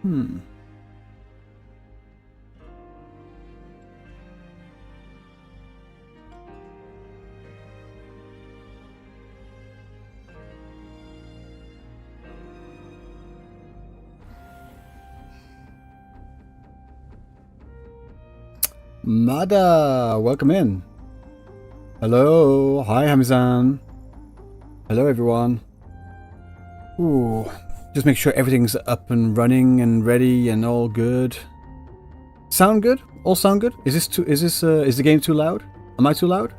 Mada, welcome in. Hello, hi Hamizan. Hello everyone. Ooh, just make sure everything's up and running and ready and all good. Sound good? All sound good? Is the game too loud? Am I too loud?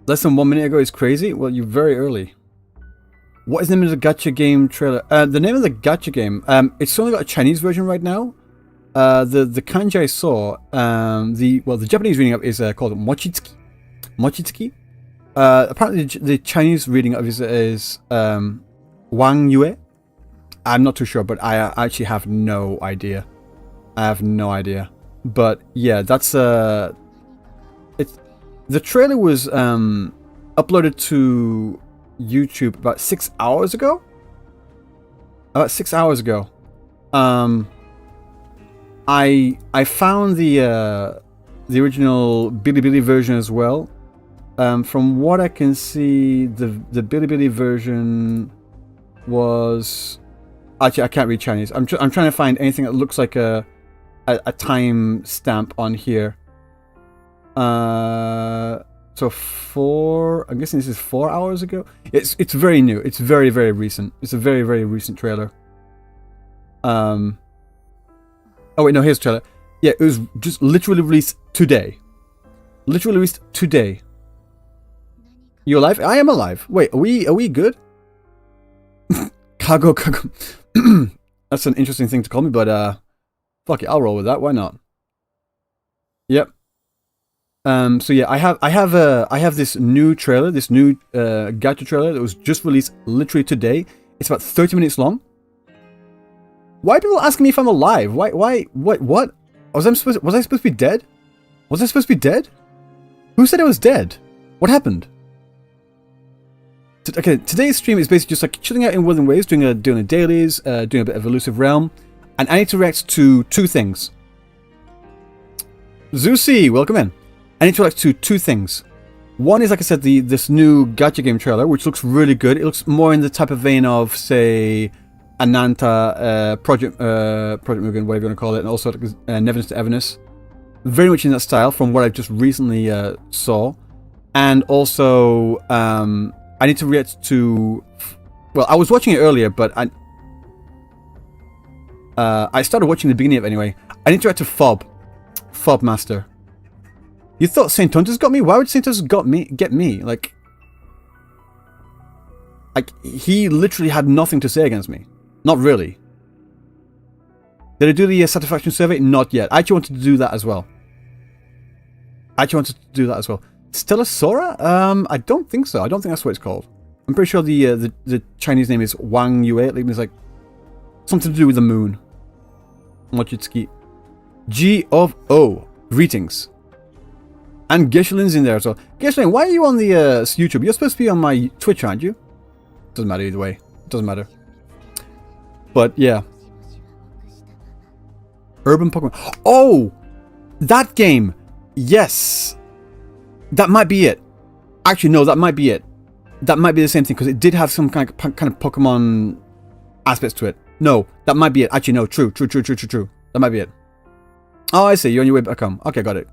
Less than 1 minute ago is crazy? Well, you're very early. What is the name of the Gacha game trailer? The name of the Gacha game, it's only got a Chinese version right now. The kanji I saw, the Japanese reading of it is called Mochitsuki. Mochitsuki. Apparently the Chinese reading of it is Wang Yue. I'm not too sure, but I actually have no idea. I have no idea. But yeah, that's the trailer was uploaded to YouTube about 6 hours ago. About 6 hours ago. I found the original Bilibili version as well. From what I can see, the Bilibili version was actually I can't read Chinese. I'm trying to find anything that looks like a time stamp on here. So I'm guessing this is 4 hours ago. It's very new. It's very recent. It's a very recent trailer. Oh wait, no, here's the trailer. Yeah, it was just literally released today. Literally released today. You alive? I am alive. Wait, are we good? Kago. That's an interesting thing to call me, but fuck it, I'll roll with that. Why not? Yep. So yeah, I have this new trailer, this new Gacha trailer that was just released literally today. It's about 30 minutes long. Why are people asking me if I'm alive? Why? What? Was I supposed to be dead? Was I supposed to be dead? Who said I was dead? What happened? Okay, today's stream is basically just like chilling out in Woodland Waves, doing a dailies, doing a bit of Illusive Realm, and I need to react to two things. Zusi, welcome in. I need to react to two things. One is, like I said, this new Gacha game trailer, which looks really good. It looks more in the type of vein of, say, Ananta, Project Mugen, whatever you want to call it, and also Neverness to Everness. Very much in that style from what I just recently saw. And also, I need to react to... Well, I was watching it earlier, but I started watching the beginning of it anyway. I need to react to Fobmaster. You thought Saint Hunter's got me? Why would Saint Hunter's get me? Like, he literally had nothing to say against me. Not really. Did I do the satisfaction survey? Not yet. I actually wanted to do that as well. Stella Sora? I don't think so. I don't think that's what it's called. I'm pretty sure the Chinese name is Wang Yue. It's like something to do with the moon. Mochitsuki. G of O. Greetings. And Geshelin's in there as well. Geshelin, why are you on the YouTube? You're supposed to be on my Twitch, aren't you? Doesn't matter either way. It doesn't matter. But yeah. Urban Pokemon. Oh! That game! Yes! That might be it. Actually, no, that might be it. That might be the same thing, because it did have some kind of Pokemon aspects to it. No, that might be it. Actually, no, true. That might be it. Oh, I see. You're on your way back home. Okay, got it.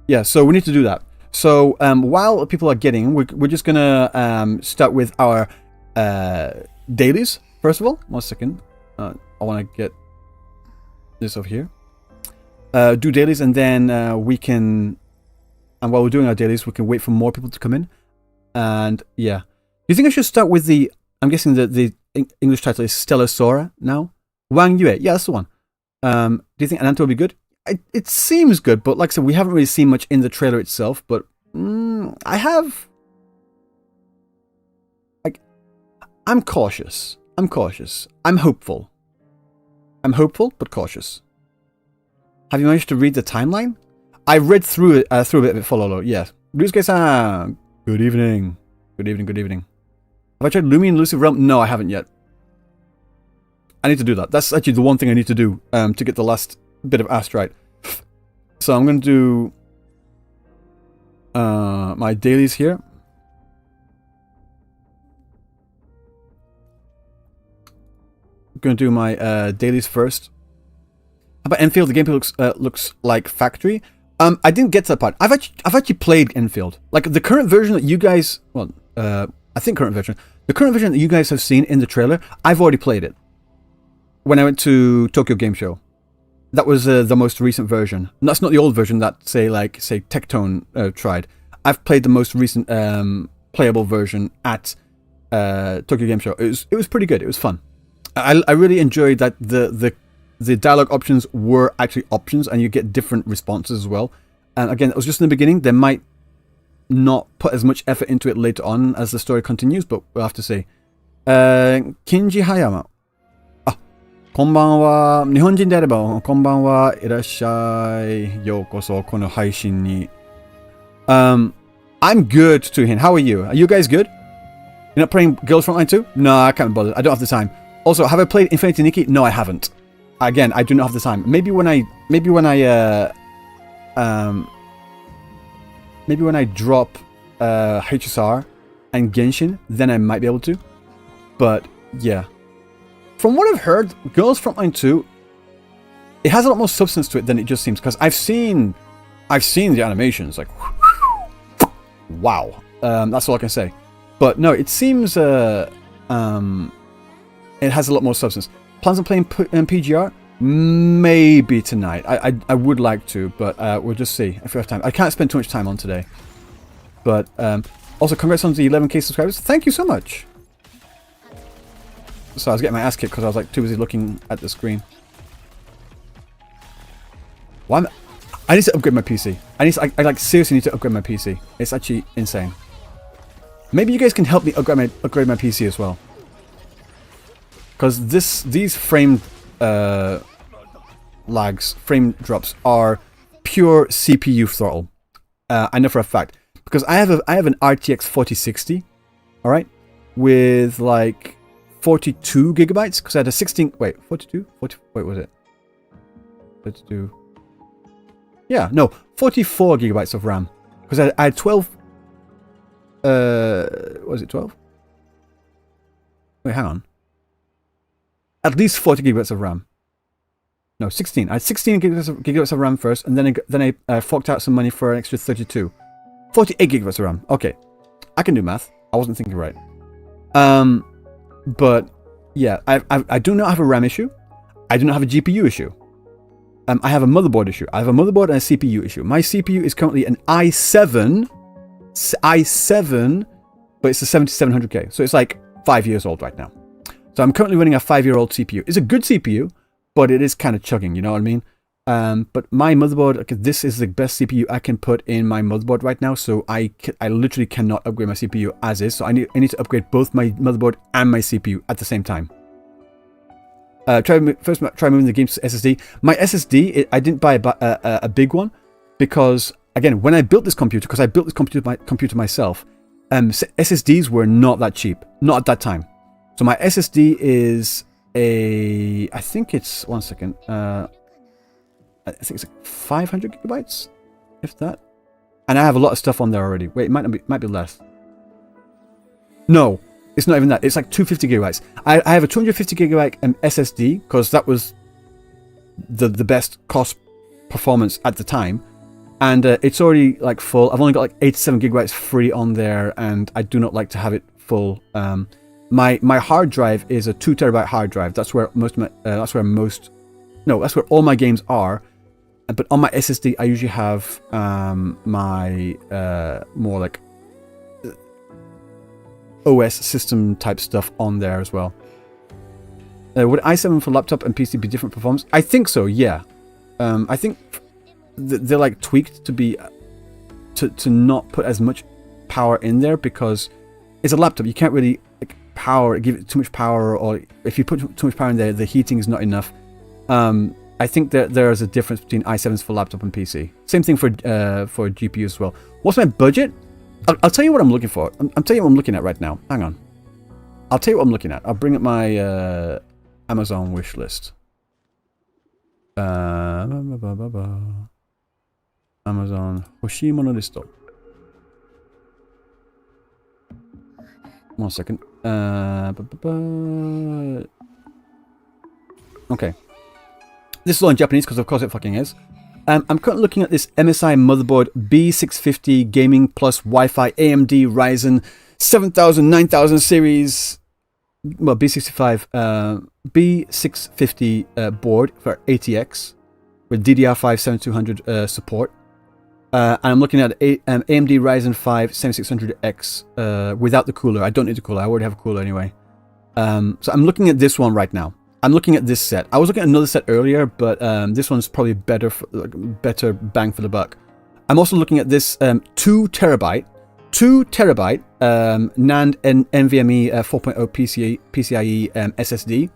Yeah, so we need to do that. So, while people are getting, we're just gonna start with our dailies, first of all. 1 second. I want to get this over here. Do dailies, and then we can... And while we're doing our dailies, we can wait for more people to come in. And, yeah. Do you think I should start with the... I'm guessing the English title is Stella Sora now? Wang Yue. Yeah, that's the one. Do you think Ananta will be good? It seems good, but like I said, we haven't really seen much in the trailer itself, but I have... I'm cautious. I'm hopeful. I'm hopeful, but cautious. Have you managed to read the timeline? I read through it, through a bit of it, follow. Yeah. Ryusuke-san, good evening. Good evening. Have I tried Lumi and Illusive Realm? No, I haven't yet. I need to do that. That's actually the one thing I need to do to get the last bit of Ast right. So I'm going to do my dailies here. I'm going to do my dailies first. How about Enfield? The gameplay looks like Factory. I didn't get to that part. I've actually played Enfield. Like the current version that you guys, well, I think current version. The current version that you guys have seen in the trailer, I've already played it. When I went to Tokyo Game Show, that was the most recent version. And that's not the old version that say Tectone tried. I've played the most recent playable version at Tokyo Game Show. It was pretty good. It was fun. I really enjoyed that the dialogue options were actually options, and you get different responses as well. And again, it was just in the beginning. They might not put as much effort into it later on as the story continues, but we'll have to see. Kinji Hayama. こんばんは。日本人であれば、こんばんは。いらっしゃい。ようこそ、この配信に。I'm good, Tuhin. How are you? Are you guys good? You're not playing Girls Frontline 2? No, I can't be bothered. I don't have the time. Also, have I played Infinity Nikki? No, I haven't. Again, I do not have the time. Maybe when I drop HSR and Genshin, then I might be able to. But yeah. From what I've heard, Girls Frontline 2, it has a lot more substance to it than it just seems. Because I've seen the animations, like, wow. That's all I can say. But no, it seems it has a lot more substance. Plans on playing PGR? Maybe tonight. I would like to, but we'll just see if we have time. I can't spend too much time on today. But also, congrats on the 11k subscribers. Thank you so much. So I was getting my ass kicked because I was like too busy looking at the screen. Why? I need to upgrade my PC. I like seriously need to upgrade my PC. It's actually insane. Maybe you guys can help me upgrade my PC as well. Because these frame lags, frame drops are pure CPU throttle. I know for a fact because I have an RTX 4060, all right, with like 42 gigabytes because I had a 16. Wait, 42? 40, wait, was it? 42. Yeah, no, 44 gigabytes of RAM because I had 12. Was it 12? Wait, hang on. At least 40 gigabytes of RAM. No, 16. I had 16 gigabytes of RAM first, and then I forked out some money for an extra 32. 48 gigabytes of RAM. Okay, I can do math. I wasn't thinking right. But yeah, I do not have a RAM issue. I do not have a GPU issue. I have a motherboard issue. I have a motherboard and a CPU issue. My CPU is currently an i7, but it's a 7700K. So it's like 5 years old right now. So I'm currently running a 5-year-old CPU. It's a good CPU, but it is kind of chugging, you know what I mean? But my motherboard, okay, this is the best CPU I can put in my motherboard right now, so I literally cannot upgrade my CPU as is, so I need to upgrade both my motherboard and my CPU at the same time. Try moving the game's SSD. My SSD, I didn't buy a big one, because, again, when I built this computer, because I built this computer myself, SSDs were not that cheap, not at that time. So my SSD is I think it's, one second, I think it's like 500 gigabytes, if that. And I have a lot of stuff on there already. Wait, it might be less. No, it's not even that. It's like 250 gigabytes. I have a 250 gigabyte SSD because that was the best cost performance at the time. And it's already like full. I've only got like 87 gigabytes free on there, and I do not like to have it full. My hard drive is a 2 terabyte hard drive. That's where that's where all my games are. But on my SSD, I usually have my more like OS system type stuff on there as well. Would i7 for laptop and PC be different performance? I think so, yeah. I think they're like tweaked to be to not put as much power in there because it's a laptop. You can't really like give it too much power, or if you put too much power in there, the heating is not enough. I think that there is a difference between i7s for laptop and PC. Same thing for GPU as well. What's my budget? I'll tell you what I'm looking for. I'm telling you what I'm looking at right now. Hang on. I'll tell you what I'm looking at. I'll bring up my Amazon wish list. Amazon Hoshimono listo. 1 second. Okay. This is all in Japanese because of course it fucking is. I'm currently looking at this MSI motherboard B650 Gaming Plus Wi-Fi AMD Ryzen 7000 9000 series. Well, B650 board for ATX with DDR5 7200 support. And I'm looking at AMD Ryzen 5 7600X without the cooler. I don't need the cooler. I already have a cooler anyway. So I'm looking at this one right now. I'm looking at this set. I was looking at another set earlier, but this one's probably better bang for the buck. I'm also looking at this 2 terabyte NAND and NVMe 4.0 PCIe SSD.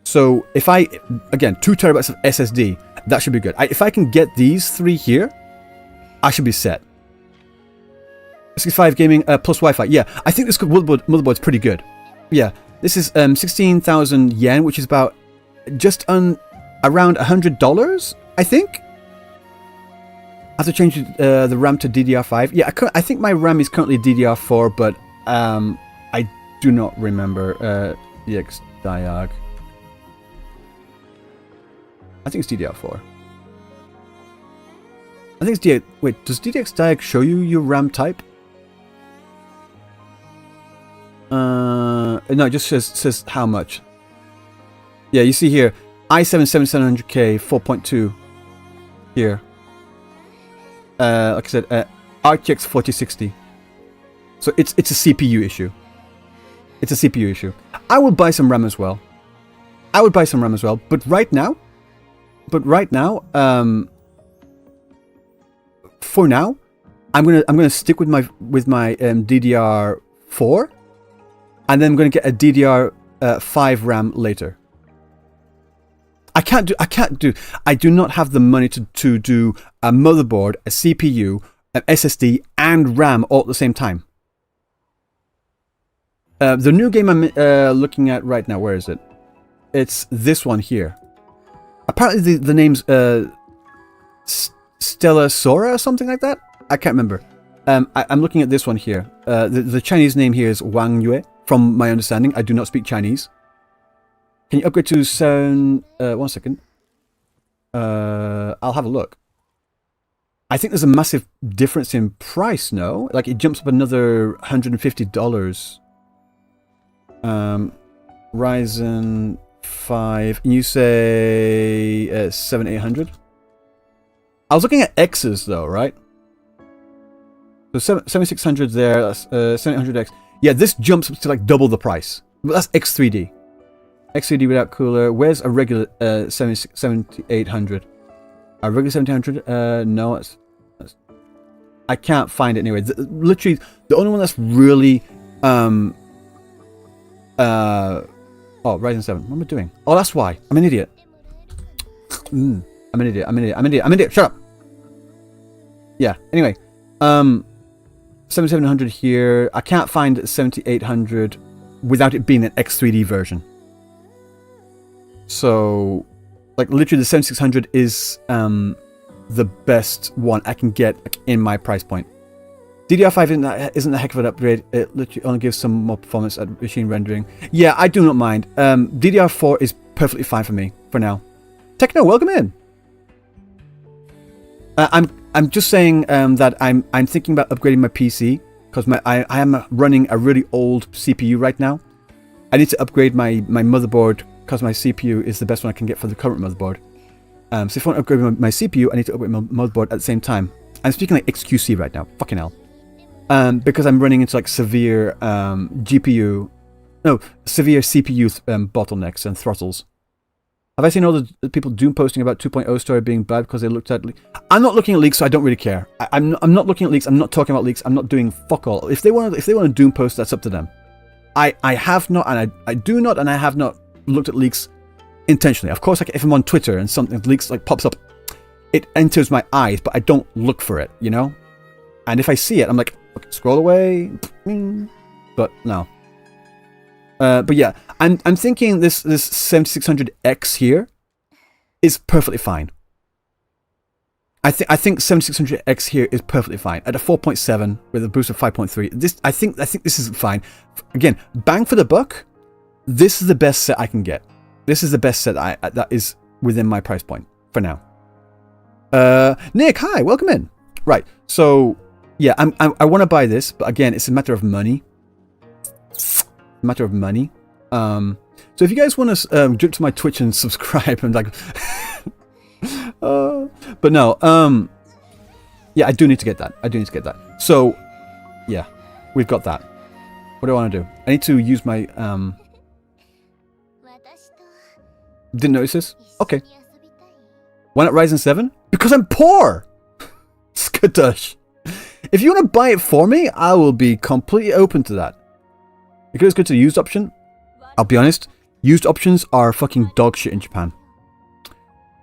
So if again 2 terabytes of SSD, that should be good. If I can get these 3 here, I should be set. 65 gaming plus Wi-Fi. Yeah, I think this motherboard's pretty good. Yeah. This is 16,000 yen, which is about just around $100, I think. I have to change the RAM to DDR5. Yeah, I think my RAM is currently DDR4, but I do not remember DX Diag. I think it's DDR4. I think it's DX. Wait, does DX Diag show you your RAM type? No, it just says how much. Yeah, you see here, i7 7700K 4.2 here. Like I said, RTX 4060. So it's a CPU issue. It's a CPU issue. I will buy some RAM as well. But right now, for now, I'm gonna stick with my DDR4. And then I'm going to get a DDR5 RAM later. I do not have the money to do a motherboard, a CPU, an SSD, and RAM all at the same time. The new game I'm looking at right now, where is it? It's this one here. Apparently the name's Stella Sora or something like that? I can't remember. I'm looking at this one here. The Chinese name here is Wang Yue. From my understanding, I do not speak Chinese. Can you upgrade to sound? 1 second. I'll have a look. I think there's a massive difference in price, no? Like it jumps up another $150. Ryzen 5. You say 7800? I was looking at X's though, right? So 7600 there, that's 7800X. Yeah, this jumps to like double the price. But that's X3D. X3D without cooler. Where's a regular 7800? A regular 7800? No, I can't find it anyway. Literally, the only one that's really... Oh, Ryzen 7. What am I doing? Oh, that's why. I'm an idiot. I'm an idiot. Shut up. Yeah, anyway. 7700 here. I can't find 7800 without it being an X3D version. So, like literally the 7600 is the best one I can get in my price point. DDR5 isn't a heck of an upgrade. It literally only gives some more performance at machine rendering. Yeah, I do not mind. DDR4 is perfectly fine for me for now. Techno, welcome in. I'm just saying that I'm thinking about upgrading my PC because I am running a really old CPU right now. I need to upgrade my motherboard because my CPU is the best one I can get for the current motherboard. So if I want to upgrade my CPU, I need to upgrade my motherboard at the same time. I'm speaking like XQC right now. Fucking hell. Because I'm running into like severe CPU bottlenecks and throttles. Have I seen all the people doom posting about 2.0 story being bad because they looked at I'm not looking at leaks, so I don't really care. I'm not looking at leaks. I'm not talking about leaks. I'm not doing fuck all. If they want to doom post, that's up to them. I have not, and I do not, and I have not looked at leaks intentionally. Of course, like if I'm on Twitter and something leaks like pops up, it enters my eyes, but I don't look for it, you know. And if I see it, I'm like, okay, scroll away. But no. But yeah, I'm thinking this 7600X here is perfectly fine. I think 7600X here is perfectly fine at a 4.7 with a boost of 5.3. This I think this is fine. Again, bang for the buck. This is the best set I can get. This is the best set that is within my price point for now. Nick, hi, welcome in. Right, so yeah, I want to buy this, but again, it's a matter of money. Matter of money. So if you guys want to jump to my Twitch and subscribe, and like, but no, yeah, I do need to get that. I do need to get that. So yeah, we've got that. What do I want to do? I need to use my Didn't notice this? Okay. Why not Ryzen 7? Because I'm poor! Skadush. If you want to buy it for me, I will be completely open to that. You could just go to the used option. I'll be honest, used options are fucking dog shit in Japan.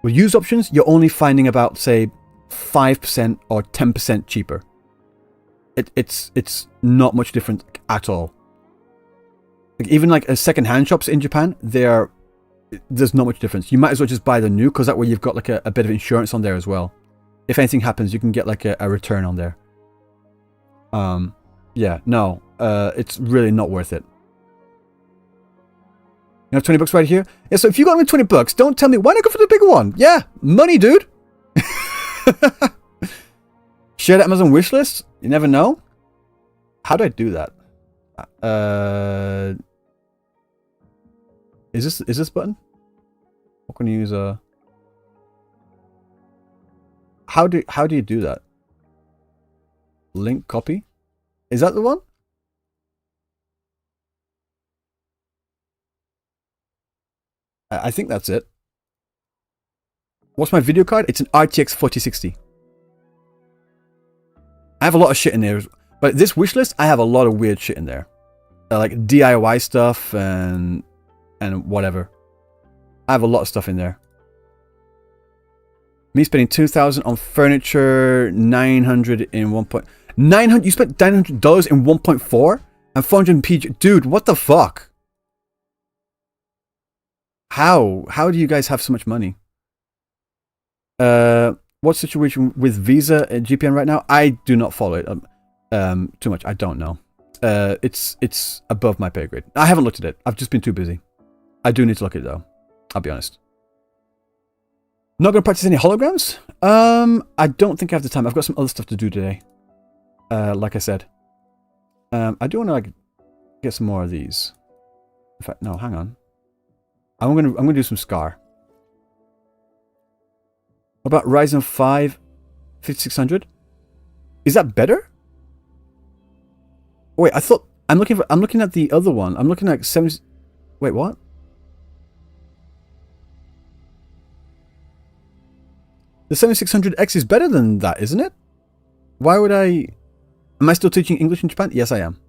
With used options, you're only finding about, say, 5% or 10% cheaper. It's not much different at all. Like, even like second-hand shops in Japan, there's not much difference. You might as well just buy the new, because that way you've got like a bit of insurance on there as well. If anything happens, you can get like a return on there. Yeah, no, it's really not worth it. You have 20 bucks right here? Yeah, so if you got me 20 bucks, don't tell me, why not go for the bigger one? Yeah, money, dude. Share the Amazon wishlist? You never know. How do I do that? Is this button? What can you use? How do you do that? Link copy? Is that the one? I think that's it. What's my video card? It's an RTX 4060. I have a lot of shit in there, but this wish list, I have a lot of weird shit in there, like DIY stuff and whatever. I have a lot of stuff in there. Me spending 2,000 on furniture, 900 in 900. You spent $900 in 1.4 and 400 PG. Dude, what the fuck? How do you guys have so much money? What situation with Visa and GPN right now? I do not follow it too much. I don't know. It's above my pay grade. I haven't looked at it. I've just been too busy. I do need to look at it though. I'll be honest. Not going to practice any holograms? I don't think I have the time. I've got some other stuff to do today. Like I said. I do want to like get some more of these. In fact, no, hang on. I'm gonna do some Scar. What about Ryzen 5 5600? Is that better? Wait, I thought I'm looking at the other one. I'm looking at 7. Wait, what? The 7600X is better than that, isn't it? Why would I? Am I still teaching English in Japan? Yes, I am.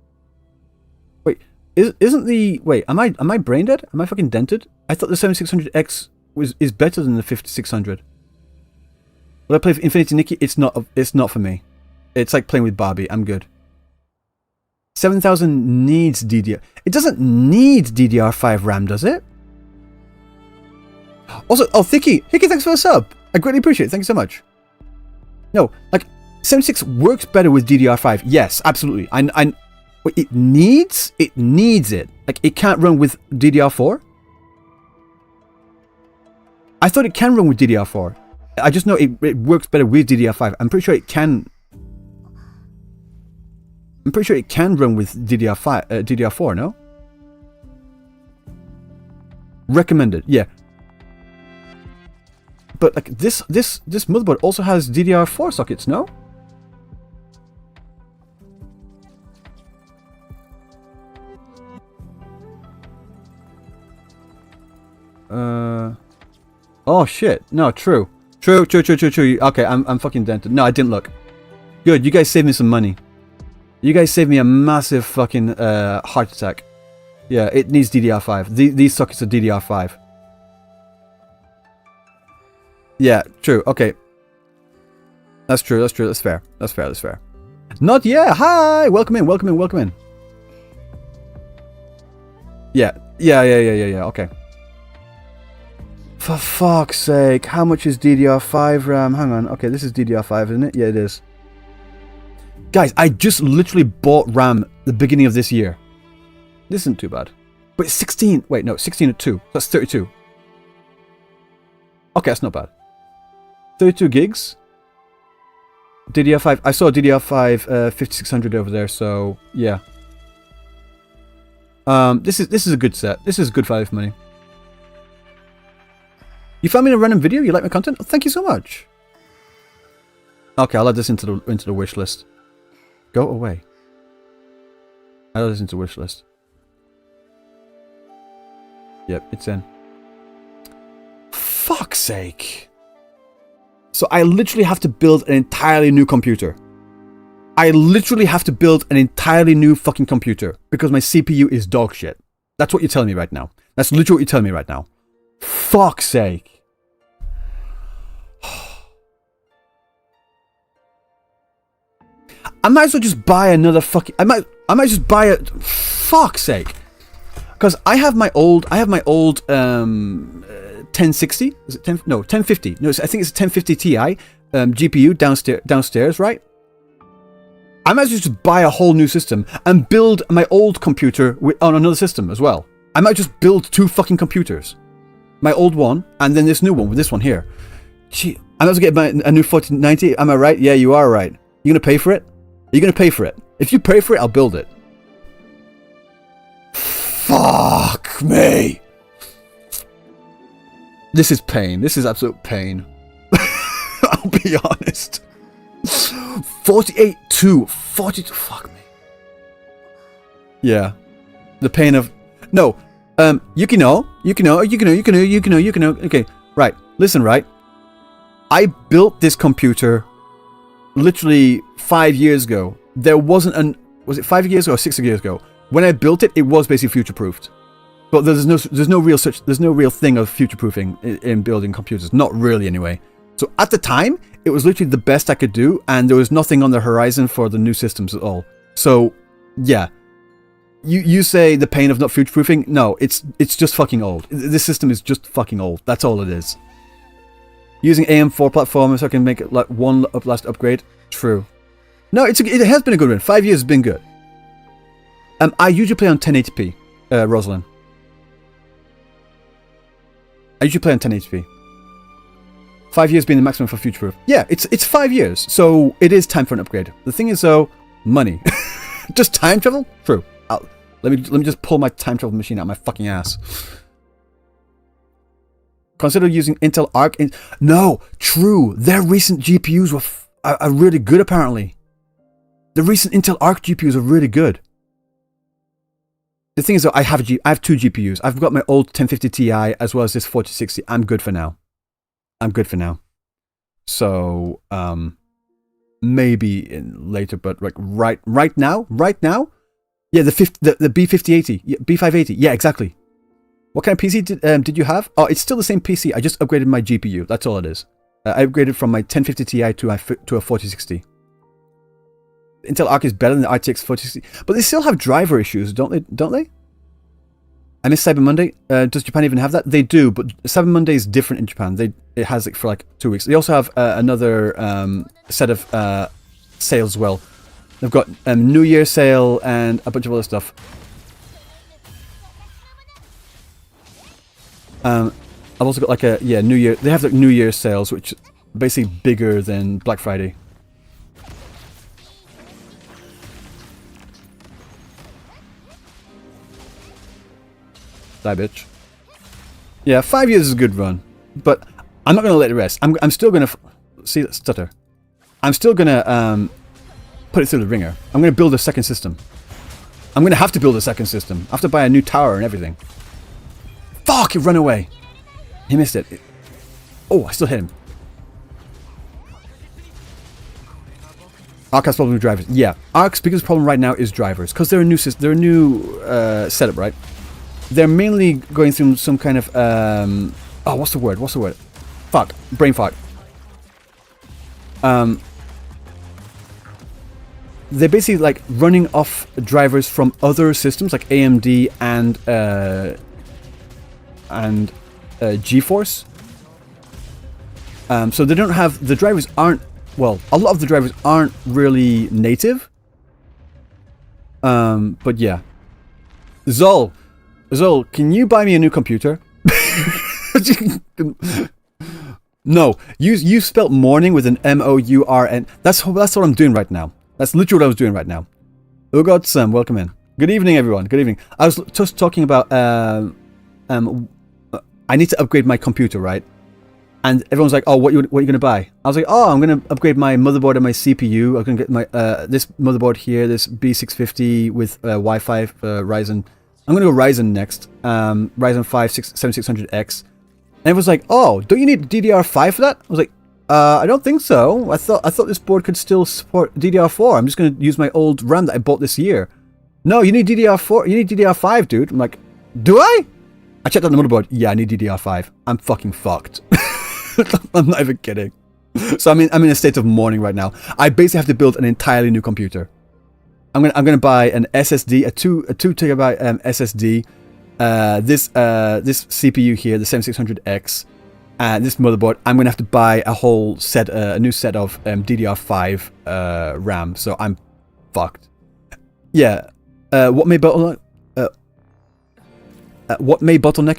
Wait, isn't the wait? Am I brain dead? Am I fucking dented? I thought the 7600X is better than the 5600. Will I play Infinity Nikki? It's not for me. It's like playing with Barbie. I'm good. 7000 needs DDR. It doesn't need DDR5 RAM, does it? Also, oh, Hickey, thanks for the sub. I greatly appreciate it. Thank you so much. No, like 76 works better with DDR5. Yes, absolutely. It needs it. Like it can't run with DDR4. I thought it can run with DDR4. I just know it works better with DDR5. I'm pretty sure it can. I'm pretty sure it can run with DDR4. No. Recommended. Yeah. But like this motherboard also has DDR4 sockets. No. Oh shit. No, true. True. Okay, I'm fucking dented. No, I didn't look. Good, you guys saved me some money. You guys saved me a massive fucking heart attack. Yeah, it needs DDR5. These sockets are DDR5. Yeah, true. Okay. That's true. That's fair. That's fair. Not yet. Hi! Welcome in. Yeah. Okay. For fuck's sake, how much is DDR5 RAM? Hang on. Okay, this is DDR5, isn't it? Yeah, it is. Guys, I just literally bought RAM the beginning of this year. This isn't too bad. But it's 16. Wait, no, 16 at 2. That's 32. Okay, that's not bad. 32 gigs. DDR5. I saw DDR5 5600 over there, so yeah. This is a good set. This is good value for money. You found me in a random video? You like my content? Oh, thank you so much. Okay, I'll add this into the wish list. Go away. I'll add this into the wish list. Yep, it's in. Fuck's sake. So I literally have to build an entirely new computer. I literally have to build an entirely new fucking computer because my CPU is dog shit. That's what you're telling me right now. That's literally what you're telling me right now. Fuck's sake. I might as well just buy another fucking... I might just buy a... Fuck's sake. Because I have my old 1060. Is it 10? No, 1050. No, I think it's a 1050 Ti GPU downstairs, right? I might as well just buy a whole new system and build my old computer on another system as well. I might just build 2 fucking computers. My old one and then this new one with this one here. Gee, I might as well get a new 4090. Am I right? Yeah, you are right. You gonna pay for it? Are you gonna pay for it? If you pay for it, I'll build it. Fuck me. This is pain. This is absolute pain. I'll be honest. 48 to 42. Fuck me. Yeah. The pain of... No. You can know. Okay. Right. Listen, right. I built this computer literally 5 years ago. There wasn't an... Was it 5 years ago or 6 years ago? When I built it, it was basically future-proofed. But there's no real thing of future-proofing in building computers. Not really, anyway. So at the time, it was literally the best I could do, and there was nothing on the horizon for the new systems at all. So, yeah. You say the pain of not future-proofing? No, it's just fucking old. This system is just fucking old. That's all it is. Using AM4 platform so I can make it like one last upgrade? True. No, it has been a good one. 5 years has been good. I usually play on 1080p, Rosalind. I usually play on 1080p. 5 years being the maximum for future-proof. Yeah, it's 5 years, so it is time for an upgrade. The thing is, though, money. Just time travel? True. Let me just pull my time travel machine out of my fucking ass. Consider using Intel Arc. No, true. Their recent GPUs are really good, apparently. The recent Intel Arc GPUs are really good. The thing is, though, I have 2 GPUs. I've got my old 1050 Ti as well as this 4060. I'm good for now. So, maybe later, but like right now, yeah, the B5080, yeah, B580, yeah, exactly. What kind of PC did you have? Oh, it's still the same PC. I just upgraded my GPU. That's all it is. I upgraded from my 1050 Ti to a 4060. Intel Arc is better than the RTX 4060, but they still have driver issues, don't they? I miss Cyber Monday. Does Japan even have that? They do, but Cyber Monday is different in Japan. It has it for like 2 weeks. They also have another set of sales as well. They've got New Year sale and a bunch of other stuff. I've also got like New Year. They have like New Year sales, which are basically bigger than Black Friday. Die, bitch. Yeah, 5 years is a good run, but I'm not gonna let it rest. I'm still gonna see that stutter. I'm still gonna put it through the ringer. I'm gonna build a second system. I'm gonna have to build a second system. I have to buy a new tower and everything. Fuck! It ran away. He missed it. Oh, I still hit him. Arc has problem with drivers. Yeah, Arc's biggest problem right now is drivers because they're a new setup, right? They're mainly going through some kind of oh, what's the word? Fuck, brain fart. they're basically like running off drivers from other systems like AMD and GeForce. So they don't have, the drivers aren't, well, a lot of the drivers aren't really native. But yeah. Zol, can you buy me a new computer? No, you spelt morning with an M-O-U-R-N. That's what I'm doing right now. That's literally what I was doing right now. Oh God, Sam, welcome in. Good evening, everyone. Good evening. I was just talking about I need to upgrade my computer, right? And everyone's like, "Oh, what are you going to buy?" I was like, "Oh, I'm going to upgrade my motherboard and my CPU. I'm going to get my this motherboard here, this B650 with Wi-Fi Ryzen. I'm going to go Ryzen next. Ryzen 5 7600X." And everyone's like, "Oh, don't you need DDR5 for that?" I was like, "I don't think so. I thought this board could still support DDR4. I'm just going to use my old RAM that I bought this year." "No, you need DDR4. You need DDR5, dude." I'm like, "Do I?" I checked out the motherboard. Yeah, I need DDR5. I'm fucking fucked. I'm not even kidding. So I'm in a state of mourning right now. I basically have to build an entirely new computer. I'm gonna buy an SSD, a 2 terabyte SSD. This CPU here, the 7600X, this motherboard. I'm gonna have to buy a whole set, a new set of DDR5 RAM. So I'm fucked. Yeah. What may bottleneck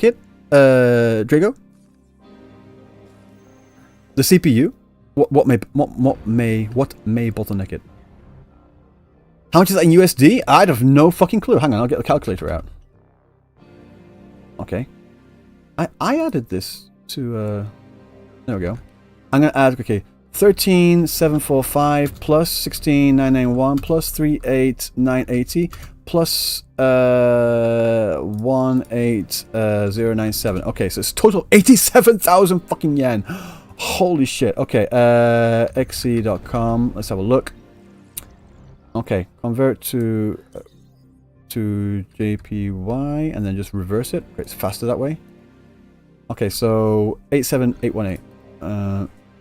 it, Drago? The CPU? What may bottleneck it? How much is that in USD? I'd have no fucking clue. Hang on, I'll get the calculator out. Okay. I added this to there we go. I'm gonna add, okay, 13,745 plus 16,991 plus 38,980 plus 18097. Okay, so it's total 87,000 fucking yen. Holy shit. Okay, xc.com. Let's have a look. Okay, convert to JPY and then just reverse it. It's faster that way. Okay, so 87818.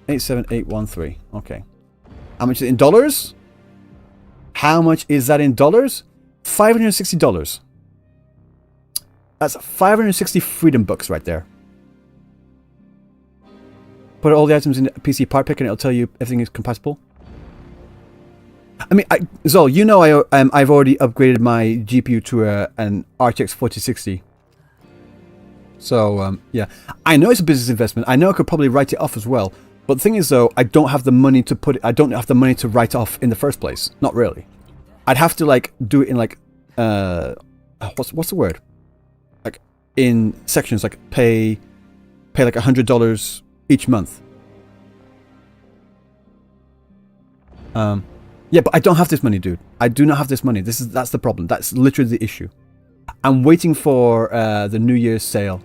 87813. Okay. How much is it in dollars? How much is that in dollars? $560. That's 560 freedom bucks right there. Put all the items in the PC part pick and it'll tell you everything is compatible. I mean, Zol, you know I've already upgraded my GPU to an RTX 4060. So, yeah. I know it's a business investment. I know I could probably write it off as well. But the thing is, though, I don't have the money to put it... I don't have the money to write off in the first place. Not really. I'd have to, like, do it in, like... what's the word? Like, in sections, like, pay like, $100 each month. Yeah, but I don't have this money, dude. I do not have this money. That's the problem. That's literally the issue. I'm waiting for the New Year's sale.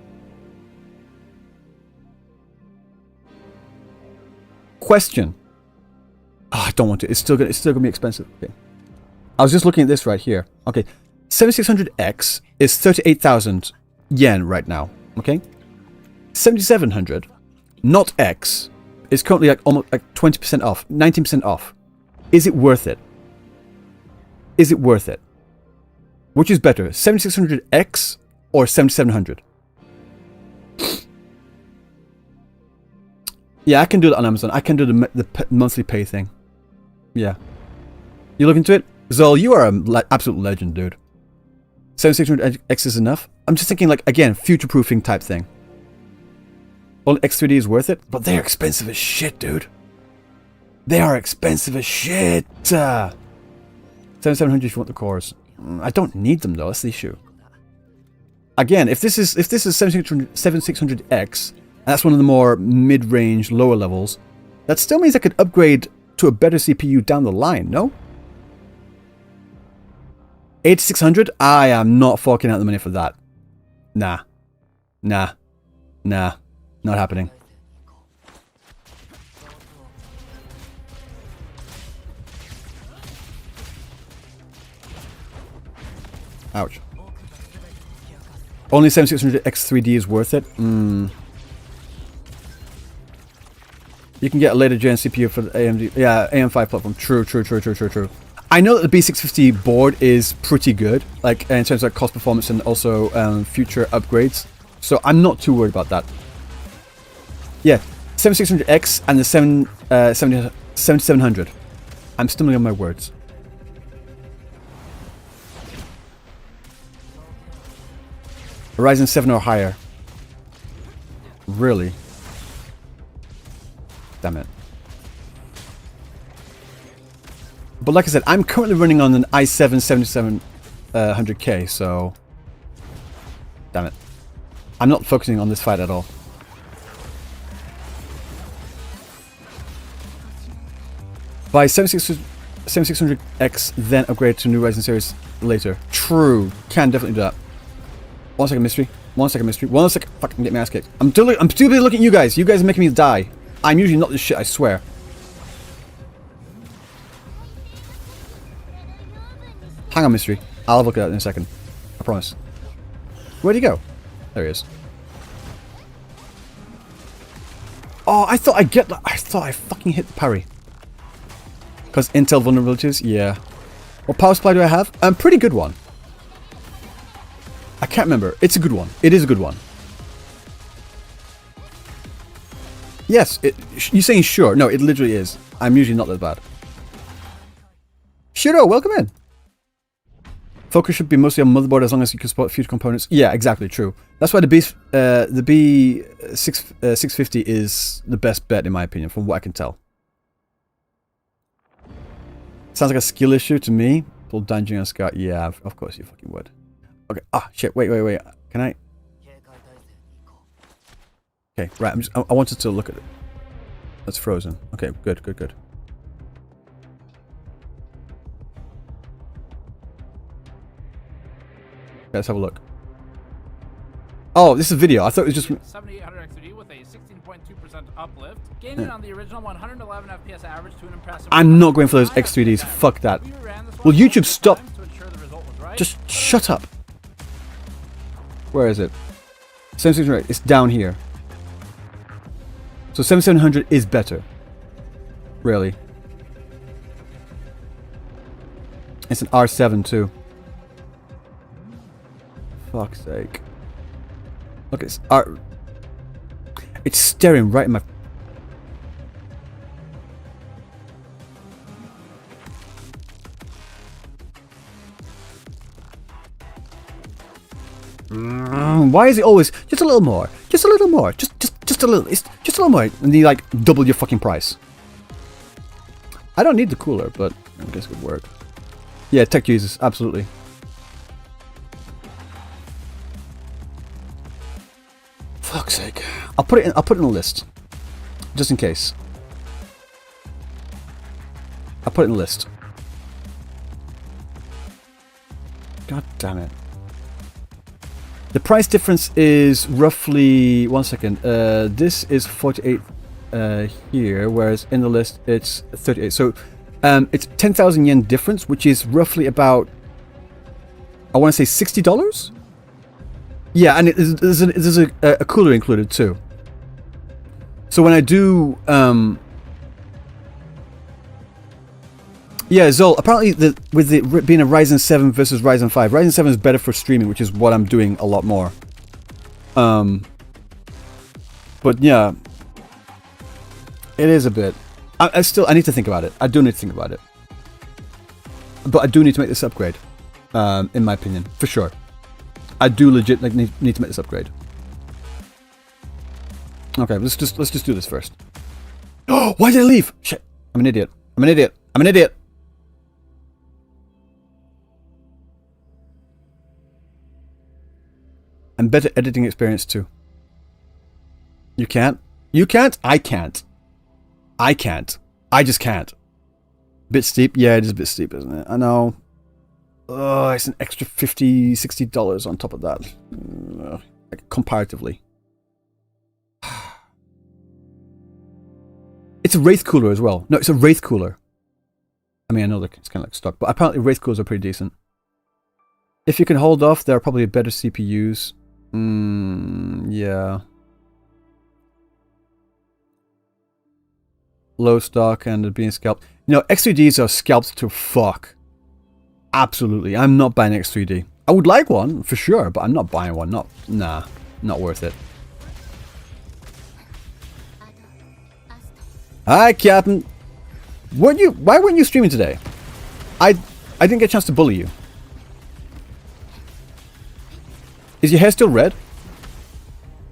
Question. Oh, I don't want to. It's still gonna be expensive. Okay. I was just looking at this right here. Okay, 7600X is 38,000 yen right now. Okay, 7700, not X, is currently like almost like 20% off, 19% off. Is it worth it? Is it worth it? Which is better, 7600X or 7700? Yeah, I can do that on Amazon. I can do the monthly pay thing. Yeah. You look into it? Zol, you are an absolute legend, dude. 7600X is enough? I'm just thinking, like, again, future-proofing type thing. Well, X3D is worth it, but they're expensive as shit, dude. They are expensive as shit. 7700 if you want the cores. I don't need them, though. That's the issue. Again, if this is 7600X, and that's one of the more mid-range, lower levels, that still means I could upgrade to a better CPU down the line, no? 8600? I am not forking out the money for that. Nah. Nah. Nah. Not happening. Ouch. Only 7600X 3D is worth it? You can get a later gen CPU for the AMD. Yeah, AM5 platform. True. I know that the B650 board is pretty good, like in terms of cost performance and also future upgrades. So I'm not too worried about that. Yeah, 7600X and the 7700. I'm stumbling on my words. Ryzen 7 or higher. Really? Damn it. But like I said, I'm currently running on an i7 7700K, so... Damn it. I'm not focusing on this fight at all. Buy 7600X, then upgrade to new Ryzen series later. True. Can definitely do that. 1 second, mystery. 1 second, mystery. 1 second. Fucking get my ass kicked. I'm too busy looking at you guys. You guys are making me die. I'm usually not this shit, I swear. Hang on, mystery. I'll have a look at that in a second. I promise. Where'd he go? There he is. Oh, I thought I'd get that. I thought I fucking hit the parry. Because Intel vulnerabilities? Yeah. What power supply do I have? Pretty good one. I can't remember. It's a good one. It is a good one. Yes. You saying sure? No, it literally is. I'm usually not that bad. Shiro, welcome in. Focus should be mostly on motherboard as long as you can support future components. Yeah, exactly, true. That's why the B650 is the best bet in my opinion, from what I can tell. Sounds like a skill issue to me. Pull dungeon and scout. Yeah, of course you fucking would. Okay. Ah, shit. Wait. Can I? Okay, right. I wanted to look at it. That's frozen. Okay, good. Let's have a look. Oh, this is a video. I thought it was just 7800 XOD with a 16.2% uplift, gaining on the original 111 FPS average to an impressive. I'm not going for those X3Ds. Fuck that. Will YouTube stop? Just shut up. Where is it? 7600. It's down here. So 7700 is better. Really. It's an R7 too. Fuck's sake. Look, it's staring right in my... Why is it always just a little more? Just a little more. Just a little. It's just a little more. And you like double your fucking price. I don't need the cooler, but I guess it could work. Yeah, tech Jesus, absolutely. Fuck's sake. I'll put it in a list. Just in case. I'll put it in a list. God damn it. The price difference is roughly 1 second. This is 48 here, whereas in the list it's 38. So it's 10,000 yen difference, which is roughly about, I want to say $60. Yeah, and there's a cooler included too. So when I do, yeah, Zol, apparently with it being a Ryzen 7 versus Ryzen 5, Ryzen 7 is better for streaming, which is what I'm doing a lot more. But yeah, it is a bit. I need to think about it. I do need to think about it. But I do need to make this upgrade, in my opinion, for sure. I do legit need to make this upgrade. Okay, let's just do this first. Oh, why did I leave? Shit, I'm an idiot. I'm an idiot. And better editing experience too. You can't? You can't? I can't. I just can't. Bit steep? Yeah, it is a bit steep, isn't it? I know. Oh, it's an extra $50, $60 on top of that. Like, comparatively. It's a Wraith cooler as well. No, it's a Wraith cooler. I mean, I know it's kind of like stock, but apparently Wraith coolers are pretty decent. If you can hold off, there are probably better CPUs. Yeah. Low stock and being scalped. You know, X3Ds are scalped to fuck. Absolutely. I'm not buying X3D. I would like one, for sure, but I'm not buying one. Nah, not worth it. Hi, Captain. Why weren't you streaming today? I didn't get a chance to bully you. Is your hair still red?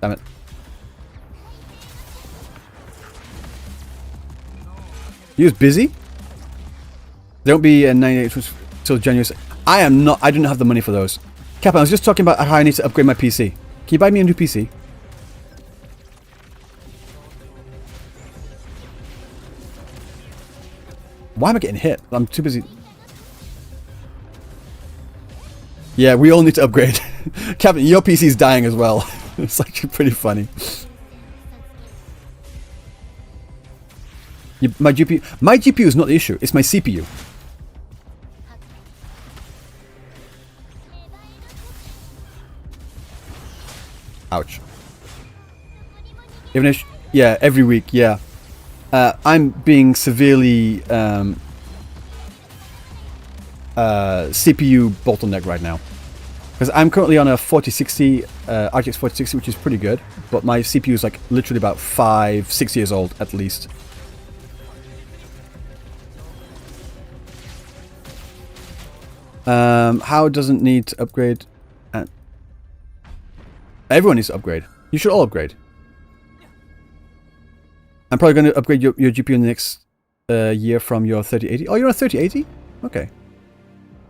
Damn it. You was busy? There won't be a 98 till January. I didn't have the money for those. Captain, I was just talking about how I need to upgrade my PC. Can you buy me a new PC? Why am I getting hit? I'm too busy. Yeah, we all need to upgrade. Captain, your PC's dying as well. It's actually pretty funny. My GPU is not the issue. It's my CPU. Ouch. Even if, yeah, every week, yeah. I'm being severely CPU bottleneck right now. Because I'm currently on a 4060, RTX 4060, which is pretty good. But my CPU is like literally about 5-6 years old at least. How doesn't need to upgrade? Everyone needs to upgrade. You should all upgrade. I'm probably going to upgrade your GPU in the next year from your 3080. Oh, you're on a 3080? Okay.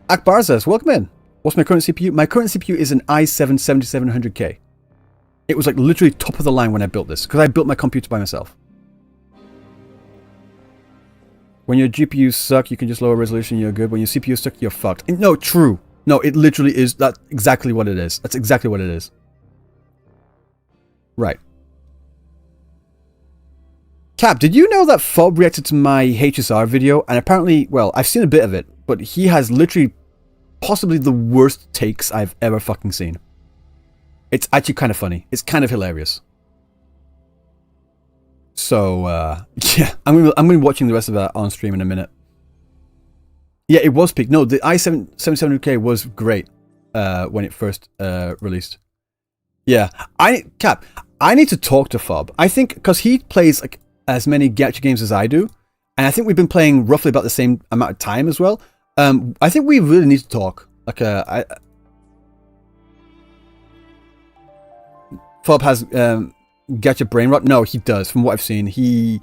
Akbar says, welcome in. What's my current CPU? My current CPU is an i7 7700K. It was like literally top of the line when I built this, because I built my computer by myself. When your GPUs suck, you can just lower resolution, you're good. When your CPU suck, you're fucked. No, true. No, it literally is. That's exactly what it is. That's exactly what it is. Right. Cap, did you know that Fob reacted to my HSR video? And apparently, well, I've seen a bit of it, but he has literally possibly the worst takes I've ever fucking seen. It's actually kind of funny. It's kind of hilarious. So, yeah, I'm gonna be watching the rest of that on stream in a minute. Yeah, it was peak. No, the i7 7700K was great when it first released. Yeah, Cap, I need to talk to Fob. I think because he plays like as many gacha games as I do, and I think we've been playing roughly about the same amount of time as well. I think we really need to talk. Like, Fob has gacha brain rot. No, he does. From what I've seen, he's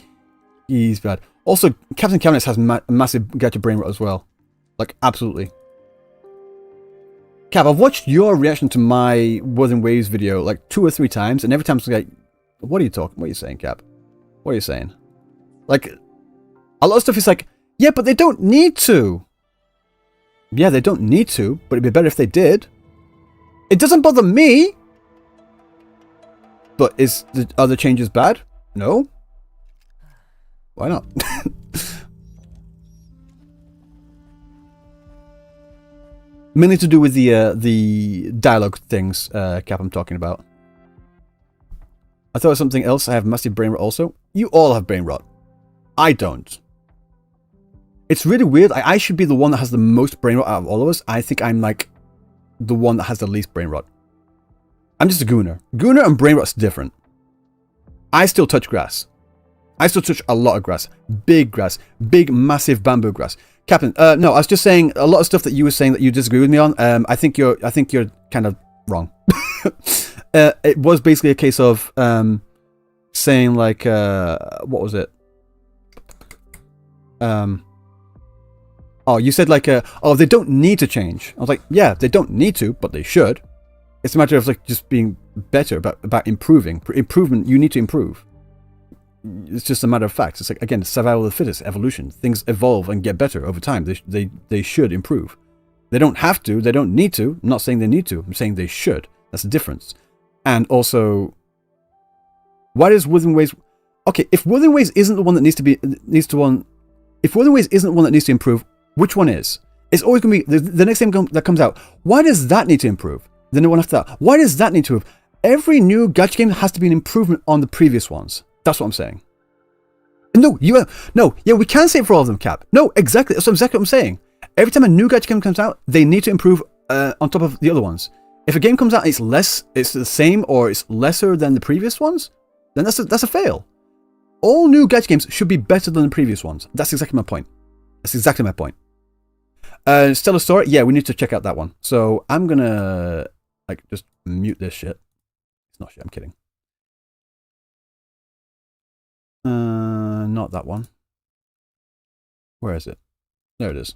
bad. Also, Captain Cabinetz has massive gacha brain rot as well. Like, absolutely. Cap, I've watched your reaction to my Wuthering Waves video like 2 or 3 times, and every time it's like, what are you talking? What are you saying, Cap? What are you saying? Like, a lot of stuff is like, yeah, but they don't need to. Yeah, they don't need to, but it'd be better if they did. It doesn't bother me. But are the changes bad? No. Why not? Mainly to do with the dialogue things, Cap, I'm talking about. I thought it was something else. I have massive brain rot also. You all have brain rot. I don't. It's really weird. I should be the one that has the most brain rot out of all of us. I think I'm like the one that has the least brain rot. I'm just a gooner. Gooner and brain rot's different. I still touch grass. I still touch a lot of grass. Big, massive bamboo grass. Captain, no, I was just saying a lot of stuff that you were saying that you disagree with me on. I think you're kind of wrong. It was basically a case of saying like what was it? Oh, you said like oh, they don't need to change. I was like, yeah, they don't need to, but they should. It's a matter of like just being better about improving. Improvement, you need to improve. It's just a matter of fact. It's like, again, survival of the fittest, evolution. Things evolve and get better over time. They should improve. They don't have to. They don't need to. I'm not saying they need to. I'm saying they should. That's the difference. And also, why does Wuthering Waves... Okay, if Wuthering Waves isn't the one that if Wuthering Waves isn't the one that needs to improve, which one is? It's always going to be the next game that comes out. Why does that need to improve? The new one after that. Why does that need to improve? Every new gacha game has to be an improvement on the previous ones. That's what I'm saying. No, yeah, we can't say it for all of them, Cap. No, exactly. That's exactly what I'm saying. Every time a new gacha game comes out, they need to improve on top of the other ones. If a game comes out and it's the same or it's lesser than the previous ones, then that's a fail. All new gacha games should be better than the previous ones. That's exactly my point. Stellar Story, yeah, we need to check out that one. So I'm gonna like just mute this shit. It's not shit, I'm kidding. Not that one. Where is it? There it is.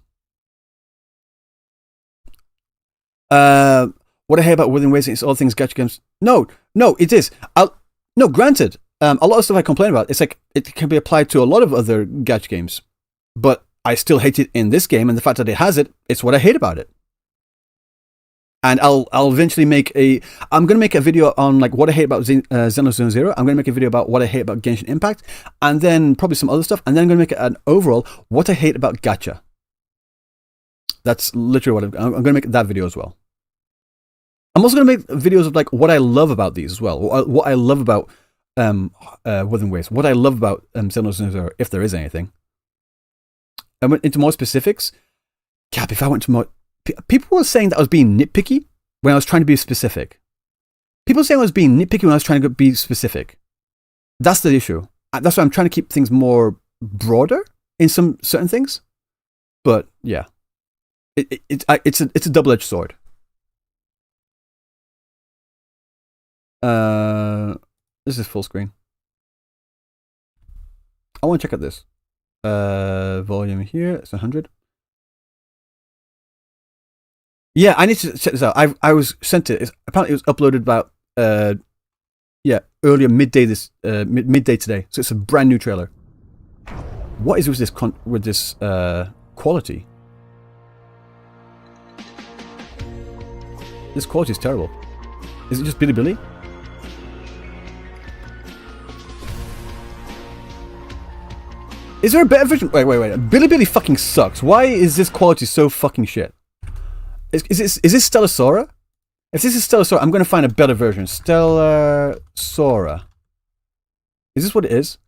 What I hate about Within Ways is all things gacha games. No, it is. No, granted, a lot of stuff I complain about, it's like it can be applied to a lot of other gacha games, but I still hate it in this game, and the fact that it has it, it's what I hate about it. And I'll eventually I'm gonna make a video on like what I hate about Xenoblade Zero. I'm gonna make a video about what I hate about Genshin Impact, and then probably some other stuff, and then I'm gonna make an overall what I hate about gacha. That's literally what I'm gonna make that video as well. I'm also gonna make videos of like what I love about these as well. What I love about Within Waves. What I love about Xenoblade Zero, if there is anything. I went into more specifics. Cap, if I went to more... People were saying that I was being nitpicky when I was trying to be specific. People were saying I was being nitpicky when I was trying to be specific. That's the issue. That's why I'm trying to keep things more broader in some certain things. But, yeah. It's a double-edged sword. This is full screen. I want to check out this. Volume here, it's 100. Yeah, I need to check this out. I was sent it. Apparently, it was uploaded about earlier midday midday today. So it's a brand new trailer. What is with this quality? This quality is terrible. Is it just Bilibili? Is there a better version? Wait. Bilibili fucking sucks. Why is this quality so fucking shit? Is this Stellar Sora? If this is Stellar Sora, I'm going to find a better version. Stellar Sora. Is this what it is?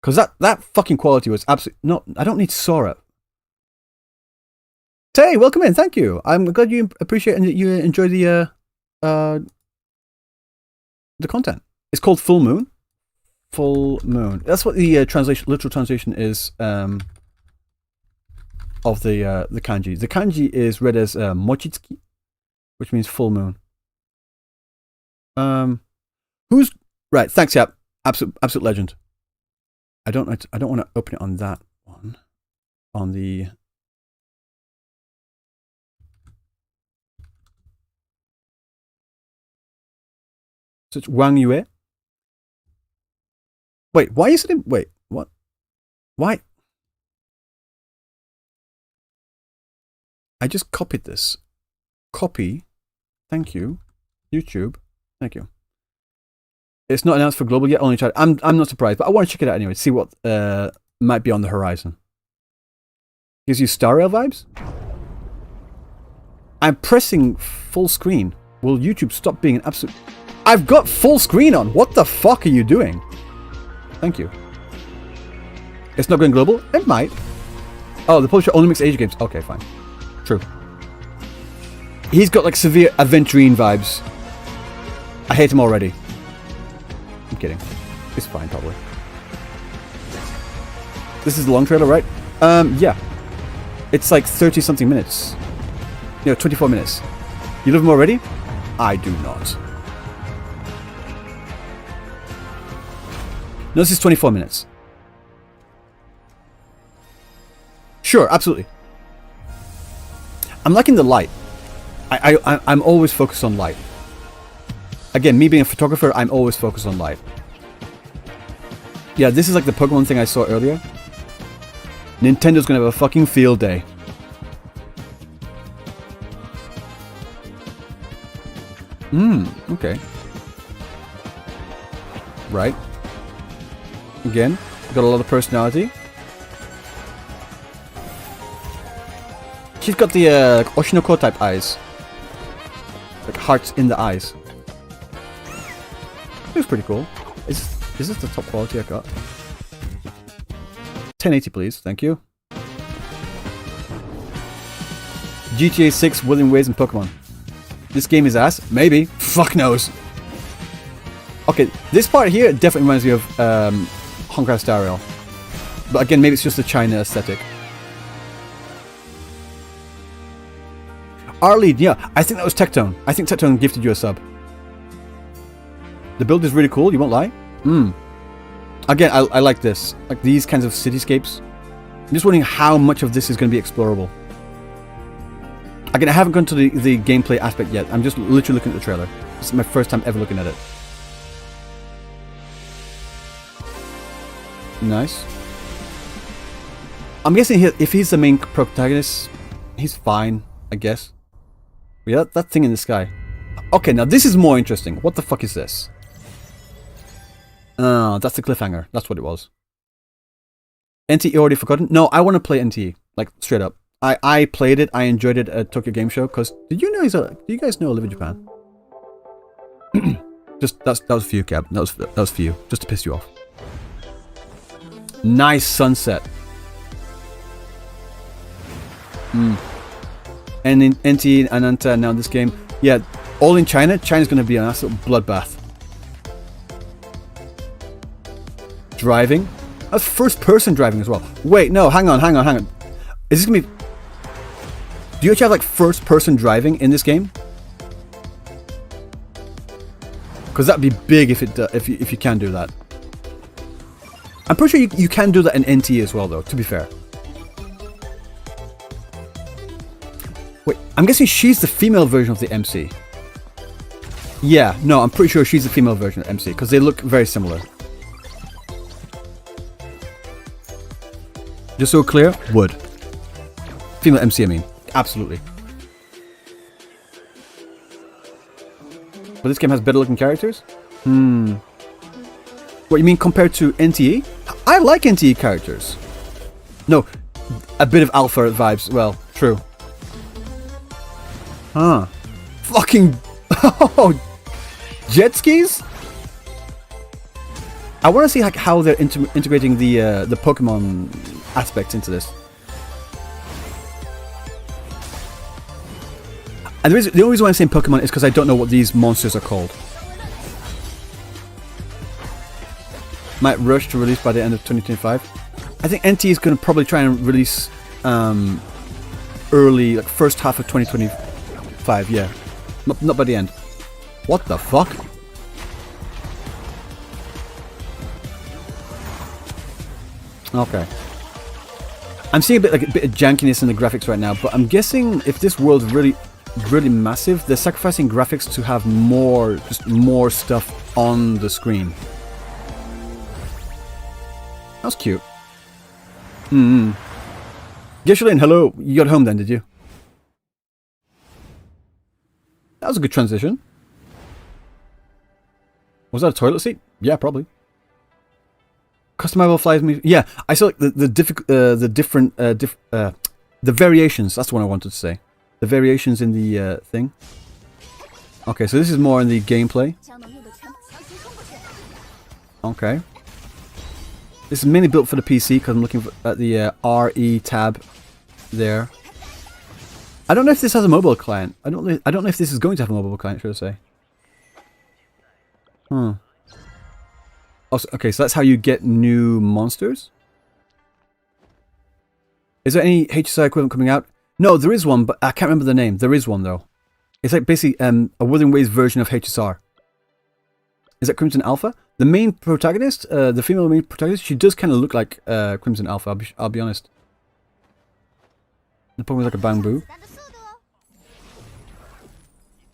Because that fucking quality was absolutely... No, I don't need Sora. Tay, welcome in. Thank you. I'm glad you appreciate and you enjoy the content. It's called Full Moon. Full Moon. That's what the literal translation is of the kanji. The kanji is read as mochitsuki, which means full moon. Who's right? Thanks, Yap. Absolute legend. I don't want to open it on that one. On the so it's Wang Yue. Wait, why is it in... Wait, what? Why? I just copied this. Copy. Thank you. YouTube. Thank you. It's not announced for global yet, only tried. I'm not surprised, but I want to check it out anyway, see what might be on the horizon. Gives you Star Rail vibes? I'm pressing full screen. Will YouTube stop being an absolute... I've got full screen on! What the fuck are you doing? Thank you. It's not going global? It might. Oh, the publisher only makes Asia games. Okay, fine. True. He's got like severe Aventurine vibes. I hate him already. I'm kidding. It's fine, probably. This is the long trailer, right? Yeah. It's like 30-something minutes. 24 minutes. You love him already? I do not. No, this is 24 minutes. Sure, absolutely. I'm liking the light. I'm always focused on light. Again, me being a photographer, I'm always focused on light. Yeah, this is like the Pokemon thing I saw earlier. Nintendo's gonna have a fucking field day. Okay. Right. Again, got a lot of personality. She's got the like Oshinoko type eyes. Like hearts in the eyes. Looks pretty cool. Is this the top quality I got? 1080 please, thank you. GTA 6, Wuthering Waves, and Pokemon. This game is ass? Maybe. Fuck knows. Okay, this part here definitely reminds me of Honkai Star Rail. But again, maybe it's just the China aesthetic. Our lead, yeah, I think that was Tectone. I think Tectone gifted you a sub. The build is really cool, you won't lie. Again, I like this. Like these kinds of cityscapes. I'm just wondering how much of this is going to be explorable. Again, I haven't gone to the gameplay aspect yet. I'm just literally looking at the trailer. This is my first time ever looking at it. Nice. I'm guessing if he's the main protagonist, he's fine, I guess. Yeah, that thing in the sky. Okay, now this is more interesting. What the fuck is this? Oh, that's the cliffhanger. That's what it was. NTE already forgotten? No, I want to play NTE. Like, straight up. I played it. I enjoyed it at Tokyo Game Show. Because, did you know do you guys know I live in Japan? That was for you, Cab. That was for you. Just to piss you off. Nice sunset. And in NTE, Ananta, now this game. Yeah, all in China. China's going to be an absolute bloodbath. Driving. That's first-person driving as well. Wait, no, hang on. Is this going to be... Do you actually have, like, first-person driving in this game? Because that'd be big if you can do that. I'm pretty sure you can do that in NT as well, though, to be fair. Wait, I'm guessing she's the female version of the MC. Yeah, no, I'm pretty sure she's the female version of MC, because they look very similar. Just so clear, would. Female MC, I mean. Absolutely. But this game has better looking characters? What, you mean compared to NTE? I like NTE characters. No, a bit of alpha vibes. Well, true. Huh. Fucking... Oh, jet skis? I want to see like how they're integrating the Pokemon aspects into this. And the only reason why I'm saying Pokemon is because I don't know what these monsters are called. Might rush to release by the end of 2025. I think NT is going to probably try and release early, like first half of 2025. Yeah, not by the end. What the fuck? Okay. I'm seeing a bit of jankiness in the graphics right now, but I'm guessing if this world's really massive, they're sacrificing graphics to have just more stuff on the screen. That's cute. Geshelin, hello. You got home then, did you? That was a good transition. Was that a toilet seat? Yeah, probably. Customizable flies me. Yeah, I saw like the variations. That's what I wanted to say. The variations in the thing. Okay, so this is more in the gameplay. Okay. This is mainly built for the PC because I'm looking at the RE tab there. I don't know if this has a mobile client. I don't know if this is going to have a mobile client, should I say. Also, okay, so that's how you get new monsters. Is there any HSI equivalent coming out? No, there is one, but I can't remember the name. There is one, though. It's like basically a Wuthering Waves version of HSR. Is that Crimson Alpha? The main protagonist, the female main protagonist, she does kind of look like Crimson Alpha, I'll be honest. The Pokemon like a bamboo.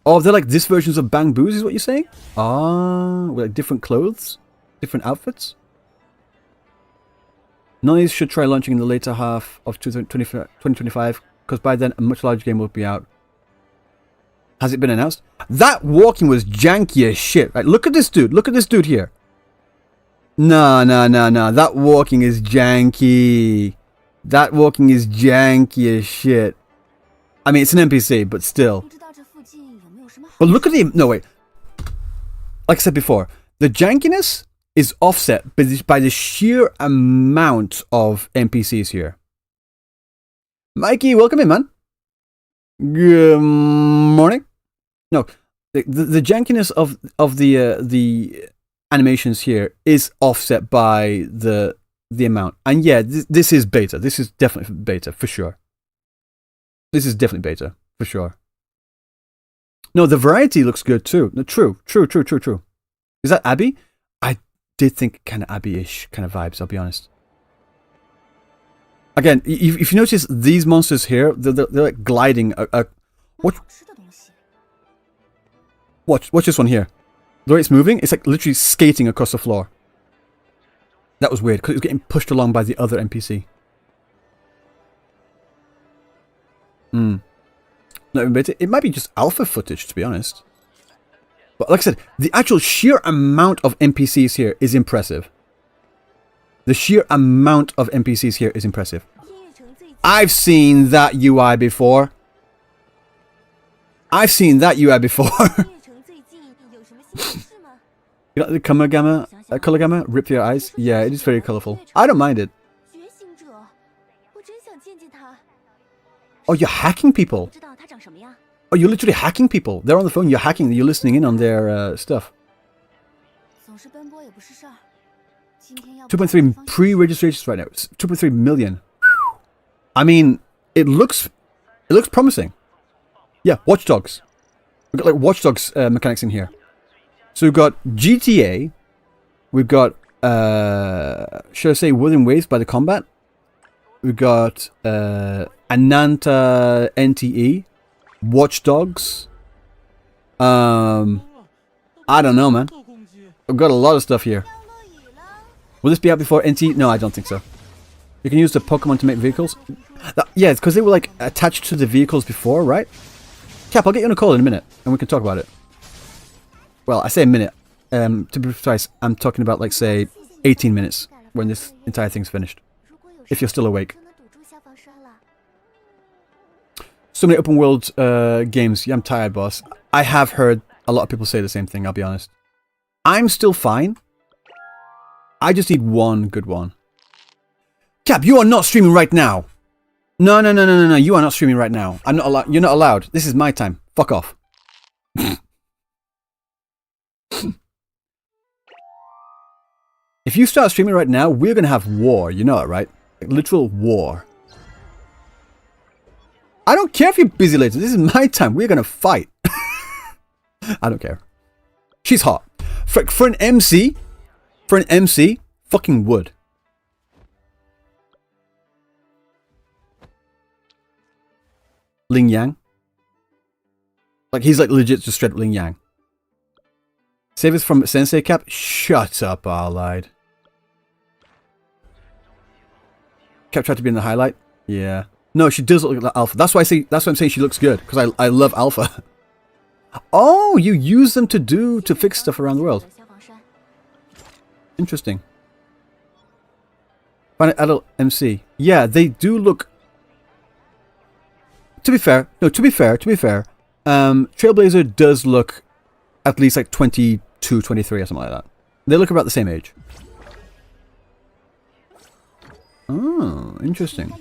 Oh, they're like this versions of bamboos, is what you're saying? Ah, with like different clothes? Different outfits? None of these should try launching in the later half of 2025, because by then a much larger game will be out. Has it been announced? That walking was janky as shit. Right, look at this dude. Look at this dude here. No. That walking is janky. That walking is janky as shit. I mean, it's an NPC, but still. But look at the... No, wait. Like I said before, the jankiness is offset by the sheer amount of NPCs here. Mikey, welcome in, man. Good morning. No, the jankiness of the animations here is offset by the amount. And yeah, this is beta. This is definitely beta for sure. This is definitely beta for sure. No, the variety looks good too. No, true. Is that Abby? I did think kind of Abby-ish kind of vibes, I'll be honest. Again, if you notice these monsters here, they're like gliding. Watch this one here. The way it's moving, it's like literally skating across the floor. That was weird, because it was getting pushed along by the other NPC. Not even beta. It might be just alpha footage, to be honest. But like I said, the actual sheer amount of NPCs here is impressive. The sheer amount of NPCs here is impressive. I've seen that UI before. I've seen that UI before. You know the color gamma? Rip your eyes? Yeah, it is very colourful. I don't mind it. Oh, you're hacking people? Oh, you're literally hacking people. They're on the phone, you're hacking, you're listening in on their stuff. 2.3 pre-registrations right now. 2.3 million. I mean, it looks promising. Yeah, Watch Dogs. We've got like Watch Dogs mechanics in here. So we've got GTA. We've got, should I say, Within Waves by the Combat. We've got Ananta NTE. Watch Dogs. I don't know, man. I've got a lot of stuff here. Will this be out before NT? No, I don't think so. You can use the Pokemon to make vehicles. Yeah, it's because they were like attached to the vehicles before, right? Cap, I'll get you on a call in a minute and we can talk about it. Well, I say a minute. To be precise, I'm talking about like say 18 minutes when this entire thing's finished. If you're still awake. So many open world games. Yeah, I'm tired, boss. I have heard a lot of people say the same thing, I'll be honest. I'm still fine. I just need one good one. Cap, you are not streaming right now. No. You are not streaming right now. I'm not allowed. You're not allowed. This is my time. Fuck off. If you start streaming right now, we're going to have war. You know it, right? Like, literal war. I don't care if you're busy later. This is my time. We're going to fight. I don't care. She's hot. For an MC, fucking would. Ling Yang. Like, he's like legit just straight up Ling Yang. Save us from Sensei Cap? Shut up, I lied. Cap tried to be in the highlight? Yeah. No, she does look like Alpha. That's why I'm saying she looks good. Because I love Alpha. Oh, you use them to fix stuff around the world. Interesting. Find an adult MC. Yeah, they do look... To be fair, Trailblazer does look at least like 22, 23 or something like that. They look about the same age. Oh, interesting.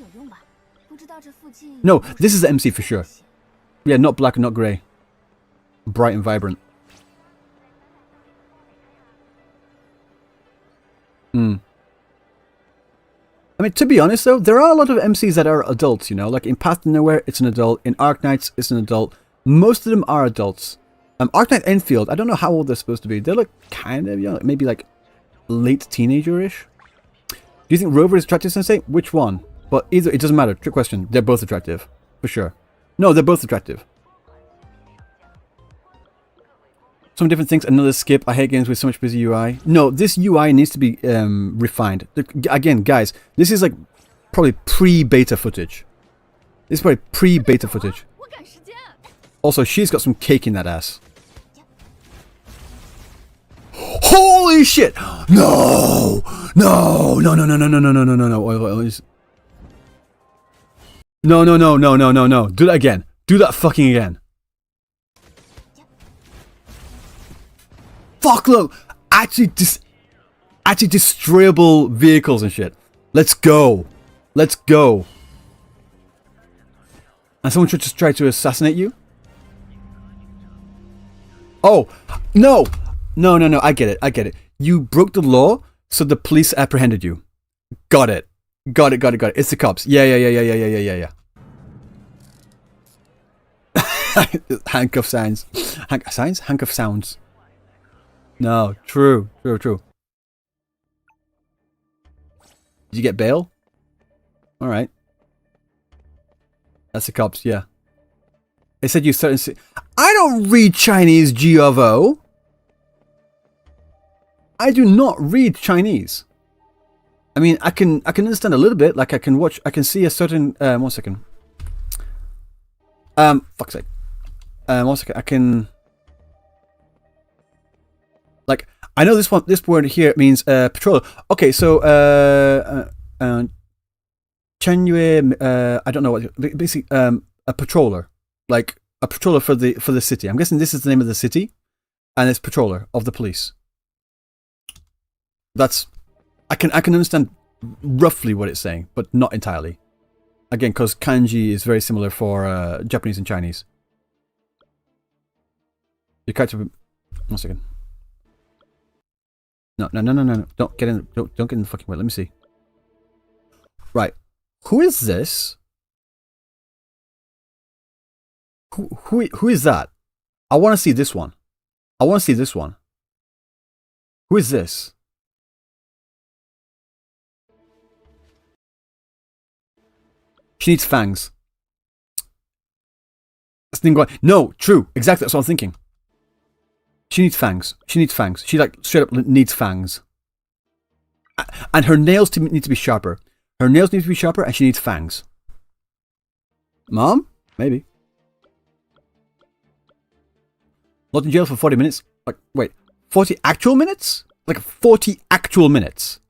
No, this is the MC for sure. Yeah, not black and not grey. Bright and vibrant. I mean, to be honest though, there are a lot of MCs that are adults, you know? Like in Path to Nowhere, it's an adult. In Arknights, it's an adult. Most of them are adults. Arknight Enfield, I don't know how old they're supposed to be. They look kind of young, maybe like late teenager-ish. Do you think Rover is attractive, Sensei? Which one? But either, it doesn't matter. Trick question. They're both attractive. For sure. No, they're both attractive. Some different things. Another skip. I hate games with so much busy UI. No, this UI needs to be refined. Again, guys, this is like probably pre-beta footage. This is probably pre-beta footage. Also, she's got some cake in that ass. Holy shit! No! No! No! No! No! No! No! No! No! No! No! No! Do that again. Do that fucking again. Fuck, look! Actually destroyable vehicles and shit. Let's go. Let's go. And someone should just try to assassinate you? Oh, no! No, I get it. You broke the law, so the police apprehended you. Got it. It's the cops. Yeah. Handcuff sounds. Handcuff sounds. No, true. Did you get bail? Alright. That's the cops, yeah. They said you certain... I don't read Chinese, G of O. I do not read Chinese. I mean, I can understand a little bit. Like, I can see a certain... 1 second. Fuck's sake. 1 second. I can... Like, I know this word here means, patroller. Okay, so, Chenyue, I don't know what... Basically, a patroller. Like, a patroller for the city. I'm guessing this is the name of the city. And it's patroller of the police. That's... I can understand roughly what it's saying, but not entirely. Again, because kanji is very similar for Japanese and Chinese. Your character... 1 second. No. Don't get in the fucking way. Let me see. Right. Who is this? Who is that? I want to see this one. Who is this? She needs fangs. That's the thing going. No, true. Exactly. That's what I'm thinking. She needs fangs. She like straight up needs fangs. And her nails need to be sharper. And she needs fangs. Mom? Maybe. Not in jail for 40 minutes? Like, wait. 40 actual minutes? Like 40 actual minutes.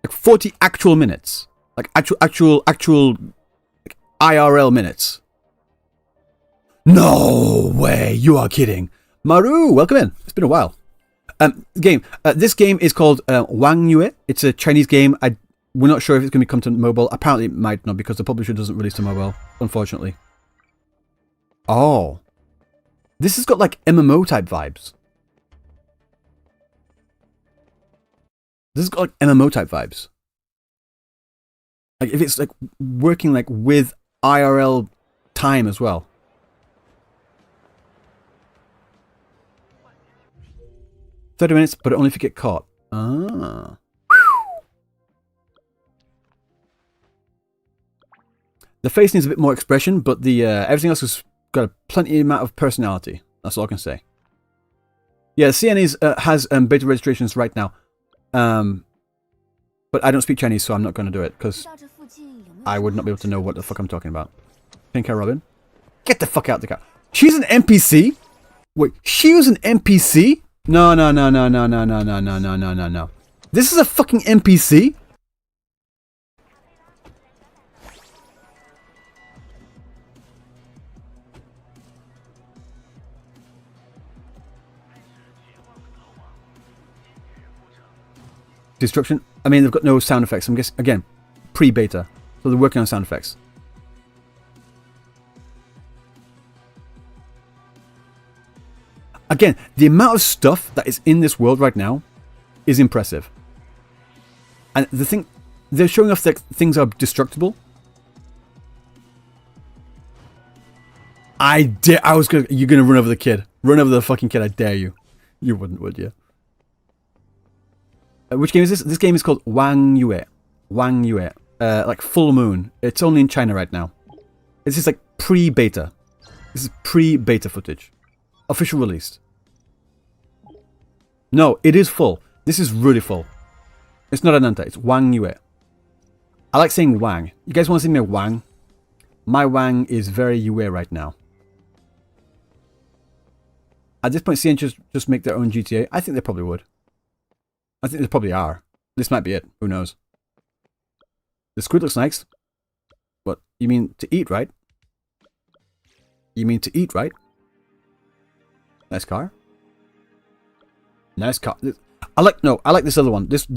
Like 40 actual minutes. Like actual like IRL minutes. No way, you are kidding. Maru, welcome in. It's been a while. This game is called Wang Yue. It's a Chinese game. We're not sure if it's going to come to mobile. Apparently it might not because the publisher doesn't release to mobile, unfortunately. Oh. This has got like MMO type vibes. Like if it's like working like with IRL time as well. "30 minutes, but only if you get caught." Ah. The face needs a bit more expression, but the everything else has got a plenty amount of personality. That's all I can say. Yeah, CNEs has beta registrations right now. But I don't speak Chinese, so I'm not going to do it, because I would not be able to know what the fuck I'm talking about. Pink hair Robin? Get the fuck out the car. She's an NPC? Wait, she was an NPC? No. This is a fucking NPC? Destruction? I mean, they've got no sound effects. I'm guessing, again, pre-beta. So they're working on sound effects. Again, the amount of stuff that is in this world right now is impressive. And the thing, they're showing off that things are destructible. You're gonna run over the kid. Run over the fucking kid, I dare you. You wouldn't, would you? Which game is this? This game is called Wang Yue. Wang Yue. Like full moon. It's only in China right now. This is like pre-beta. This is pre-beta footage. Official release. No, it is full. This is really full. It's not Ananta, it's Wang Yue. I like saying Wang. You guys want to see me Wang? My Wang is very Yue right now. At this point, CN just make their own GTA. I think they probably would. I think they probably are. This might be it. Who knows? The squid looks nice. What? You mean to eat, right? You mean to eat, right? Nice car. Nice car. I like this other one. This.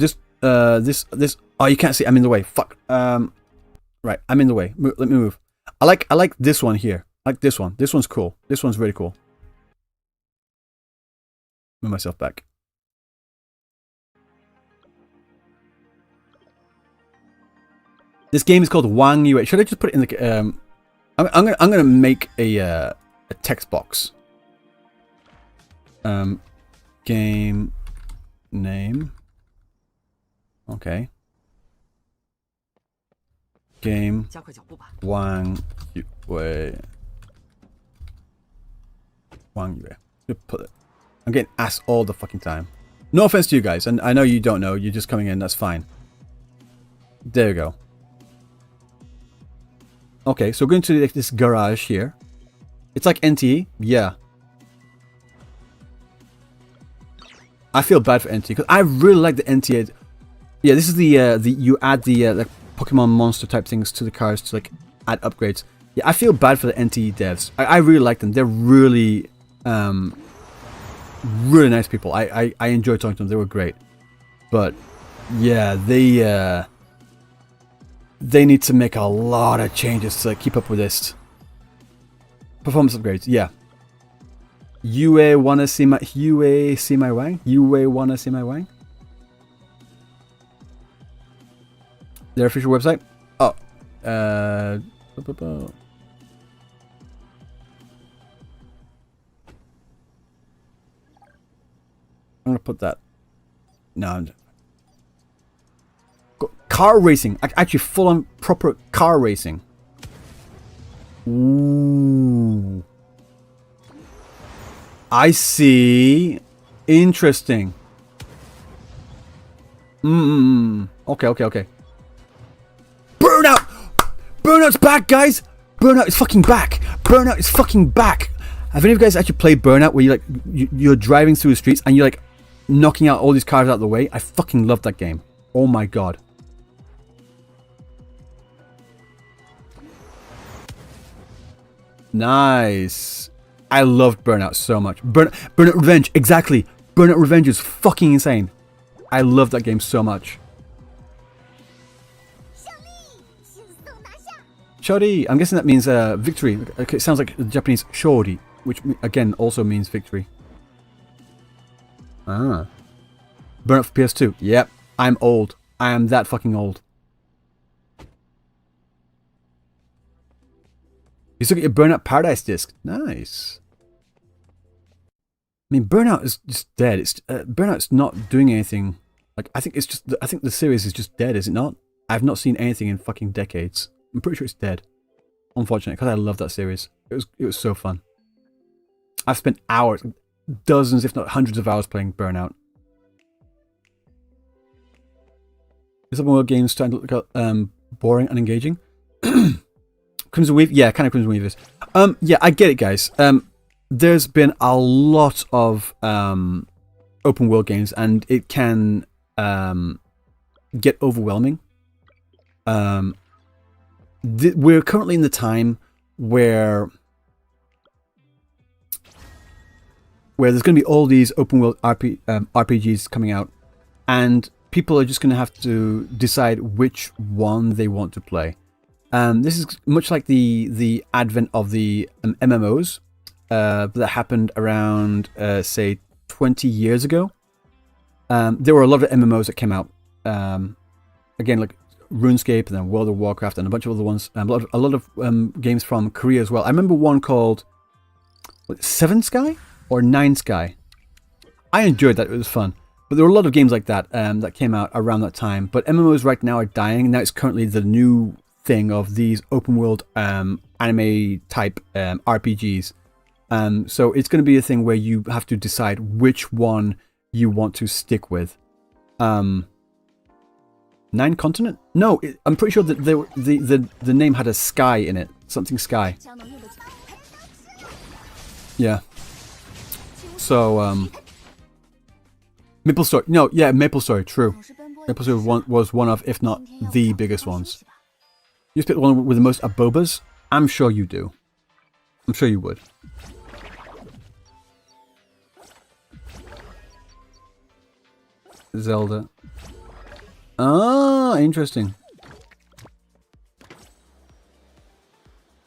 Oh, you can't see. I'm in the way. Fuck. Right. I'm in the way. Let me move. I like this one here. I like this one. This one's cool. This one's really cool. Move myself back. This game is called Wang Yue. Should I just put it in the I'm gonna make a text box. Game name. Okay. Game Wang Yue. Wang Yue. Just put it. I'm getting asked all the fucking time. No offense to you guys, and I know you don't know. You're just coming in. That's fine. There you go. Okay, so we're going to this garage here. It's like NTE, yeah. I feel bad for NTE because I really like the NTE. Yeah, this is the you add the like Pokemon monster type things to the cars to like add upgrades. Yeah, I feel bad for the NTE devs. I really like them. They're really really nice people. I enjoy talking to them. They were great. But yeah, they need to make a lot of changes to keep up with this. Performance upgrades, yeah. Yue wanna see my Wang? Yue wanna see my Wang? Their official website? Oh. I'm gonna put that. No, car racing. Actually, full on proper car racing. Ooh. I see. Interesting. Okay. Burnout! Burnout's back, guys! Burnout is fucking back! Burnout is fucking back! Have any of you guys actually played Burnout where you're driving through the streets and you're like knocking out all these cars out of the way? I fucking love that game. Oh my god. Nice. I loved Burnout so much. Burnout Revenge, exactly. Burnout Revenge is fucking insane. I love that game so much. Shori. I'm guessing that means victory. Okay, it sounds like the Japanese shori, which again also means victory. Ah. Burnout for PS2. Yep. I'm old. I am that fucking old. You still get your Burnout Paradise disc. Nice. I mean, Burnout is just dead. It's Burnout's not doing anything. Like, I think the series is just dead, is it not? I've not seen anything in fucking decades. I'm pretty sure it's dead. Unfortunately, because I love that series. It was so fun. I've spent hours, dozens, if not hundreds of hours playing Burnout. Is open world games starting to look boring and engaging? Crimson Weave? Yeah, kind of Crimson Weave is. Yeah, I get it, guys. There's been a lot of open world games, and it can get overwhelming. We're currently in the time where there's going to be all these open world RPGs coming out, and people are just going to have to decide which one they want to play. This is much like the advent of the MMOs that happened around, say, 20 years ago. There were a lot of MMOs that came out. Again, like RuneScape and then World of Warcraft and a bunch of other ones. A lot of games from Korea as well. I remember one called Seven Sky or Nine Sky. I enjoyed that. It was fun. But there were a lot of games like that that came out around that time. But MMOs right now are dying. Now it's currently the new thing of these open world anime type RPGs. So it's going to be a thing where you have to decide which one you want to stick with. Nine Continent? No, I'm pretty sure that the name had a sky in it. Something sky. Yeah. So, Maple Story. No, yeah, Maple Story, true. Maple Story was one of, if not the biggest ones. You just pick the one with the most abobas? I'm sure you do. I'm sure you would. Zelda. Ah, interesting.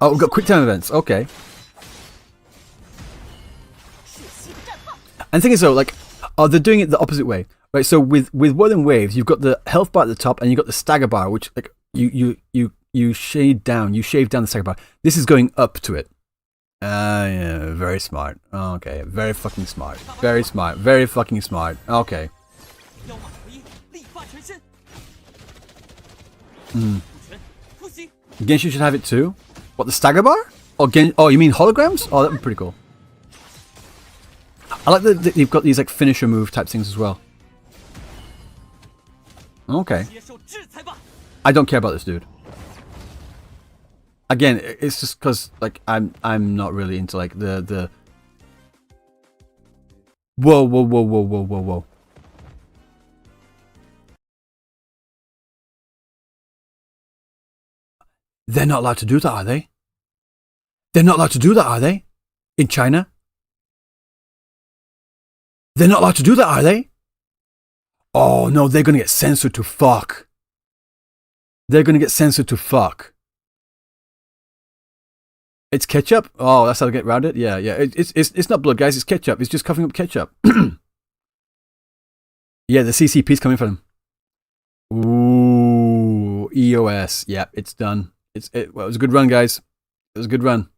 Oh, we've got quick time events. Okay. And the thing is though, like, they're doing it the opposite way, right? So with Whirling Waves, you've got the health bar at the top, and you've got the stagger bar, which like you shave down the stagger bar. This is going up to it. Yeah, very smart. Okay, very fucking smart. Very smart. Very fucking smart. Okay. Genshin should have it too. What, the stagger bar? Oh, you mean holograms? Oh, that'd be pretty cool. I like that you've got these like finisher move type things as well. Okay. I don't care about this dude. Again, it's just because like I'm not really into like the. Whoa. They're not allowed to do that, are they? They're not allowed to do that, are they? In China? They're not allowed to do that, are they? Oh no, they're gonna get censored to fuck. They're gonna get censored to fuck. It's ketchup? Oh, that's how to get around it? Yeah. It's not blood, guys, it's ketchup. It's just covering up ketchup. Yeah, the CCP's coming for them. Ooh, EOS. Yeah, it's done. It was a good run, guys. It was a good run.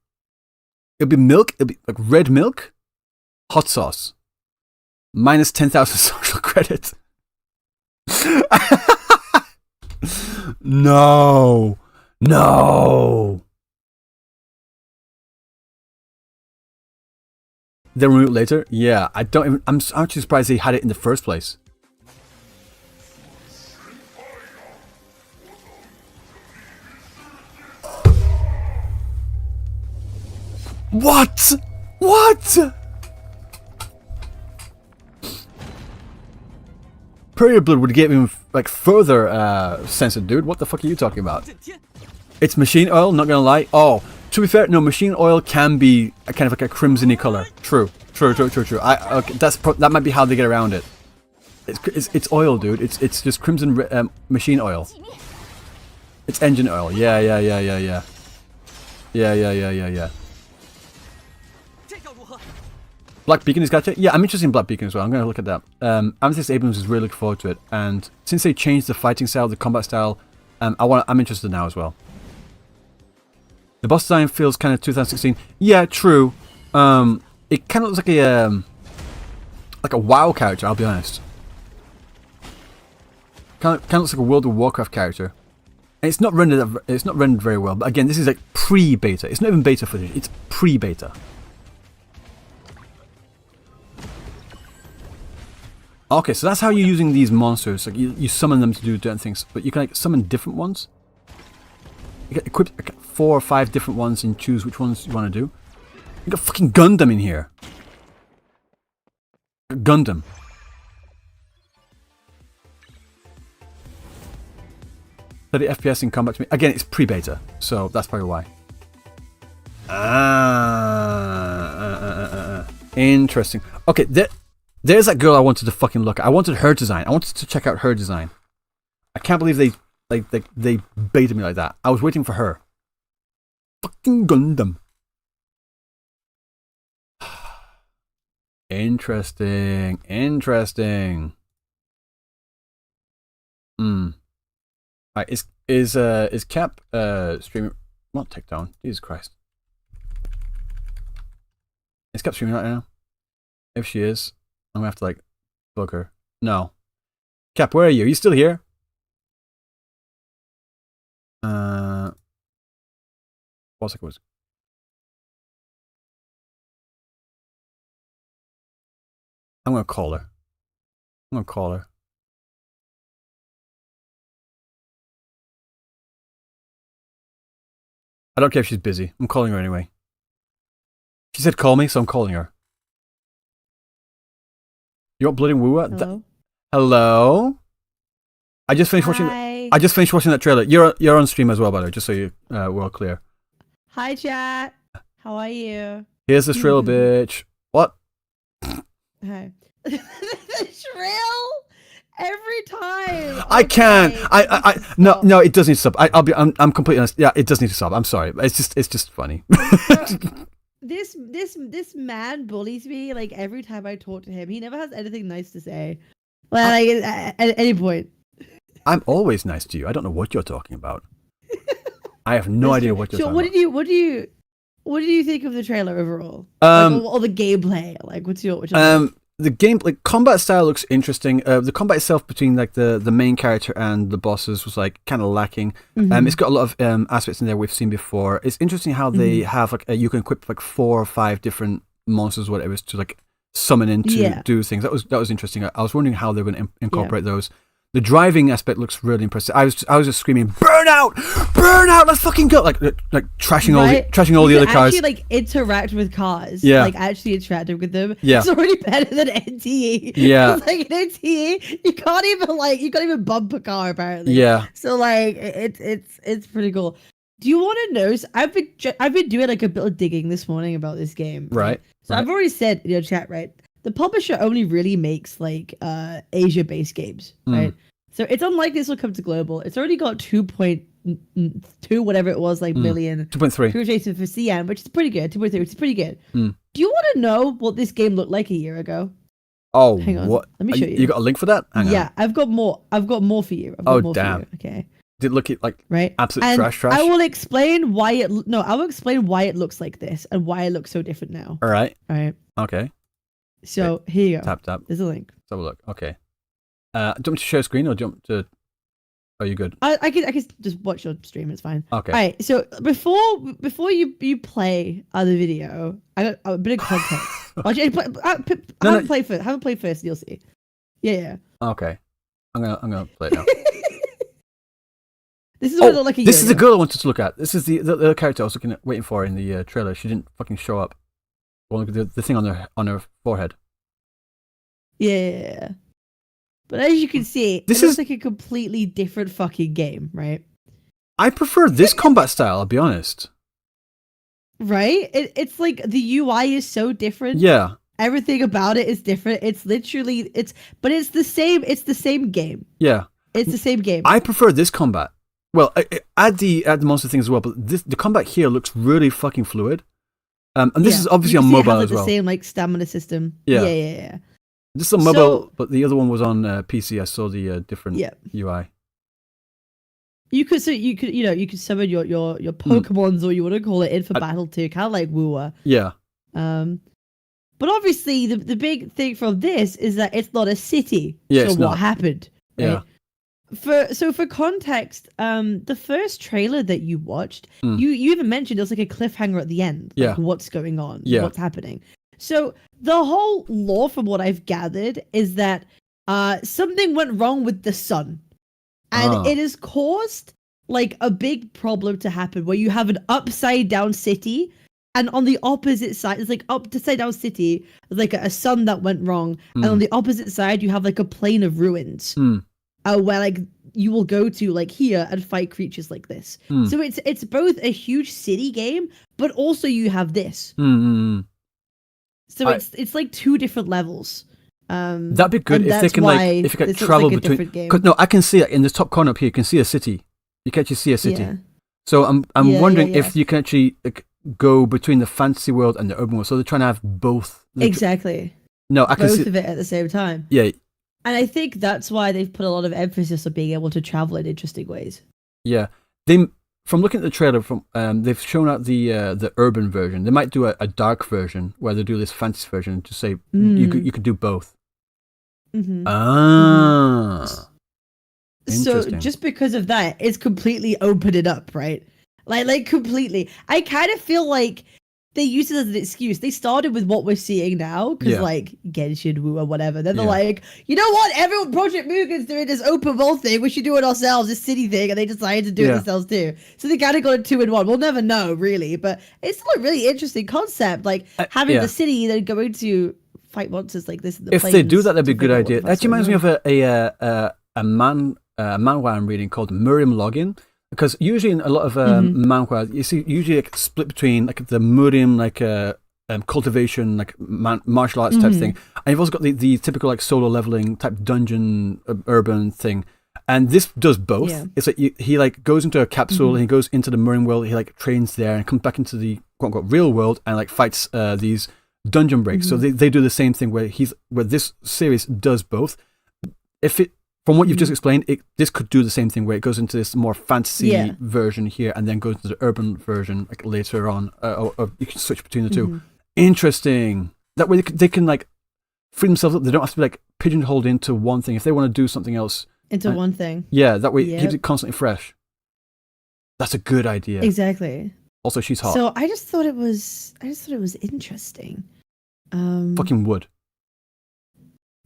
It'll be milk. It'll be like red milk. Hot sauce. Minus 10,000 social credit. No. They remove it later? Yeah, I'm actually surprised they had it in the first place. What? Period Blood would give him like further censored, dude. What the fuck are you talking about? It's machine oil, not gonna lie. Oh, to be fair, no, machine oil can be a kind of like a crimsony color. True. Okay, that might be how they get around it. It's oil, dude. It's just crimson machine oil. It's engine oil. Yeah. Black Beacon is Gacha? Yeah, I'm interested in Black Beacon as well. I'm going to look at that. Amethyst Abrams is really looking forward to it. And since they changed the fighting style, the combat style, I'm interested now as well. The boss design feels kind of 2016. Yeah, true. It kind of looks like a WoW character, I'll be honest. Kind of looks like a World of Warcraft character. And it's not rendered very well. But again, this is like pre-beta. It's not even beta footage. It's pre-beta. Okay, so that's how you're using these monsters. Like you summon them to do certain things, but you can like summon different ones. You can equip like 4 or 5 different ones and choose which ones you want to do. You got fucking Gundam in here. Gundam. The FPS in combat to me. Again, it's pre-beta, so that's probably why. Interesting. Okay, there's that girl I wanted to fucking look at. I wanted her design. I wanted to check out her design. I can't believe they baited me like that. I was waiting for her. Fucking Gundam. Interesting. Alright, is Cap streaming? Not takedown. Jesus Christ. Is Cap streaming right now? If she is, I'm gonna have to like bug her. No. Cap, where are you? Are you still here? What's it was? I'm gonna call her. I don't care if she's busy. I'm calling her anyway. She said call me, so I'm calling her. You want bloody WuWa? Hello? Hello? I just finished watching. I just finished watching that trailer. You're on stream as well, by the way, just so you we're all clear. Hi, chat. How are you? Here's the shrill bitch. What? Hi. The shrill? Every time time. I can't. Okay. No. It does need to stop. I'm completely honest. Yeah, it does need to stop. I'm sorry. It's just funny. This man bullies me like every time I talk to him. He never has anything nice to say. Like at any point. I'm always nice to you. I don't know what you're talking about. I have no idea what you're talking about. What do you think of the trailer overall? Or the gameplay? Like, what's your the game, like, combat style looks interesting. The combat itself between like the main character and the bosses was like kind of lacking. It's got a lot of aspects in there we've seen before. It's interesting how they have like you can equip like 4 or 5 different monsters, whatever, to like summon in to do things. That was interesting. I was wondering how they were going to incorporate those. The driving aspect looks really impressive. I was just screaming, "Burn out! Burn out! Let's fucking go!" Like trashing all the other cars. Actually, like interact with cars. Yeah. Like actually interacting with them. Yeah. It's already better than NTE. Yeah. Like in NTE, you can't even bump a car apparently. Yeah. So like it's pretty cool. Do you want to know? So I've been doing like a bit of digging this morning about this game. Right. So I've already said in your chat, right? The publisher only really makes like Asia-based games, right? So it's unlikely this will come to global. It's already got 2.2 whatever it was, like million. 2.3. Appreciation for CN, which is pretty good. 2.3, which is pretty good. Do you want to know what this game looked like a year ago? Oh, hang on. what? Let me show you. You got a link for that? Hang on. I've got more. I've got more for you. Damn. Okay. Did it look like right? absolute trash? I will explain why it. No, I will explain why it looks like this and why it looks so different now. All right. Okay. So here you go. Tap. There's a link. Let's have a look. Okay. Do you want me to share screen or do you want to? Are you good? I can just watch your stream. It's fine. Okay. All right. So before you play the video, I got a bit of context. Actually, have a play first. You'll see. Yeah. Okay. I'm gonna play it now. This is what it looked like a year This is the ago. girl I wanted to look at. This is the character I was waiting for in the trailer. She didn't fucking show up. Well, the thing on her forehead. Yeah. But as you can see, it looks like a completely different fucking game, right? I prefer this combat style, I'll be honest. Right? It's like the UI is so different. Yeah. Everything about it is different. It's literally but it's the same game. Yeah. It's the same game. I prefer this combat. Well, add the monster thing as well, but the combat here looks really fucking fluid. And this is obviously on mobile as well. The same like stamina system. Yeah. Yeah. This is on mobile, but the other one was on PC. I saw the different UI. You could summon your Pokemons or you want to call it in for battle too, kind of like WuWa. Yeah. But obviously the big thing from this is that it's not a city. Yeah, so it's what not. happened? Right? Yeah. For context, the first trailer that you watched, you even mentioned there was like a cliffhanger at the end. Like, what's going on? Yeah. What's happening? So the whole lore, from what I've gathered, is that something went wrong with the sun, and it has caused like a big problem to happen where you have an upside down city, and on the opposite side, it's like upside down city, there's like a sun that went wrong, and on the opposite side you have like a plain of ruins, where like you will go to like here and fight creatures like this. So it's both a huge city game, but also you have this. So it's like 2 different levels. That'd be good if they can if you can travel between. No, I can see it in the top corner up here. You can see a city. You can actually see a city. Yeah. So I'm wondering if you can actually go between the fantasy world and the urban world. So they're trying to have both. Exactly. No, I can both see of it at the same time. Yeah. And I think that's why they've put a lot of emphasis on being able to travel in interesting ways. Yeah. From looking at the trailer, they've shown out the urban version. They might do a dark version where they do this fantasy version to say you could do both. So just because of that, it's completely opened it up, right? Like completely. I kind of feel like they use it as an excuse. They started with what we're seeing now, because like Genshin, WuWa, whatever. Then they're like, you know what? Everyone, Project Mugen's doing this open world thing. We should do it ourselves, this city thing. And they decided to do it themselves too. So they kind of got it 2 in 1. We'll never know, really. But it's still a really interesting concept. Like having the city, then going to fight monsters like this in the If they do that, that'd be a good idea. That actually reminds me of a manhwa I'm reading called Miriam Login. Because usually in a lot of manhwa, you see usually like split between like the Muriam, like a cultivation, like martial arts type thing, and you've also got the typical like solo leveling type dungeon urban thing. And this does both. Yeah. It's like he like goes into a capsule and he goes into the marine world. He like trains there and comes back into the quote unquote real world and like fights these dungeon breaks. So they do the same thing where this series does both. From what you've just explained, this could do the same thing where it goes into this more fantasy version here and then goes into the urban version like later on, or you can switch between the two. Interesting. That way they can like free themselves up. They don't have to be like pigeonholed into one thing. If they want to do something else. Into one thing. Yeah, that way it keeps it constantly fresh. That's a good idea. Exactly. Also, she's hot. So I just thought it was interesting. Fucking wood.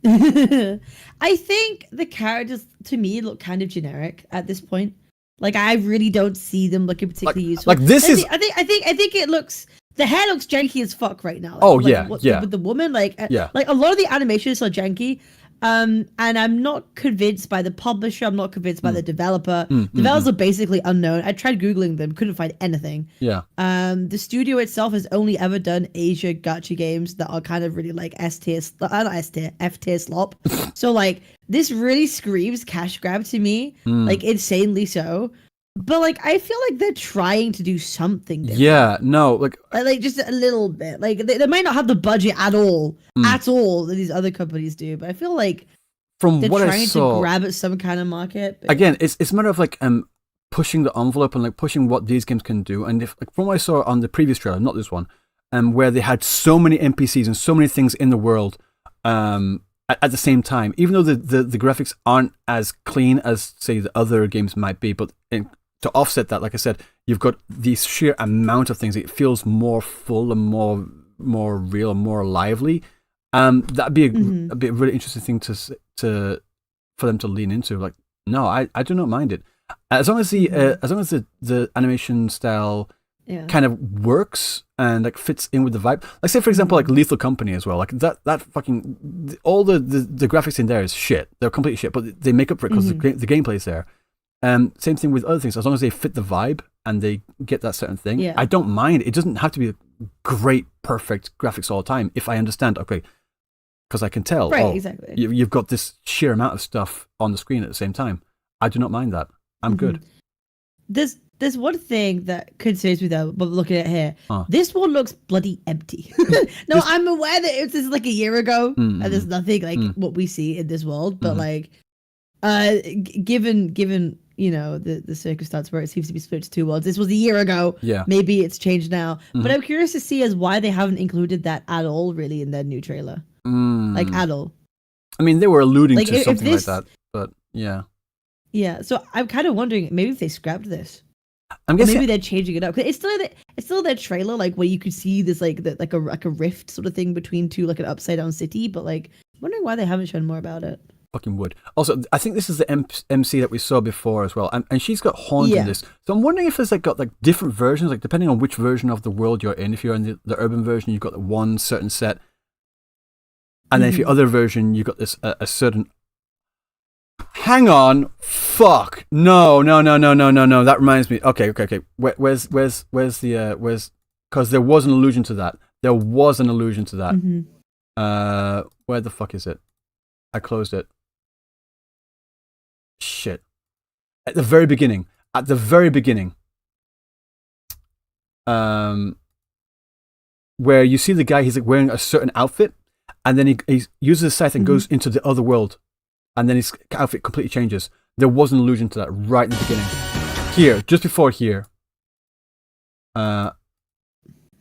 I think the characters to me look kind of generic at this point. Like I really don't see them looking particularly useful. Like this is. I think it looks. The hair looks janky as fuck right now. Like, With the woman, like a lot of the animations are janky. And I'm not convinced by the publisher. I'm not convinced by the developer. Developers are basically unknown. I tried Googling them, couldn't find anything. Yeah. The studio itself has only ever done Asia gacha games that are kind of really like F tier slop. So like this really screams cash grab to me, like insanely so. But like I feel like they're trying to do something different. Yeah, no, like just a little bit. Like they might not have the budget at all that these other companies do, but I feel like from they're what trying I saw, to grab at some kind of market. But... Again, it's a matter of like pushing the envelope and like pushing what these games can do. And if like from what I saw on the previous trailer, not this one, where they had so many NPCs and so many things in the world at the same time, even though the graphics aren't as clean as say the other games might be, but to offset that, like I said, you've got the sheer amount of things. It feels more full and more real and more lively. That'd be a really interesting thing for them to lean into. Like, no, I do not mind it as long as the animation style kind of works and like fits in with the vibe. Like, say for example, like Lethal Company as well. Like that fucking all the graphics in there is shit. They're complete shit, but they make up for it because the gameplay is there. Same thing with other things. As long as they fit the vibe and they get that certain thing, I don't mind. It doesn't have to be great, perfect graphics all the time. If I understand, okay, because I can tell, exactly. You've got this sheer amount of stuff on the screen at the same time. I do not mind that. I'm good. There's one thing that concerns me though, but looking at here, this one looks bloody empty. No, I'm aware that this is like a year ago, and there's nothing like what we see in this world, but like, given the circumstance where it seems to be split to two worlds, this was a year ago. Yeah, maybe it's changed now, but I'm curious to see as why they haven't included that at all, really, in their new trailer. Like at all. I mean, they were alluding to something like that, but yeah. Yeah, so I'm kind of wondering maybe if they scrapped this. I'm guessing maybe they're changing it up. It's still their trailer, like where you could see this like a rift sort of thing between two, like an upside down city. But like, I'm wondering why they haven't shown more about it. Fucking wood. Also, I think this is the MC that we saw before as well, and she's got horns in this. So I'm wondering if there's like got like different versions, like depending on which version of the world you're in. If you're in the urban version, you've got the one certain set, and then if your other version, you've got this a certain. Hang on, fuck! No. That reminds me. Okay. Where's the because there was an allusion to that. Where the fuck is it? I closed it. Shit. At the very beginning. Where you see the guy, he's like wearing a certain outfit, and then he uses the scythe and goes into the other world. And then his outfit completely changes. There was an allusion to that right in the beginning. Here, just before here. I'm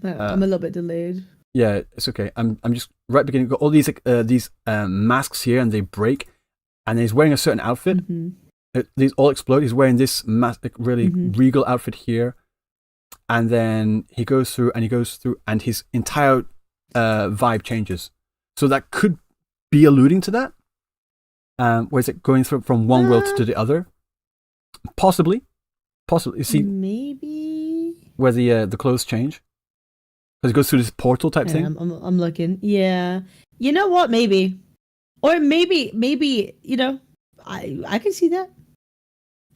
a little bit delayed. Yeah, it's okay. I'm just right beginning. Got all these masks here, and they break. And he's wearing a certain outfit. These all explode. He's wearing this really regal outfit here, and then he goes through, and his entire vibe changes. So that could be alluding to that. Where is it going from one world to the other? Possibly. You see, maybe where the clothes change because it goes through this portal type thing. I'm looking. Yeah, you know what? Maybe, or maybe I can see that.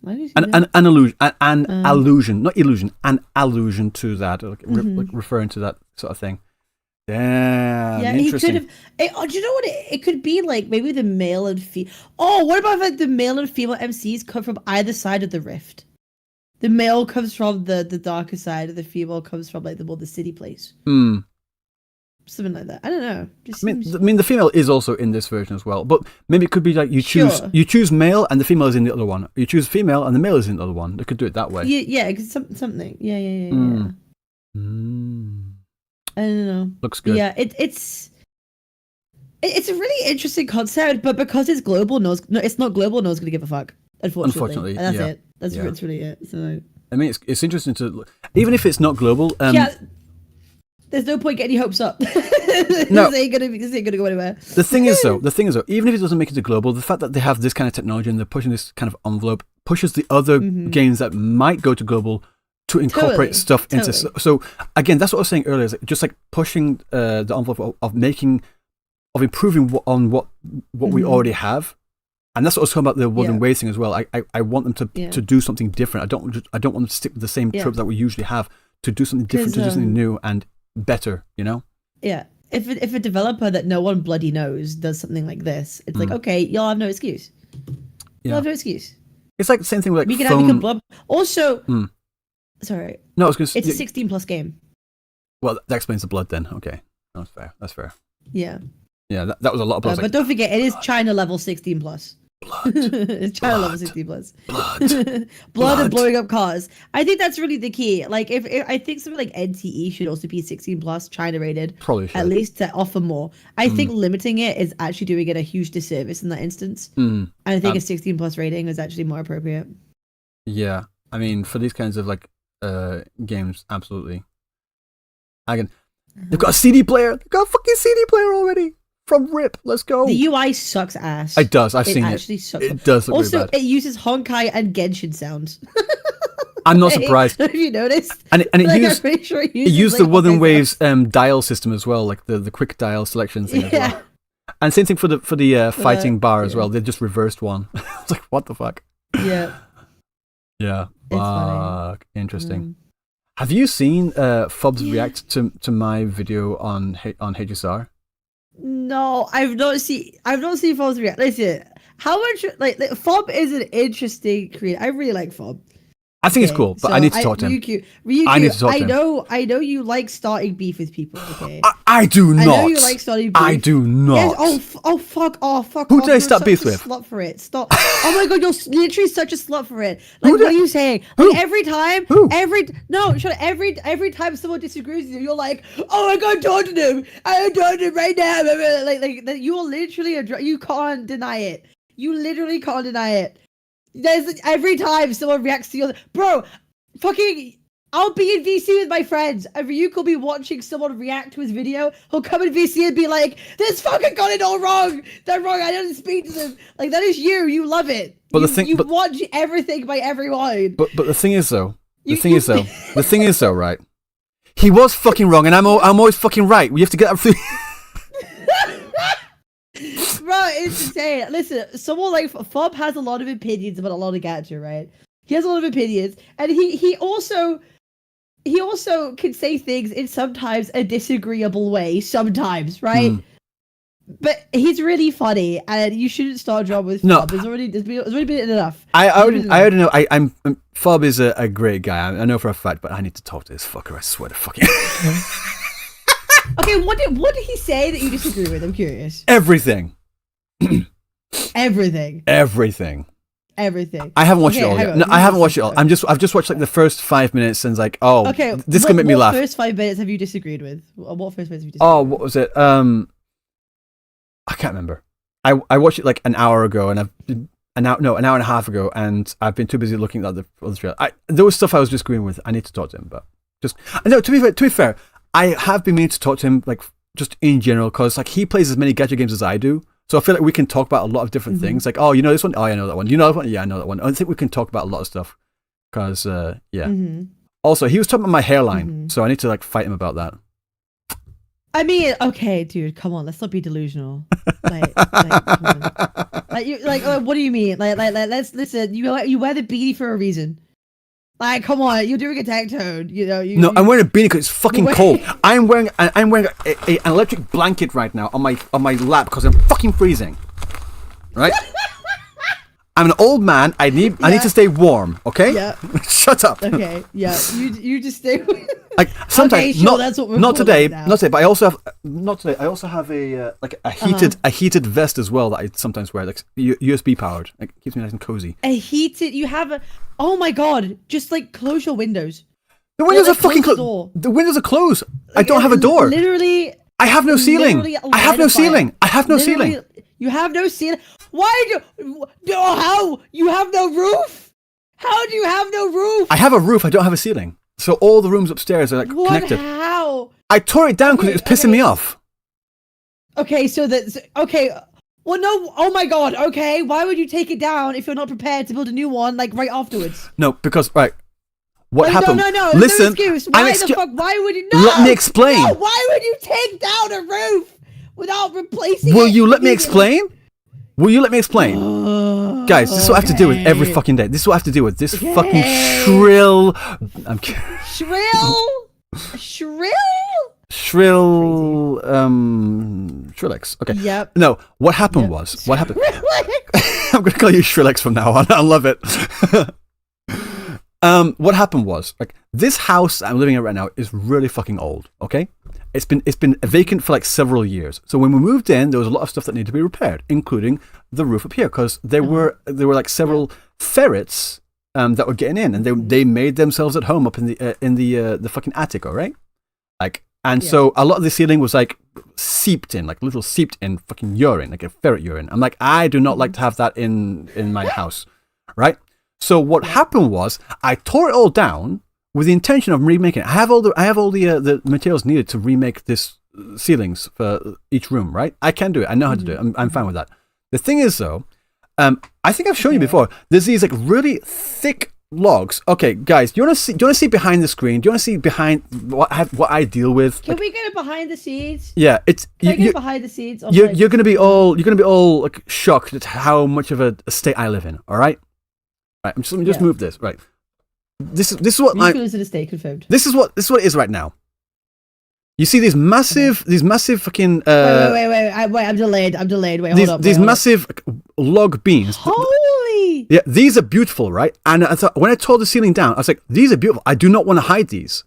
An allusion, not illusion, an allusion to that, like referring to that sort of thing. Damn. Yeah, he Interesting. could have. Do you know what? It could be like maybe the male and female. Oh, what about like the male and female MCs come from either side of the rift? The male comes from the darker side, and the female comes from like the city place. Hmm. Something like that. I don't know. Just I mean, the female is also in this version as well, but maybe it could be like you choose male and the female is in the other one. You choose female and the male is in the other one. They could do it that way. Yeah, something. Yeah. I don't know. Looks good. Yeah, it's a really interesting concept, but because it's global, it's not global. No one's gonna give a fuck. Unfortunately, and that's it. That's really it. So I mean, it's interesting to even if it's not global. There's no point getting your hopes up. No, this ain't gonna go anywhere. The thing is though, even if it doesn't make it to global, the fact that they have this kind of technology and they're pushing this kind of envelope pushes the other games that might go to global to incorporate stuff into. So again, that's what I was saying earlier. Is just like pushing the envelope of improving on what we already have. And that's what I was talking about the Wuthering Waves thing as well. I want them to do something different. I don't want them to stick with the same tropes that we usually have. To do something different, to do something new and better, you know? Yeah. If a developer that no one bloody knows does something like this, it's like, okay, y'all have no excuse. You'll have no excuse. It's like the same thing with like we can phone... Also, sorry. No, I was going to say... It's a 16+ game. Well, that explains the blood then. Okay. That's fair. Yeah. Yeah, that was a lot of blood. But don't forget, it is China level 16+. Blood. It's China level 16+. Blood and blowing up cars. I think that's really the key. Like, if I think something like NTE should also be 16+, China rated. Probably should. At least to offer more. I think limiting it is actually doing it a huge disservice in that instance. And I think a 16+ rating is actually more appropriate. Yeah. I mean, for these kinds of like games, absolutely. They've got a CD player. They've got a fucking CD player already. From RIP, let's go. The UI sucks ass. It does. I've seen it. It actually sucks. It does look also, really bad. it uses Honkai and Genshin sounds. I'm not surprised. Have you noticed? And it like, used, I'm pretty sure it used the Wuthering Waves dial system as well, like the quick dial selection thing as well. And same thing for the fighting bar as well. They just reversed one. I was like, what the fuck? Yeah. Yeah. Fuck. Interesting. Have you seen Fobs react to my video on HSR? No, I've not seen Fob's react. Listen, how much like Fob is an interesting creator. I really like Fob. I think it's cool, but I need to talk to him. Ryukyu, I need to talk to him. I know you like starting beef with people, okay? I do not. I know you like starting beef. I do not. Yes, oh fuck. Who did I start beef with? Slut for it. Stop. Oh my god, you're literally such a slut for it. Like, what are you saying? Like, every time, every time someone disagrees with you, you're like, oh my god, talk to them. I'm talking to them right now. Like you are literally you can't deny it. You literally can't deny it. There's every time someone reacts to your bro, fucking I'll be in VC with my friends and Ryuk will be watching someone react to his video. He'll come in VC and be like, this fucking got it all wrong. They're wrong. I didn't speak to them. Like, that is you. You love it. But you watch everything by everyone. But the thing is though, the thing is though, right? He was fucking wrong and I'm always fucking right. We have to get that through. Bro, it's insane. Listen, someone like Fob has a lot of opinions about a lot of Gacha, right? He has a lot of opinions, and he also can say things in sometimes a disagreeable way, sometimes, right? But he's really funny, and you shouldn't start drama with Fob. There's already been enough. I already know. I'm Fob is a great guy. I know for a fact, but I need to talk to this fucker. I swear to fucking. Okay, what did he say that you disagree with? I'm curious. Everything. Everything. I haven't watched it all yet. No, I haven't watched it all. I've just watched like the first 5 minutes and it's like, oh, okay, this can make me laugh. What first 5 minutes have you disagreed with? What first 5 minutes have you disagreed with? Oh, what was it? I can't remember. I watched it like an hour ago and an hour and a half ago, and I've been too busy looking at the other trailer. There was stuff I was disagreeing with. I need to talk to him, but to be fair, I have been meaning to talk to him like just in general because like he plays as many Gacha games as I do. So I feel like we can talk about a lot of different things. Like, oh, you know this one? Oh, I know that one. You know that one? Yeah, I know that one. I think we can talk about a lot of stuff. Because, Also, he was talking about my hairline. So I need to, like, fight him about that. I mean, okay, dude, come on. Let's not be delusional. Come on. Like, what do you mean? Like, let's listen. You wear the beanie for a reason. Like, come on, you're doing a tectone. You know, No, I'm wearing a beanie because it's fucking cold. I'm wearing an electric blanket right now on my lap because I'm fucking freezing. Right? I'm an old man. I need to stay warm. Okay? Yeah. Shut up. Okay. Yeah. You just stay. Like sometimes, okay, sure, that's what we're not today, now. not today. But I also have a heated vest as well that I sometimes wear, like USB powered. Like keeps me nice and cozy. A heated. You have a. Oh my god! Just like close your windows. The windows are fucking close closed. The windows are closed. I don't have a door. Literally. I have no ceiling. I have no ceiling. I have no ceiling. You have no ceiling. Why do? How? You have no roof? How do you have no roof? I have a roof. I don't have a ceiling. So all the rooms upstairs are like connected. How? I tore it down because it was pissing me off. Okay, so that's okay. Well, no. Oh my god. Okay, why would you take it down if you're not prepared to build a new one like right afterwards? No, because what happened? No. Listen, no excuse. Why the fuck? Why would you? No, let me explain. No, why would you take down a roof without replacing it? Will you let me explain? Will you let me explain? Guys, this is what I have to deal with every fucking day. This is what I have to deal with. This fucking shrill... I'm kidding. Shrill... Shrillex. Okay. Yep. No, what happened was... What happened... I'm going to call you Shrillex from now on. I love it. What happened was, like, this house I'm living in right now is really fucking old, okay? It's been vacant for like several years. So when we moved in, there was a lot of stuff that needed to be repaired, including the roof up here, because there were like several ferrets that were getting in, and they made themselves at home up in the fucking attic, all right? Like, and so a lot of the ceiling was like seeped in fucking urine, like a ferret urine. I'm like, I do not like to have that in my house, right? So what happened was I tore it all down with the intention of remaking it. I have all the materials needed to remake this ceilings for each room, right? I can do it. I know how to do it. I'm fine with that. The thing is, though, I think I've shown you before. There's these like really thick logs. Okay, guys, do you want to see behind the screen? Do you want to see behind what I deal with? Can we get it behind the scenes? Yeah, it's get behind the scenes. You're gonna be all like shocked at how much of a state I live in. All right, right. Let me just move this right. This is what in a state confirmed. This is what it is right now. You see these massive fucking. Wait! I'm delayed. Wait, hold up. These massive log beams. Holy! Yeah, these are beautiful, right? And I thought, when I tore the ceiling down, I was like, these are beautiful. I do not want to hide these.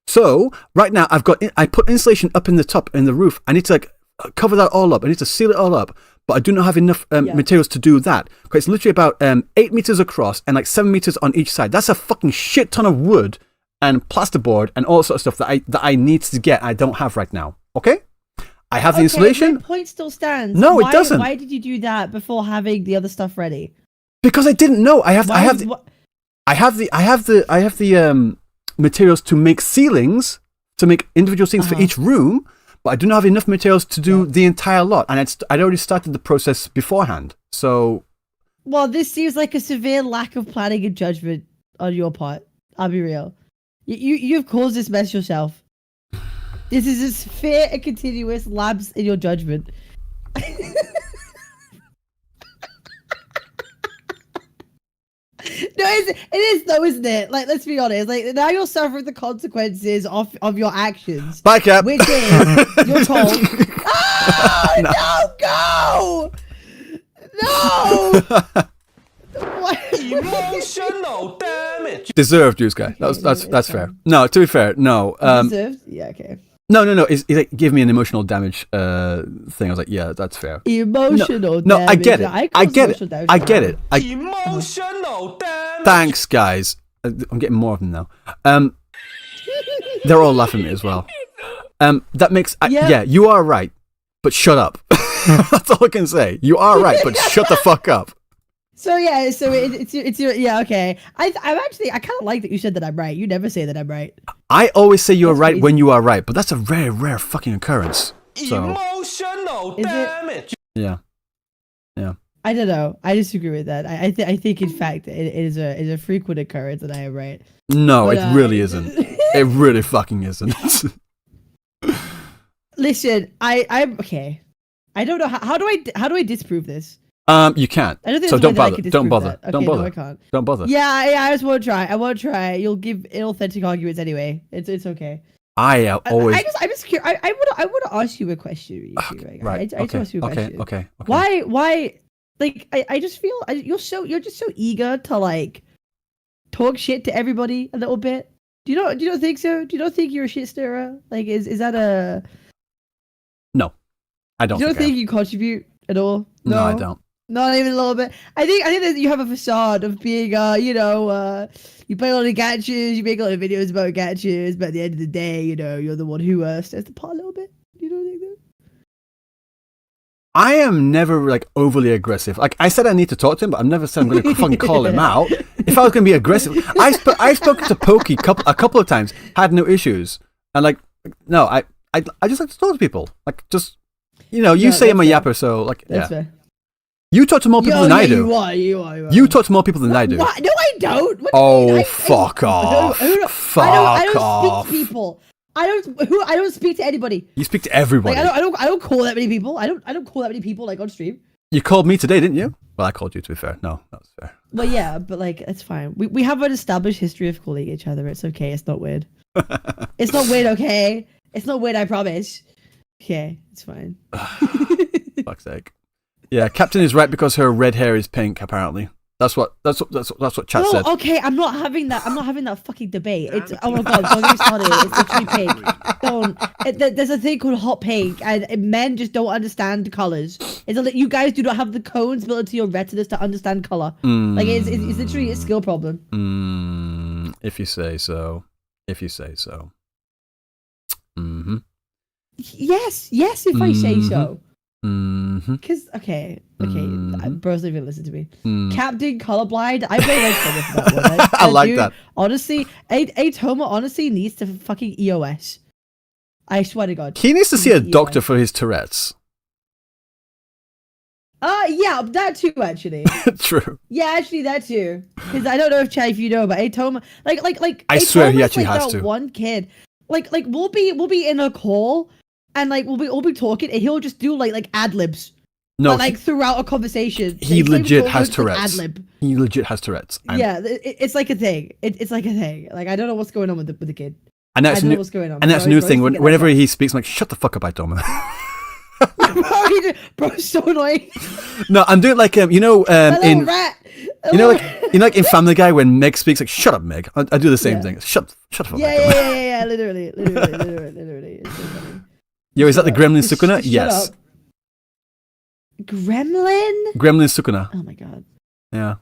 So right now, I put insulation up in the top in the roof. I need to like cover that all up. I need to seal it all up. But I do not have enough materials to do that. Because it's literally about 8 meters across and like 7 meters on each side. That's a fucking shit ton of wood and plasterboard and all sorts of stuff that I need to get. I don't have right now. Okay? I have the insulation. My point still stands. No, it doesn't. Why did you do that before having the other stuff ready? Because I didn't know. I have the materials to make ceilings, to make individual ceilings for each room. But I do not have enough materials to do the entire lot, and I'd already started the process beforehand. So, well, this seems like a severe lack of planning and judgment on your part. I'll be real. You've caused this mess yourself. This is a severe and continuous lapse in your judgment. No, it is though, isn't it? Like, let's be honest. Like, now you're suffering the consequences of your actions. Bye, Cap. Which is you're told. Oh, no, What? Emotional damage. Deserved, Juice Guy. That's fair. No, to be fair, no. Deserved? Yeah, okay. No. It's like, give me an emotional damage thing. I was like, yeah, that's fair. Emotional damage. No, I get it. I get it. Emotional damage. Thanks, guys. I'm getting more of them now. They're all laughing at me as well. That makes... yeah, you are right, but shut up. That's all I can say. You are right, but shut the fuck up. So yeah, it's your yeah, okay. I kind of like that you said that I'm right. You never say that I'm right. I always say you're right when you are right, but that's a very rare fucking occurrence. So. Emotional damage. Yeah. I don't know. I disagree with that. I think in fact it is a frequent occurrence that I am right. No, but, it really isn't. It really fucking isn't. Listen, I'm okay. I don't know how do I disprove this? You can't. I don't think So there's don't a way that I bother. could Don't disprove bother. that. Okay, Don't no, bother. I can't. Don't bother. Yeah, I just won't try. I won't try. You'll give inauthentic arguments anyway. It's okay. I always. I'm just curious. I want to ask you a question. Right. I just ask you a question. Okay. Why? Like, I just feel you're just so eager to like talk shit to everybody a little bit. Do you not think so? Do you not think you're a shit stirrer? Like, is that a? No, I don't. Do you don't think you contribute at all? No, I don't. Not even a little bit. I think that you have a facade of being, you play a lot of gachas, you make a lot of videos about gachas, but at the end of the day, you're the one who stirs the pot a little bit. You don't think that? I am never like overly aggressive. Like I said, I need to talk to him, but I've never said I'm going to fucking call him out. If I was going to be aggressive, I spoke to Pokey a couple of times, had no issues, and like no, I just like to talk to people. Like just you say I'm a yapper, so like That's fair. You talk to more people than I do. You are. You talk to more people than I do. What? No, I don't. What do you mean? Fuck off. I don't speak to people. I don't speak to anybody. You speak to everybody. Like, I don't call that many people. I don't call that many people like on stream. You called me today, didn't you? Well, I called you, to be fair. No, that's fair. Well, yeah, but like it's fine. We have an established history of calling each other. It's okay. It's not weird. It's not weird. Okay. It's not weird. I promise. Okay, it's fine. Fuck's sake. Yeah, Captain is right because her red hair is pink. Apparently, that's what chat said. Okay, I'm not having that. I'm not having that fucking debate. It's oh my god, don't get me started. It's literally pink. There's a thing called hot pink, and men just don't understand colors. You guys do not have the cones built into your retinas to understand color. Like it's literally a skill problem. If you say so. If you say so. Mm-hmm. Yes, if I say so. Because Mm-hmm. bros don't even listen to me. Captain Colorblind, I really like that one. I like that. Honestly, Atoma honestly needs to fucking EOS. I swear to God. He needs to see a doctor for his Tourette's. Yeah, that too actually. True. Yeah, actually that too. Because I don't know if you know, but Atoma, like I swear he actually has to. One kid, like we'll be in a call. And like we'll be talking, and he'll just do like ad libs. No, like throughout a conversation. He legit has Tourette's. He legit has Tourette's. Yeah, it's like a thing. It's like a thing. Like I don't know what's going on with the kid. And that's new. What's going on? And that's a new thing. Whenever he speaks, I'm like, shut the fuck up, Itoma. Bro, it's so annoying. No, I'm doing like in in Family Guy when Meg speaks, like shut up, Meg. I do the same thing. Shut the fuck up. Yeah. Literally. It's so funny. Yo, is that the Gremlin Sukuna? Yes. Gremlin Sukuna. Oh my god. Yeah.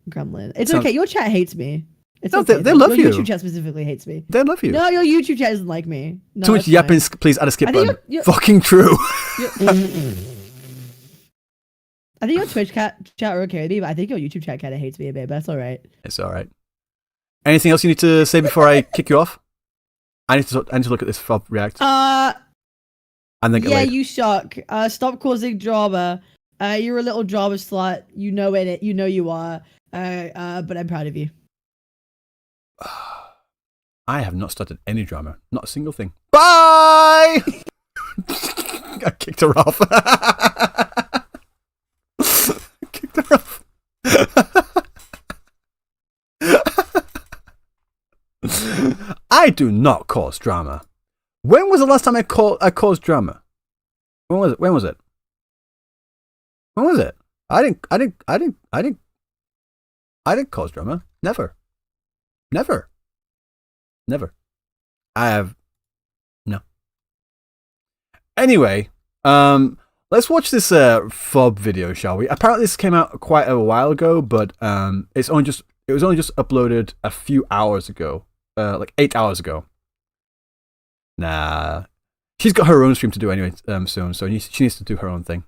Gremlin. It's okay. Your chat hates me. It's no, okay. they love you. Your YouTube chat specifically hates me. They love you. No, your YouTube chat doesn't like me. No, too much yapping. Please add a skip button. Fucking true. I think your Twitch chat are okay with me, but I think your YouTube chat kind of hates me a bit. But that's all right. It's all right. Anything else you need to say before I kick you off? I need to look at this Fob React. And then you suck. Stop causing drama. You're a little drama slut. You know it. You know you are. But I'm proud of you. I have not started any drama. Not a single thing. Bye! I kicked her off. Kicked her off. I do not cause drama. When was the last time I caused drama? When was it? I didn't cause drama. Never. I have no. Anyway, let's watch this Fob video, shall we? Apparently this came out quite a while ago, but it was only just uploaded a few hours ago. Like 8 hours ago. Nah. She's got her own stream to do anyway soon, so she needs to do her own thing.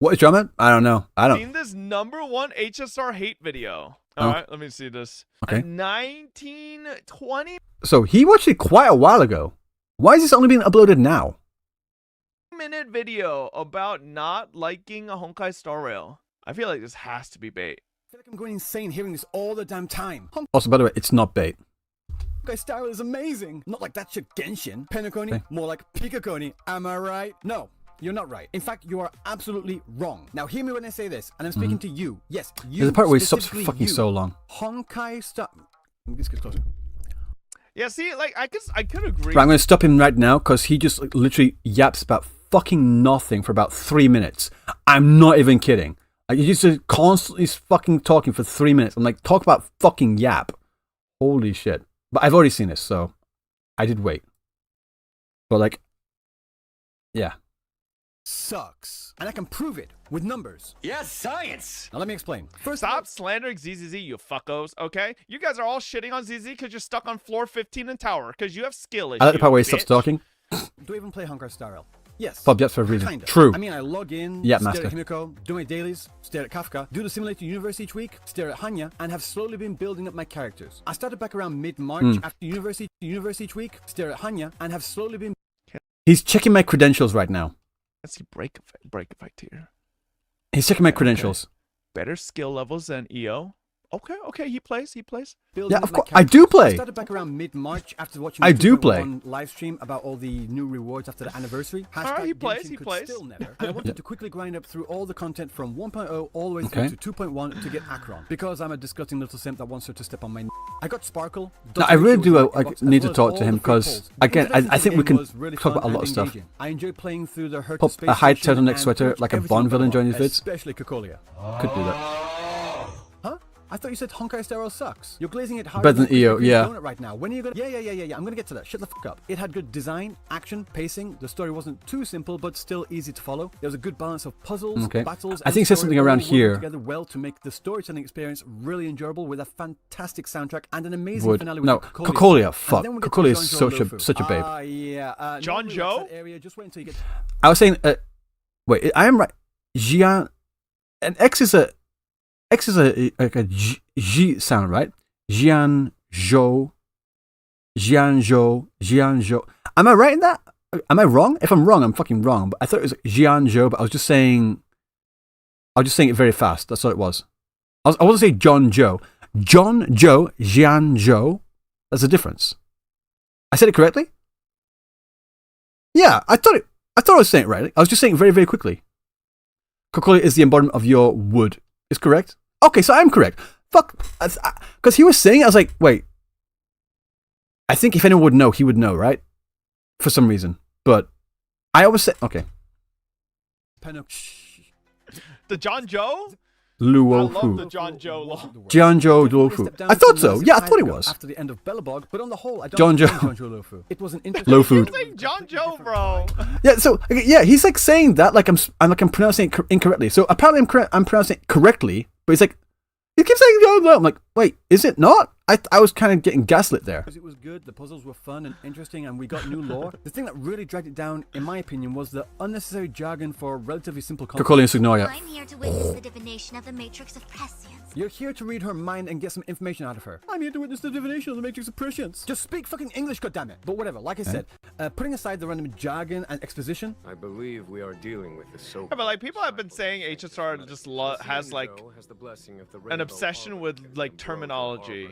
What is drama? I don't know. Seen this #1 HSR hate video. Alright, let me see this. Okay. 1920 So he watched it quite a while ago. Why is this only being uploaded now? minute video about not liking a Honkai Star Rail. I feel like this has to be bait. I feel like I'm going insane hearing this all the damn time. Also, by the way, it's not bait. Honkai Star Rail is amazing. Not like that shit Genshin. Penacony, more like Pikakoni. Am I right? No. You're not right. In fact, you are absolutely wrong. Now, hear me when I say this, and I'm speaking to you. Yes, you. Mm-hmm. There's a part where he stops for fucking so long. Honkai Star. This gets closer. Yeah, see, like, I could agree. Right, I'm going to stop him right now because he just like, literally yaps about fucking nothing for about 3 minutes. I'm not even kidding. Like, he's just constantly fucking talking for 3 minutes. I'm like, talk about fucking yap. Holy shit. But I've already seen this, so I did wait. But like, yeah. Sucks. And I can prove it with numbers. Yes, science. Now let me explain. First, Stop slandering ZZZ, you fuckos, okay? You guys are all shitting on ZZ because you're stuck on floor 15 in tower because you have skill issues. I like the part where he bitch. stops talking. Do I even play Honkai Star Rail? Yes. Bob, that's for a reason. Kinda. True. I mean, I log in, Yeah, stare master. at Himiko, do my dailies, stare at Kafka, do the simulator universe each week, stare at Hanya, and have slowly been building up my characters. I started back around mid-March after universe each week, stare at Hanya, and have slowly been... He's checking my credentials right now. Let's see break effect here. He's checking my credentials. Better skill levels than EO. Okay, he plays. Yeah, of course. I do play. I started back around mid-March after watching I do play. live stream about all the new rewards after the anniversary. Alright, he plays, Genshin he could plays. Still never. And I wanted to quickly grind up through all the content from 1.0 all the way through to 2.1 to get Akron. Because I'm a disgusting little simp that wants her to step on my I got Sparkle. No, I really do need to talk to him because, again, I think we can talk about a lot of stuff. I enjoy playing through the Hurt Pop Space a high Station turtleneck and sweater watch like a everything Bond about villain it, during his vids. Especially Cocolia. Could do that. Huh? I thought you said Honkai Star Rail sucks. You're glazing it hard. Better than EO, yeah. Right now. When are you gonna? Yeah. I'm gonna get to that. Shut the fuck up. It had good design, action, pacing. The story wasn't too simple, but still easy to follow. There was a good balance of puzzles, battles. I think it says something around here. Together well to make the storytelling experience really enjoyable with a fantastic soundtrack and an amazing finale. With Cocolia. Fuck. Cocolia is such a babe. Yeah. John Joe. Just wait until you get. I was saying. Wait, I am right. Jian. And X is a like a G sound, right? Jian Zhou. Am I right in that? Am I wrong? If I'm wrong, I'm fucking wrong. But I thought it was Jian Zhou, but I was just saying it very fast. That's all it was. I wasn't saying John Joe. John Joe, Jian Zhou. There's a difference. I said it correctly? Yeah, I thought I was saying it right. I was just saying it very, very quickly. Cocolia is the embodiment of your wood. Is correct? Okay, so I'm correct. Fuck. Because he was saying, I was like, wait. I think if anyone would know, he would know, right? For some reason. But I always say, okay. The John Joe? Luo I love the John Joe. Jianzhou Luofu. I thought so. Yeah, I thought it was. After the end of Bellabog, but on the whole, I don't John Luofu. It was an interesting. Low food. John Joe, bro. Yeah, so yeah, he's like saying that like I'm pronouncing it incorrectly. So apparently I'm pronouncing it correctly, but he's like he keeps saying John. I'm like, wait, is it not? I was kind of getting gaslit there. Because it was good, the puzzles were fun and interesting, and we got new lore. The thing that really dragged it down, in my opinion, was the unnecessary jargon for relatively simple content. Cocolia Signoria. I'm here to witness the divination of the matrix of prescience. You're here to read her mind and get some information out of her. I'm here to witness the divination of the matrix of prescience. Just speak fucking English, goddammit. But whatever, like I said, putting aside the random jargon and exposition. I believe we are dealing with the so. Yeah, but like people have been saying HSR just has like an obsession with like terminology.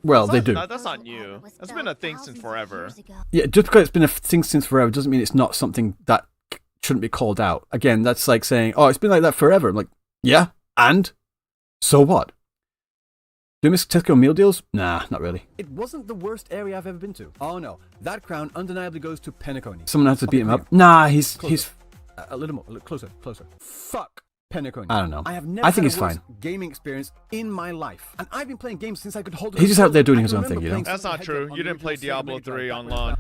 Well, they do. That's not new. That's been a thing since forever. Yeah, just because it's been a thing since forever doesn't mean it's not something that shouldn't be called out. Again, that's like saying, oh, it's been like that forever. I'm like, yeah, and? So what? Do you miss Tesco meal deals? Nah, not really. It wasn't the worst area I've ever been to. Oh no, that crown undeniably goes to Penacony. Someone has to beat him up. Nah, he's a little more, closer. Fuck Penacony. I don't know. I think he's fine. Gaming experience in my life, and I've been playing games since I could hold. He's just out there doing his own thing, you know. That's not true. You didn't play Diablo 3 on launch.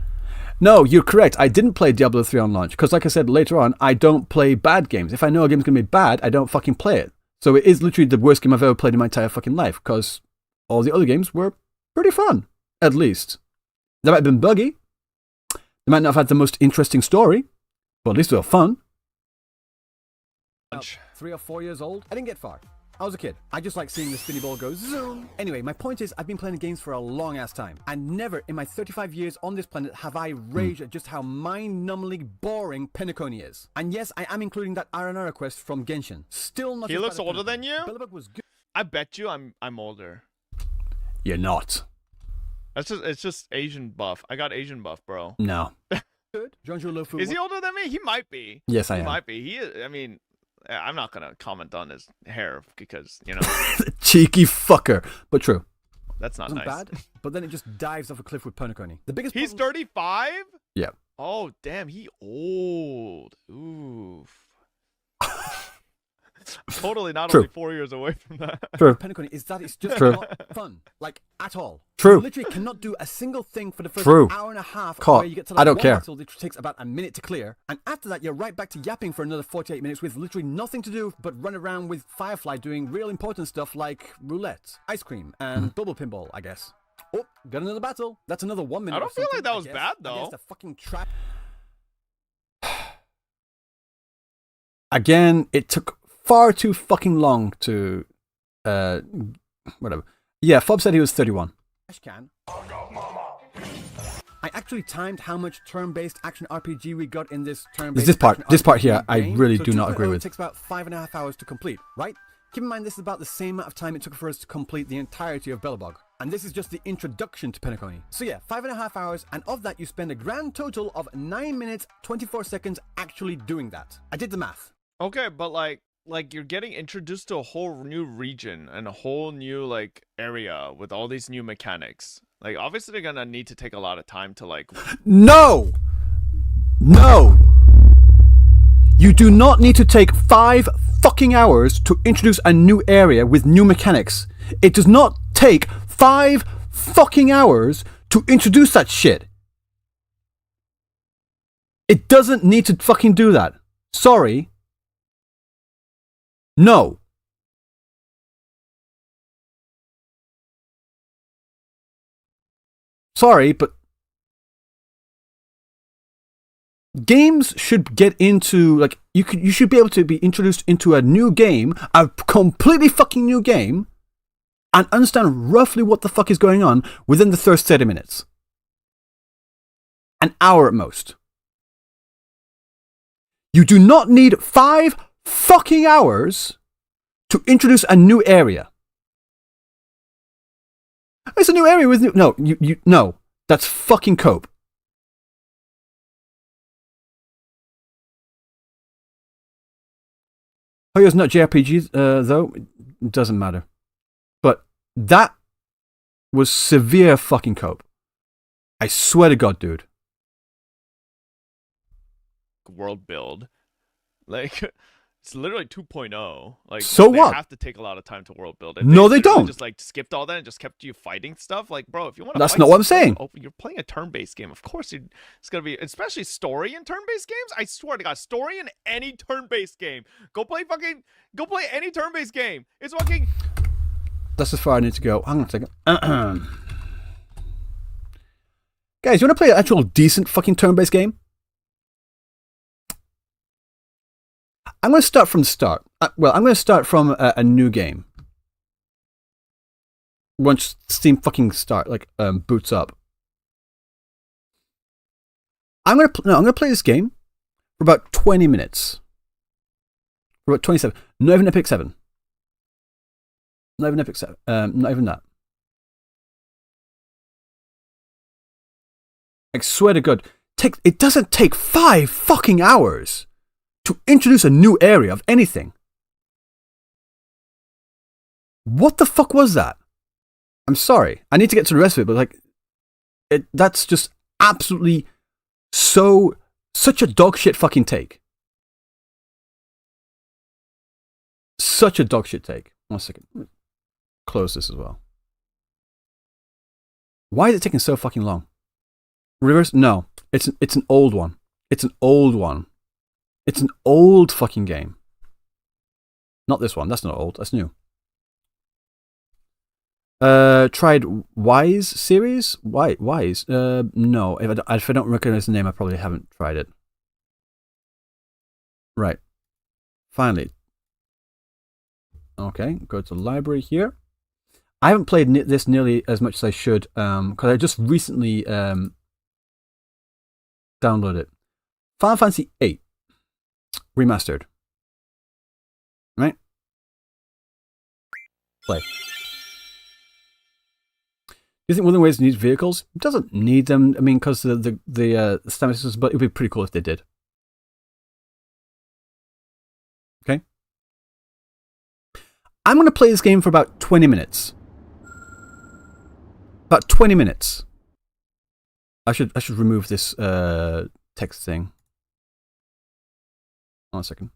No, you're correct. I didn't play Diablo 3 on launch because, like I said later on, I don't play bad games. If I know a game's gonna be bad, I don't fucking play it. So it is literally the worst game I've ever played in my entire fucking life because all the other games were pretty fun, at least. They might have been buggy. They might not have had the most interesting story, but at least they were fun. 3 or 4 years old, I didn't get far. I was a kid. I just like seeing the spinny ball go zoom. Anyway, my point is I've been playing games for a long ass time, and never in my 35 years on this planet have I raged at just how mind-numbingly boring Penacony is. And yes, I am including that Aranara quest from Genshin. Still not. He looks older than you? Bellabug was good. I bet you I'm older. You're not. It's just Asian buff. I got Asian buff, bro. No. Good. Jean-Jour Lofu. Is he older than me? He might be. Yes, I He am. might be. He is. I mean, I'm not gonna comment on his hair because Cheeky fucker. But true. that's not Wasn't nice. bad, but then it just dives off a cliff with Penacony. The biggest He's problem- 35. Yeah. Oh damn, he old. Oof. Totally not True. only 4 years away from that. True. Penacony is that it's just True. not fun, like at all. True. You literally cannot do a single thing for the first True. hour and a half. Caught. Where you get to like I don't one care. battle, which takes about a minute to clear, and after that you're right back to yapping for another 48 minutes with literally nothing to do but run around with Firefly doing real important stuff like roulette, ice cream, and bubble pinball, I guess. Oh, got another battle. That's another 1 minute. I don't or feel like something, that was guess, bad, though. against a fucking trap. Again, it took far too fucking long to, whatever. Yeah, Fob said he was 31. Trash can. I actually timed how much turn-based action RPG we got in this turn-based. This part- action this part RPG here, I game. really So do not 2.0 agree with. Takes about 5.5 hours to complete, right? Keep in mind this is about the same amount of time it took for us to complete the entirety of Bellabog. And this is just the introduction to Penacony. So yeah, 5.5 hours, and of that you spend a grand total of 9 minutes, 24 seconds actually doing that. I did the math. Okay, but like you're getting introduced to a whole new region and a whole new like area with all these new mechanics. Like obviously they're gonna need to take a lot of time to like. No! No! You do not need to take 5 fucking hours to introduce a new area with new mechanics. It does not take 5 fucking hours to introduce that shit. It doesn't need to fucking do that. Sorry. No. Sorry, but games should get into like you should be able to be introduced into a new game, a completely fucking new game, and understand roughly what the fuck is going on within the first 30 minutes. An hour at most. You do not need 5 fucking hours to introduce a new area. It's a new area with new... No. That's fucking cope. Oh, it's not JRPGs, though. It doesn't matter. But that was severe fucking cope. I swear to God, dude. World build, like it's literally 2.0. Like So they what? have to take a lot of time to world build. If No, they literally don't. Just like skipped all that and just kept you fighting stuff. Like, bro, if you want to, That's not what I'm saying. You're playing a turn-based game. Of course, it's gonna be, especially story in turn-based games. I swear to God, story in any turn-based game. Go play any turn-based game. It's fucking. That's as far I need to go. Hang on a second. Guys, you want to play an actual decent fucking turn-based game? I'm going to start from the start. I'm going to start from a new game. Once Steam fucking boots up. I'm going to play this game for about 20 minutes. For about 27. Not even Epic 7. Not even Epic 7. Not even that. I swear to God, it doesn't take 5 fucking hours to introduce a new area of anything. What the fuck was that? I'm sorry. I need to get to the rest of it, but that's just absolutely such a dog shit fucking take. Such a dog shit take. 1 second. Close this as well. Why is it taking so fucking long? Reverse? No. It's an old one. It's an old one. It's an old fucking game. Not this one. That's not old. That's new. Tried Wise series? Wise? No. If I don't recognize the name, I probably haven't tried it. Right. Finally. Okay. Go to the library here. I haven't played this nearly as much as I should, because I just recently downloaded it. Final Fantasy VIII. Remastered. Right? Play. you think Willing Waves needs vehicles? It doesn't need them. I mean, because the stamina systems, but it would be pretty cool if they did. Okay. I'm going to play this game for about 20 minutes. About 20 minutes. I should remove this text thing. Hold on a second.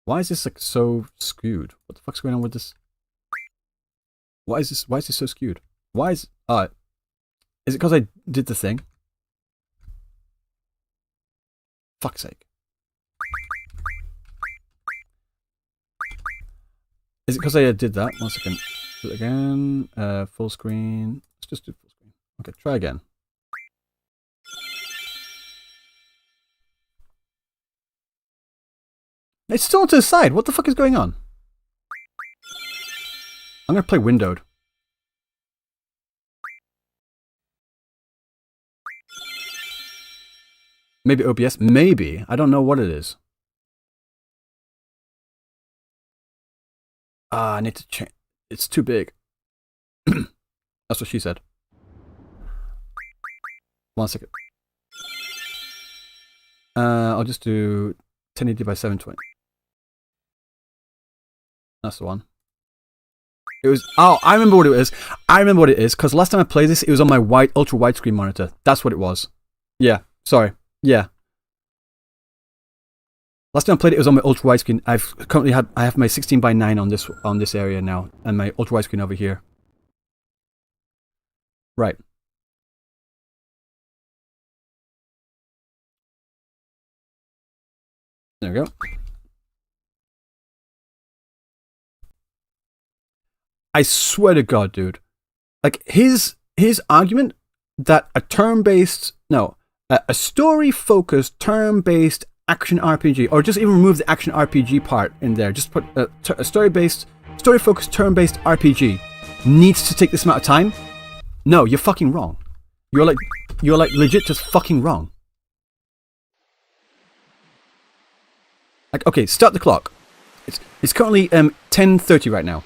Why is this like so skewed? What the fuck's going on with this? Why is this so skewed? Why is it because I did the thing? Fuck's sake. Is it because I did that? 1 second. Do it again. Full screen. Let's just do full screen. Okay, try again. It's still to the side. What the fuck is going on? I'm gonna play windowed. Maybe OBS? Maybe. I don't know what it is. I need to change. It's too big. That's what she said. 1 second. I'll just do 1080 by 720. That's the one. It was. Oh, I remember what it is. I remember what it is because last time I played this, it was on my ultra widescreen monitor. That's what it was. Yeah. Sorry. Yeah. Last time I played it was on my ultra widescreen. I have my 16:9 on this area now, and my ultra widescreen over here. Right. There we go. I swear to God, dude. Like his argument that a story-focused, turn-based action RPG, or just even remove the action RPG part in there, just put a story-focused, turn-based RPG needs to take this amount of time. No, you're fucking wrong. You're like legit just fucking wrong. Like, okay, start the clock. It's currently 10:30 right now.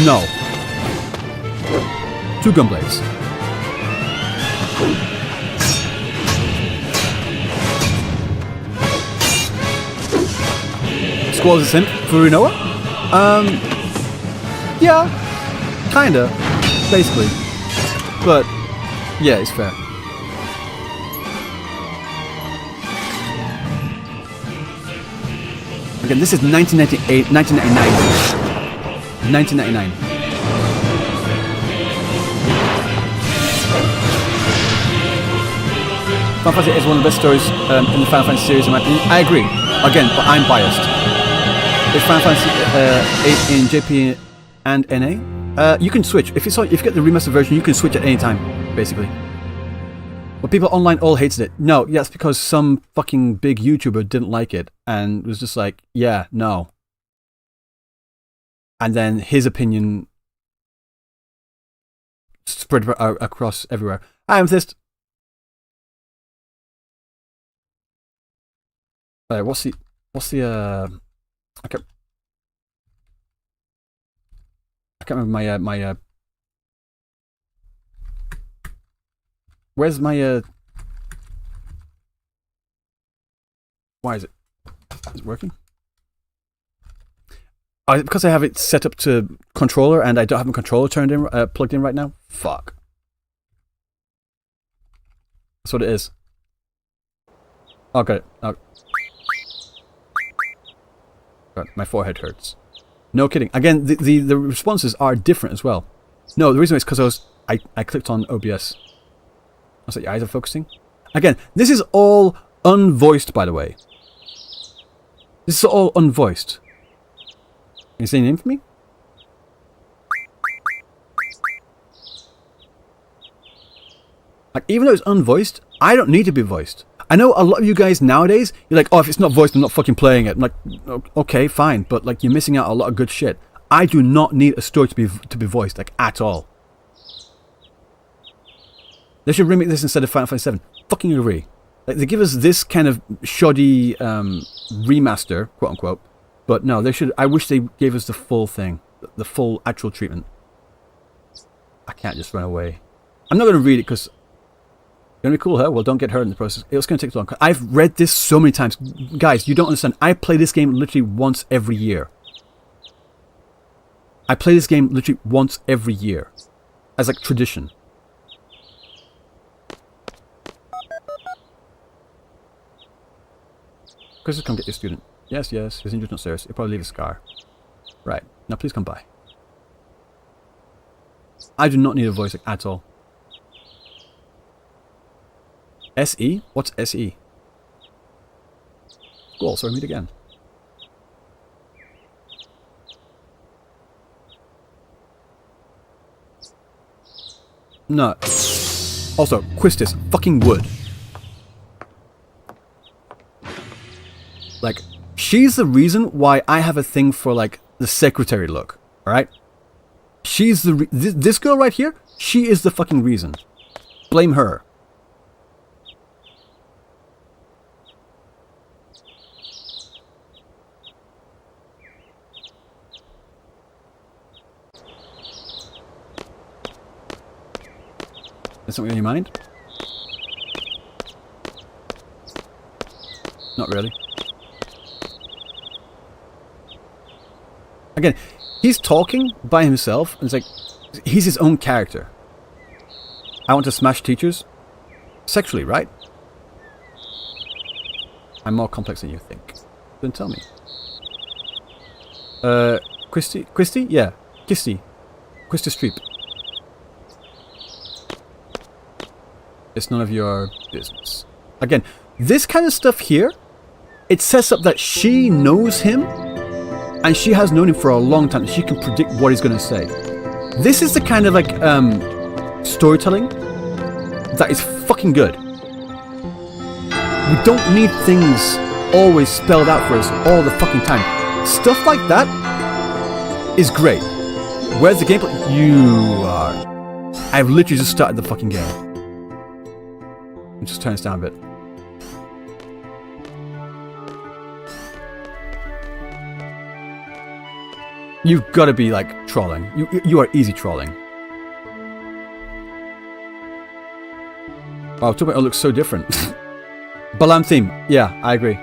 No. 2 gunblades. Squall is a simp for Runoa? Yeah. Kinda. Basically. But Yeah, it's fair. Again, this is 1998, 1999. 1999. Final Fantasy is one of the best stories in the Final Fantasy series, in my opinion. I agree. Again, but I'm biased. It's Final Fantasy 8 in JP and NA. You can switch. If you get the remastered version, you can switch at any time, basically. But people online all hated it. No, yeah, it's because some fucking big YouTuber didn't like it and was just like, yeah, no. And then his opinion spread across everywhere. I am this. What's the I can't remember my where's my why is it working? Because I have it set up to controller and I don't have my controller turned in plugged in right now. Fuck. That's what it is. Oh, got it. Oh. God, my forehead hurts. No kidding. Again, the responses are different as well. No, the reason is because I clicked on OBS. I was like, your eyes are focusing. Again, this is all unvoiced, by the way. This is all unvoiced. Can you say anything for me? Like, even though it's unvoiced, I don't need to be voiced. I know a lot of you guys nowadays, you're like, oh, if it's not voiced, I'm not fucking playing it. I'm like, okay, fine, but like, you're missing out on a lot of good shit. I do not need a story to be voiced, like, at all. They should remake this instead of Final Fantasy 7. Fucking agree. Like, they give us this kind of shoddy remaster, quote unquote, but no, they should. I wish they gave us the full thing, the full actual treatment. I can't just run away. I'm not going to read it because gonna be cool, huh? Well, don't get hurt in the process. It's gonna take too long. I've read this so many times. Guys, you don't understand. I play this game literally once every year. I play this game literally once every year. As like tradition. Chris, come get your student. Yes, yes. His injury's not serious. He'll probably leave a scar. Right. Now please come by. I do not need a voice at all. SE? What's SE? Cool, sorry, meet again. No. Also, Quistis, fucking wood. Like, she's the reason why I have a thing for, like, the secretary look, alright? She's the this girl right here, she is the fucking reason. Blame her. Is something on your mind? Not really. Again, he's talking by himself, and it's like, he's his own character. I want to smash teachers? Sexually, right? I'm more complex than you think. Then tell me. Christy? Yeah, Christy Streep. It's none of your business. Again, this kind of stuff here, it sets up that she knows him, and she has known him for a long time. She can predict what he's going to say. This is the kind of like storytelling that is fucking good. We don't need things always spelled out for us all the fucking time. Stuff like that is great. Where's the gameplay? You are. I've literally just started the fucking game. Just turn this down a bit. You've got to be like trolling. You are easy trolling. Wow, it looks so different. Balam theme. Yeah, I agree.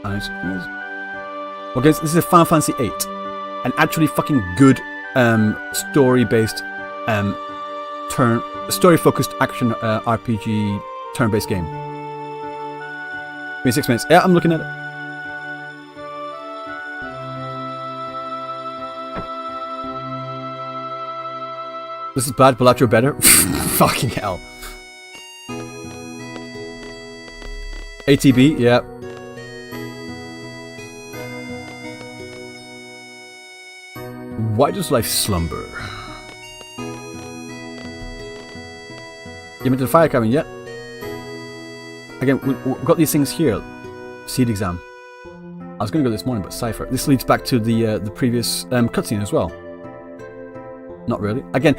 Nice. Well, guys, this is Final Fantasy VIII, an actually fucking good story-based, story-focused action RPG turn-based game. Give me 6 minutes. Yeah, I'm looking at it. This is bad, Balatro better. Fucking hell. ATB, yeah. Why does life slumber? You went to the fire cabin yet? Again, we've got these things here. Seed exam. I was going to go this morning, but Cypher. This leads back to the previous cutscene as well. Not really. Again,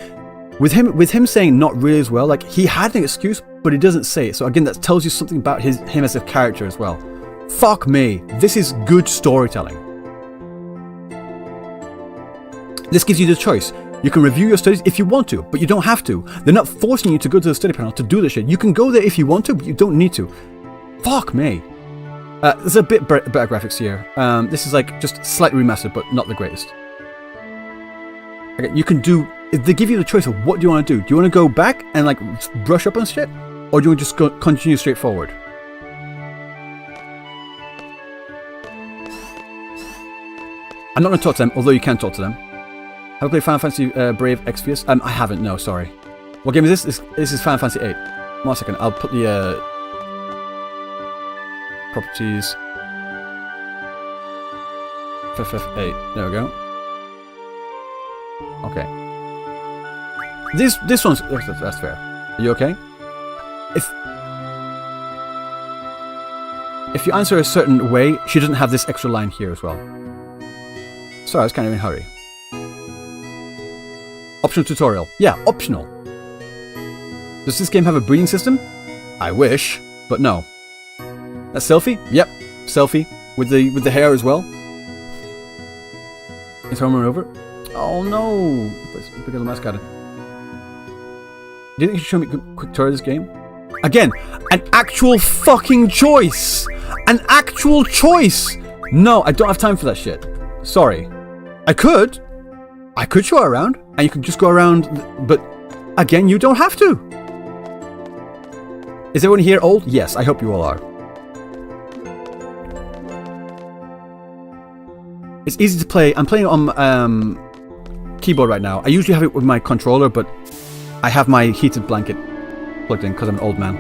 with him saying not really as well, like he had an excuse, but he doesn't say it. So again, that tells you something about him as a character as well. Fuck me. This is good storytelling. This gives you the choice. You can review your studies if you want to, but you don't have to. They're not forcing you to go to the study panel to do this shit. You can go there if you want to, but you don't need to. Fuck me. There's a bit better graphics here. This is like just slightly remastered, but not the greatest. Okay, you can do... They give you the choice of what do you want to do. Do you want to go back and like brush up on shit? Or do you want to just continue straight forward? I'm not going to talk to them, although you can talk to them. Have I played Final Fantasy Brave Exvius? I haven't, no, sorry. What game is this? This is Final Fantasy VIII. 1 second, I'll put the properties. FF8, there we go. Okay. This one's... That's fair. Are you okay? If you answer a certain way, she doesn't have this extra line here as well. Sorry, I was kind of in a hurry. Optional tutorial. Yeah, optional. Does this game have a breeding system? I wish, but no. That's selfie? Yep, selfie. With the hair as well. Is Homer over? Oh no! Pick up the mascot. Do you think you should show me a quick tour of this game? Again, an actual fucking choice! An actual choice! No, I don't have time for that shit. Sorry. I could show it around, and you can just go around, but again, you don't have to. Is everyone here old? Yes, I hope you all are. It's easy to play. I'm playing on keyboard right now. I usually have it with my controller, but I have my heated blanket plugged in because I'm an old man.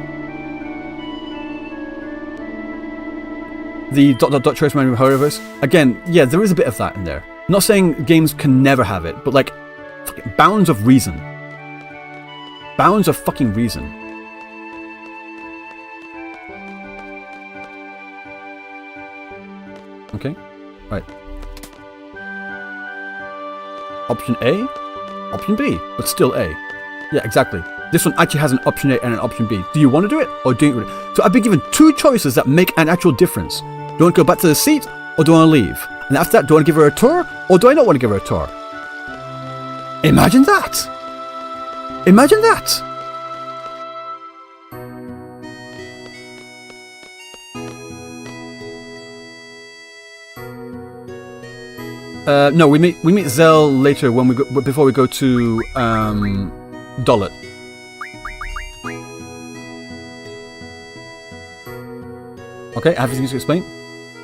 The ... choice reminded me of Horrorverse. Again, yeah, there is a bit of that in there. I'm not saying games can never have it, but like, bounds of reason. Bounds of fucking reason. Okay, right. Option A, option B, but still A. Yeah, exactly. This one actually has an option A and an option B. Do you want to do it or do you? So I've been given two choices that make an actual difference. Do I want to go back to the seat or do I want to leave? And after that, do I want to give her a tour or do I not want to give her a tour? Imagine that! Imagine that! No, we meet Zell later when we go, before we go to Dollet. Okay, I have things to explain.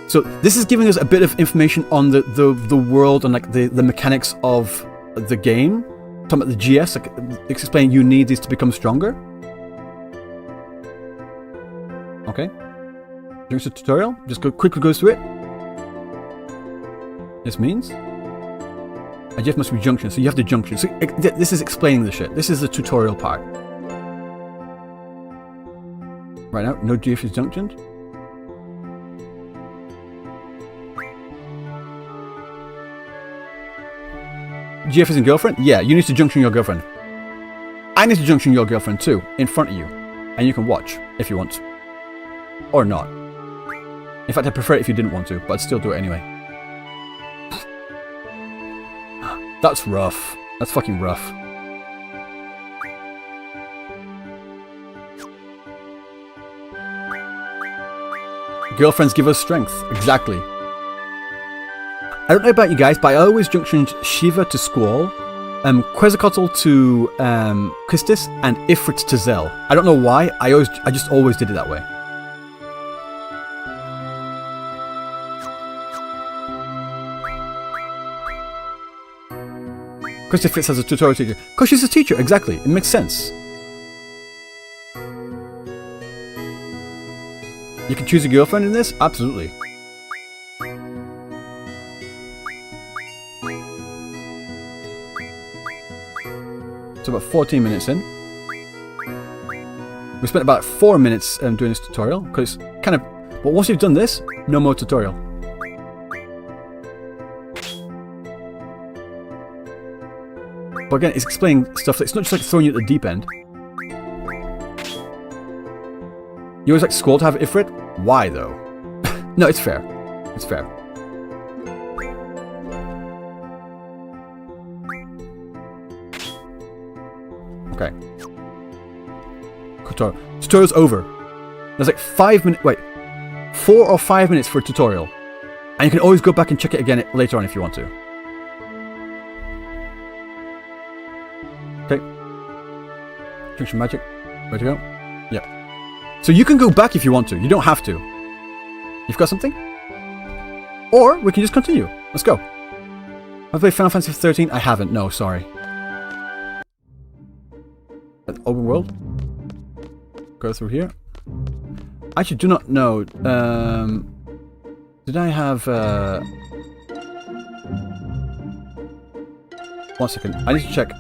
So this is giving us a bit of information on the world and like the mechanics of the game. Talking about the GS, like it's explaining you need these to become stronger. Okay. Here's a tutorial. Just quickly go through it. This means a GF must be junction, so you have the junction. So this is explaining the shit. This is the tutorial part. Right now, no GF is junctioned. GF is in girlfriend? Yeah, you need to junction your girlfriend. I need to junction your girlfriend too, in front of you. And you can watch, if you want. Or not. In fact, I prefer it if you didn't want to, but I'd still do it anyway. That's rough. That's fucking rough. Girlfriends give us strength. Exactly. I don't know about you guys, but I always junctioned Shiva to Squall, Quetzalcoatl to Christus, and Ifrit to Zell. I don't know why. I just always did it that way. Christus fits as a tutorial teacher. Because she's a teacher, exactly. It makes sense. You can choose a girlfriend in this? Absolutely. So about 14 minutes in. We spent about 4 minutes doing this tutorial, because kind of... But once you've done this, no more tutorial. But again, it's explaining stuff. It's not just like throwing you at the deep end. You always like Squall to have Ifrit? Why though? No, it's fair. It's fair. Okay. Tutorial's over. There's like 5 minutes. Wait. 4 or 5 minutes for a tutorial. And you can always go back and check it again later on if you want to. Okay. Junction magic. Ready to go? Yep. So you can go back if you want to. You don't have to. You've got something? Or we can just continue. Let's go. I've played Final Fantasy 13. I haven't. No, sorry. Open world. Go through here. I actually do not know. Did I have... 1 second. I need to check.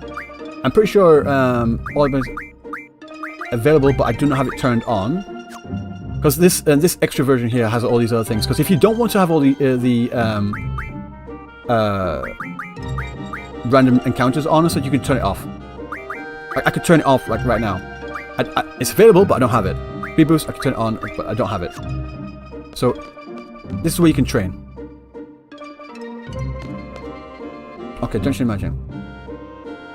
I'm pretty sure all of it is available, but I do not have it turned on. Because this extra version here has all these other things. Because if you don't want to have all the random encounters on, so you can turn it off. I could turn it off like right now. It's available, but I don't have it. Speed boost, I can turn it on, but I don't have it. So this is where you can train. Okay, Junction Imagine.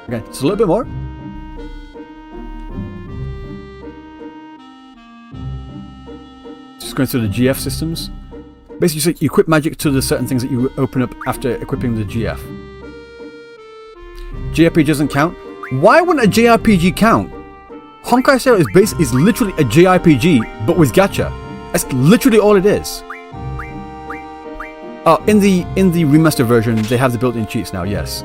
Okay, it's a little bit more. Just going through the GF systems. Basically, you equip magic to the certain things that you open up after equipping the GF. JRPG doesn't count. Why wouldn't a JRPG count? Honkai Star is literally a JRPG, but with gacha. That's literally all it is. Oh, in the remaster version, they have the built-in cheats now. Yes.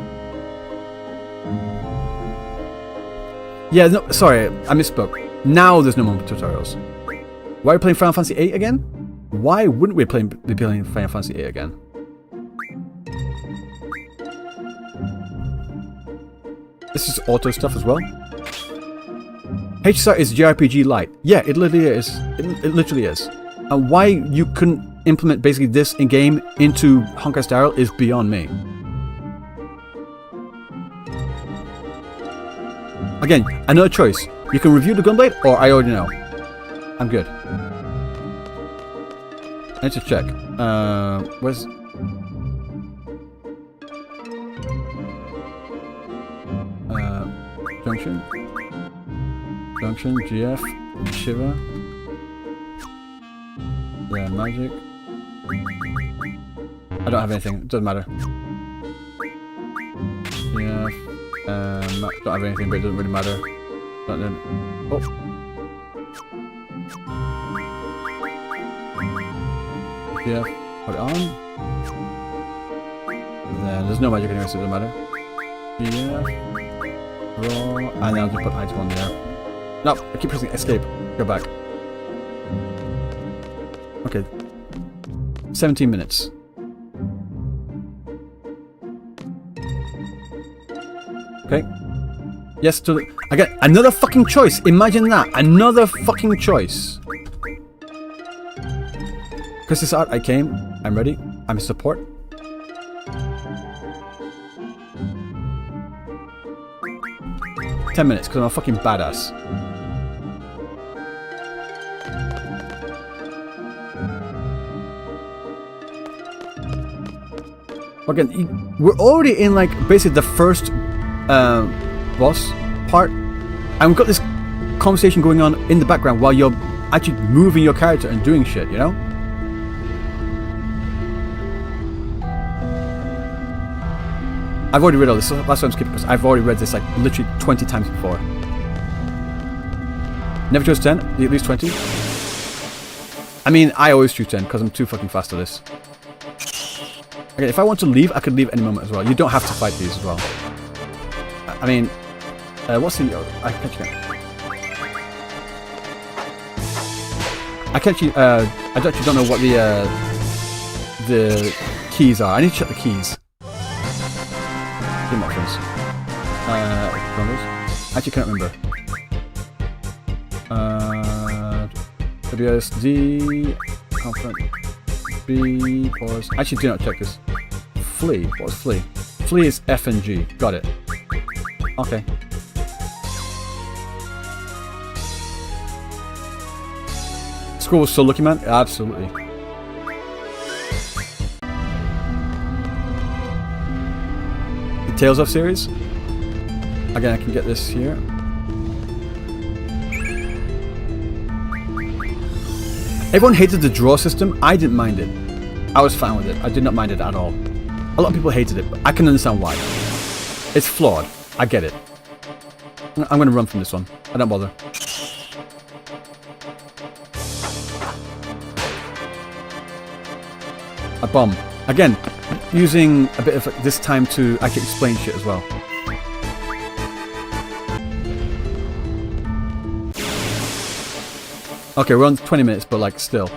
Yeah, no, sorry, I misspoke. Now there's no more tutorials. Why are we playing Final Fantasy VIII again? Why wouldn't we be playing Final Fantasy VIII again? This is auto stuff as well. HSR is JRPG light. Yeah, it literally is. It literally is. And why you couldn't implement basically this in-game into Honkai Star Rail is beyond me. Again, another choice. You can review the Gunblade, or I already know. I'm good. I need to check. Where's... Junction, GF, Shiva. Yeah, magic. I don't have anything, it doesn't matter. GF, don't have anything, but it doesn't really matter. Oh. GF, put it on. Then there's no magic anyway, so it doesn't matter. GF. Raw, and then I'll just put item on there. No, I keep pressing escape. Go back. Okay. 17 minutes. Okay. Yes, to the... Again, another fucking choice. Imagine that. Another fucking choice. Christmas art, I came. I'm ready. I'm support. $10 minutes, because I'm a fucking badass. Again, we're already in like basically the first boss part, and we've got this conversation going on in the background while you're actually moving your character and doing shit, you know? I've already read all this, so that's why I'm skipping, because I've already read this like literally 20 times before. Never chose 10, at least 20. I mean, I always choose 10 because I'm too fucking fast at this. Okay, if I want to leave, I could leave any moment as well. You don't have to fight these as well. I mean, what's the... I actually don't know what the keys are. I need to check the keys. Game options. Actually, can't remember. WSD, confront, B, pause. Actually, do not check this. Flee. What was flee? Flee is F and G. Got it. Okay. School was still looking, man? Absolutely. The Tales of series. Again, I can get this here. Everyone hated the draw system. I didn't mind it. I was fine with it. I did not mind it at all. A lot of people hated it, but I can understand why. It's flawed. I get it. I'm going to run from this one. I don't bother. A bomb. Again, using a bit of this time to actually explain shit as well. Okay, we're on 20 minutes, but like still.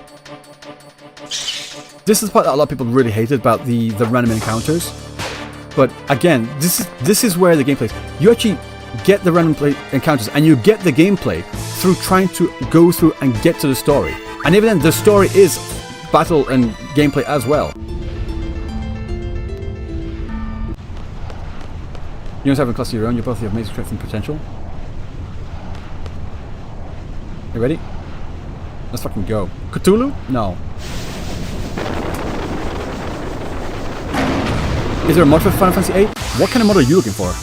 This is the part that a lot of people really hated about the random encounters. But again, this is where the gameplay is. You actually get the random encounters and you get the gameplay through trying to go through and get to the story. And even then, the story is battle and gameplay as well. You don't have a class of your own, you both have amazing strength and potential. You ready? Let's fucking go. Cthulhu? No. Is there a mod for Final Fantasy VIII? What kind of mod are you looking for?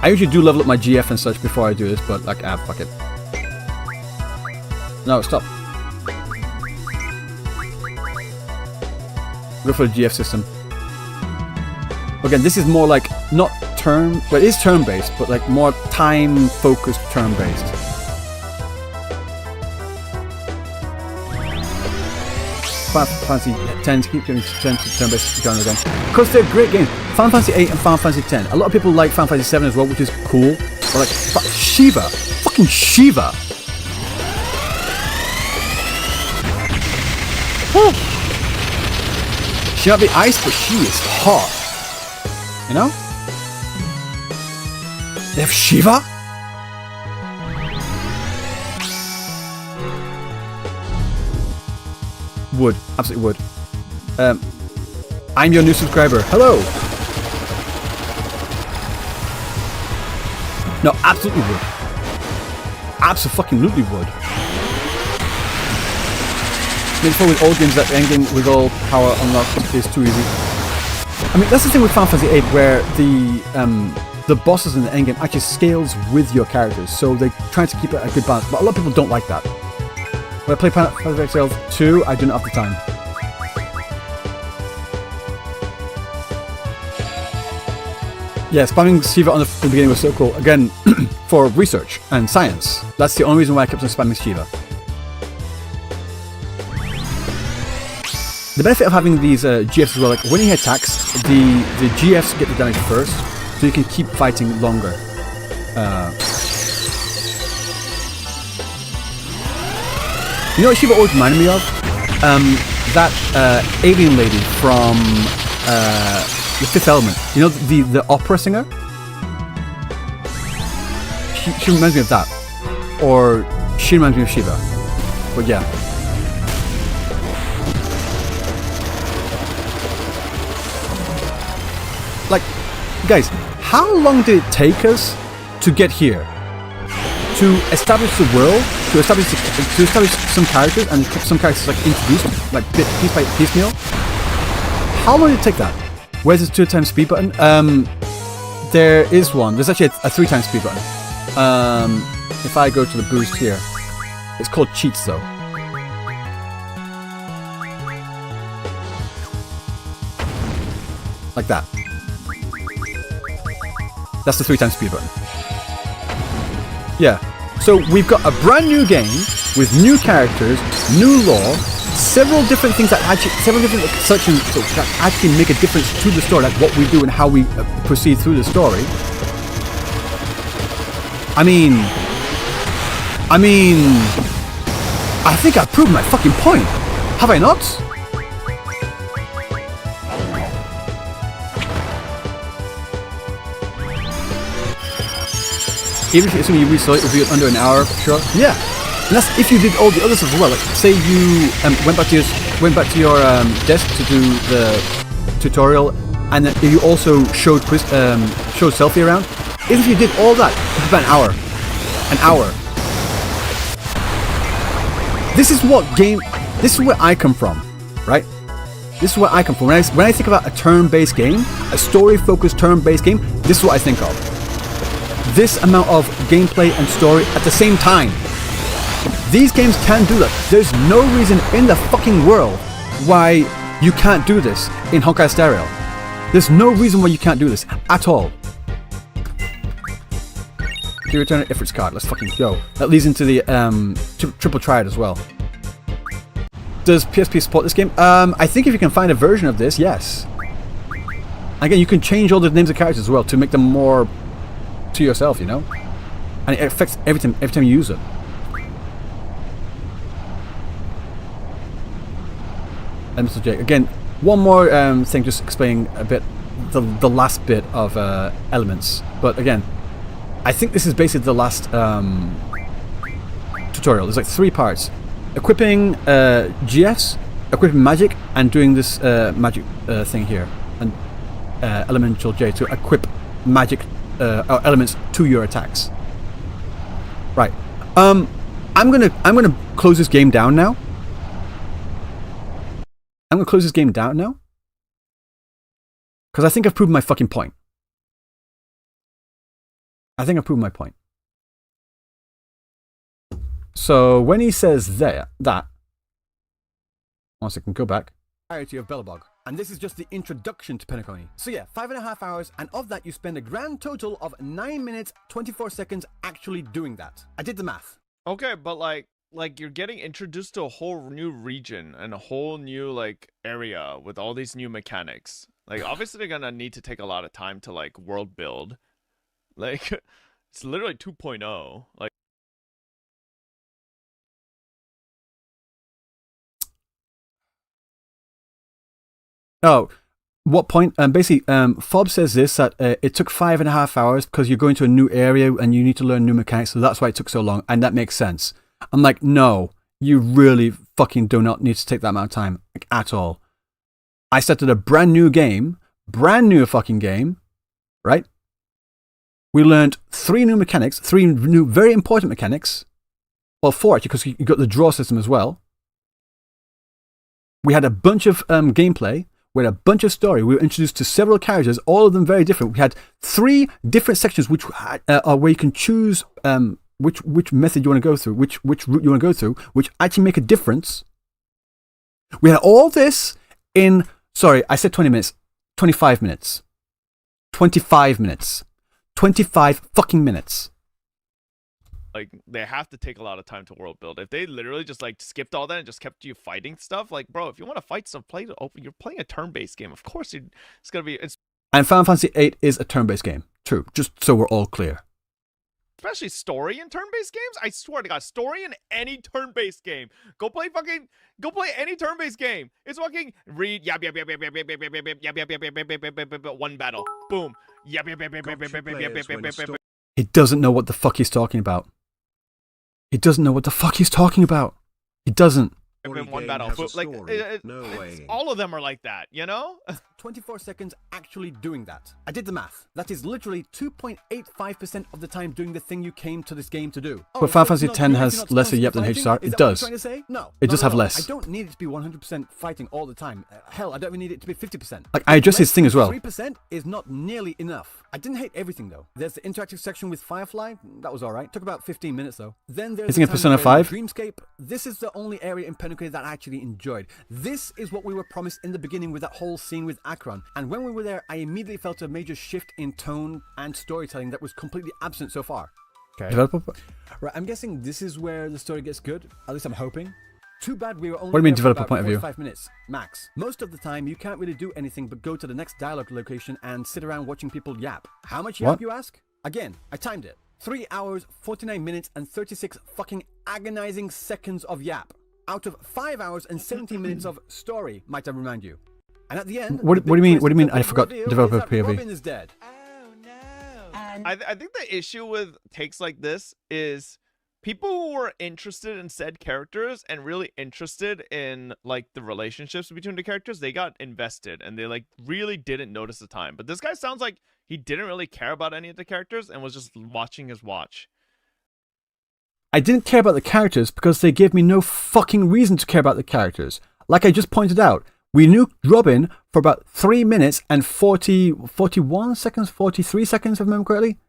I usually do level up my GF and such before I do this, but like, fuck it. No, stop. Go for the GF system. Again, this is more like, not turn, well, it is turn-based, but like more time-focused turn-based. Final Fantasy X keep getting turn-based genre again. Because they're great games. Final Fantasy 8 and Final Fantasy X. A lot of people like Final Fantasy 7 as well, which is cool. But like, Shiva! Fucking Shiva! She might be ice, but she is hot. You know? They have Shiva? Would. Absolutely would. I'm your new subscriber. Hello! No, absolutely would. Absolutely would. Maybe for with old games that endgame with all power unlocked is too easy. I mean, that's the thing with Final Fantasy VIII, where the bosses in the endgame actually scales with your characters, so they try to keep it a good balance. But a lot of people don't like that. When I play Final Fantasy XL 2, I do not have the time. Yeah, spamming Shiva on the beginning was so cool. Again, for research and science. That's the only reason why I kept on spamming Shiva. The benefit of having these GFs as well, like when he attacks, the GFs get the damage first, so you can keep fighting longer. You know what Shiva always reminded me of? That alien lady from The Fifth Element. You know, the opera singer? She reminds me of that. Or she reminds me of Shiva. But yeah. Like, guys, how long did it take us to get here? To establish the world, to establish some characters, and some characters like introduced, like piece by piecemeal. How long did it take that? Where's this 2x speed button? There is one. There's actually a 3x speed button. If I go to the boost here, It's called cheats, though. Like that. That's the 3x speed button. Yeah. So we've got a brand new game with new characters, new lore, several different things that actually, several different sections that actually make a difference to the story, like what we do and how we proceed through the story. I think I've proved my fucking point. Have I not? Even if assuming you resaw it, would be under an hour, sure. Yeah, and that's if you did all the others as well. Like, say you went back to your desk to do the tutorial, and then you also showed selfie around. Even if you did all that, it's about an hour. An hour. This is where I come from, right? This is where I come from. When I think about a turn-based game, a story-focused turn-based game, this is what I think of. This amount of gameplay and story at the same time. These games can do that. There's no reason in the fucking world why you can't do this in Honkai Star Rail. There's no reason why you can't do this at all. Can you return an efforts card? Let's fucking go. That leads into the triple triad as well. Does PSP support this game? I think if you can find a version of this, yes. Again, you can change all the names of characters as well to make them more to yourself, you know? And it affects every time you use it. And Mr. J, again, one more thing, just explaining a bit the last bit of elements. But again, I think this is basically the last tutorial. There's like 3 parts. Equipping GFs, equipping magic, and doing this magic thing here. And elemental J to equip magic elements to your attacks. Right. I'm gonna close this game down now. Because I think I've proven my fucking point. I think I've proven my point. So when he says that, once I can go back, entirety of Belobog. And this is just the introduction to Penacony. So yeah, 5.5 hours, and of that you spend a grand total of 9 minutes, 24 seconds actually doing that. I did the math. Okay, but like you're getting introduced to a whole new region and a whole new like area with all these new mechanics. Like obviously they're gonna need to take a lot of time to like world build. Like it's literally 2.0. Like oh, what point? Basically, Fob says this, that it took 5.5 hours because you're going to a new area and you need to learn new mechanics, so that's why it took so long, and that makes sense. I'm like, no, you really fucking do not need to take that amount of time, like, at all. I started a brand new fucking game, right? We learned 3 new mechanics, 3 new very important mechanics. Well, 4 actually, because you got the draw system as well. We had a bunch of gameplay. We had a bunch of story. We were introduced to several characters, all of them very different. We had 3 different sections which are where you can choose which method you want to go through, which route you want to go through, which actually make a difference. We had all this in, sorry, I said 20 minutes, 25 minutes. 25 minutes. 25 fucking minutes. like they have to take a lot of time to world build. If they literally just like skipped all that and just kept you fighting stuff, like bro, if you want to fight stuff, you're playing a turn-based game. Of course, it's gonna be. And Final Fantasy VIII is a turn-based game. True. Just so we're all clear. Especially story in turn-based games. I swear to God, story in any turn-based game. Go play any turn-based game. It's fucking read yap yap yap yap yap yap yap yap yap yap yap yap yap one battle. Boom. Yap yap yap yap yap yap yap yap yap yap. He doesn't know what the fuck he's talking about. He doesn't know what the fuck he's talking about. He doesn't. one battle. But, like, all of them are like that, you know? 24 seconds actually doing that. I did the math. That is literally 2.85% of the time doing the thing you came to this game to do. But Final Fantasy X has lesser yep than HSR. It does. No. It does have less. I don't need it to be 100% fighting all the time. Hell, I don't even need it to be 50%. Like, I adjust his thing as well. 3% is not nearly enough. I didn't hate everything though. There's the interactive section with Firefly. That was alright. Took about 15 minutes though. Then there's Isn't it Persona 5? Dreamscape. This is the only area in Pinnacle that I actually enjoyed. This is what we were promised in the beginning with that whole scene with Akron. And when we were there, I immediately felt a major shift in tone and storytelling that was completely absent so far. Okay. Developer. Right, I'm guessing this is where the story gets good. At least I'm hoping. Too bad we were only What do you mean there for developer about point of view? 45 minutes max. Most of the time, you can't really do anything but go to the next dialogue location and sit around watching people yap. How much yap, What? you ask? Again, I timed it. 3 hours, 49 minutes, and 36 fucking agonizing seconds of yap. Out of 5 hours and 17 minutes of story, might I remind you. And at the end, What do you mean? What do you mean? I forgot reveal developer is that POV. Robin is dead. I think the issue with takes like this is people who were interested in said characters and really interested in like the relationships between the characters, they got invested and they like really didn't notice the time. But this guy sounds like he didn't really care about any of the characters and was just watching his watch. I didn't care about the characters because they gave me no fucking reason to care about the characters. Like I just pointed out, we knew Robin for about 3 minutes and 41 seconds, 43 seconds, if I remember correctly.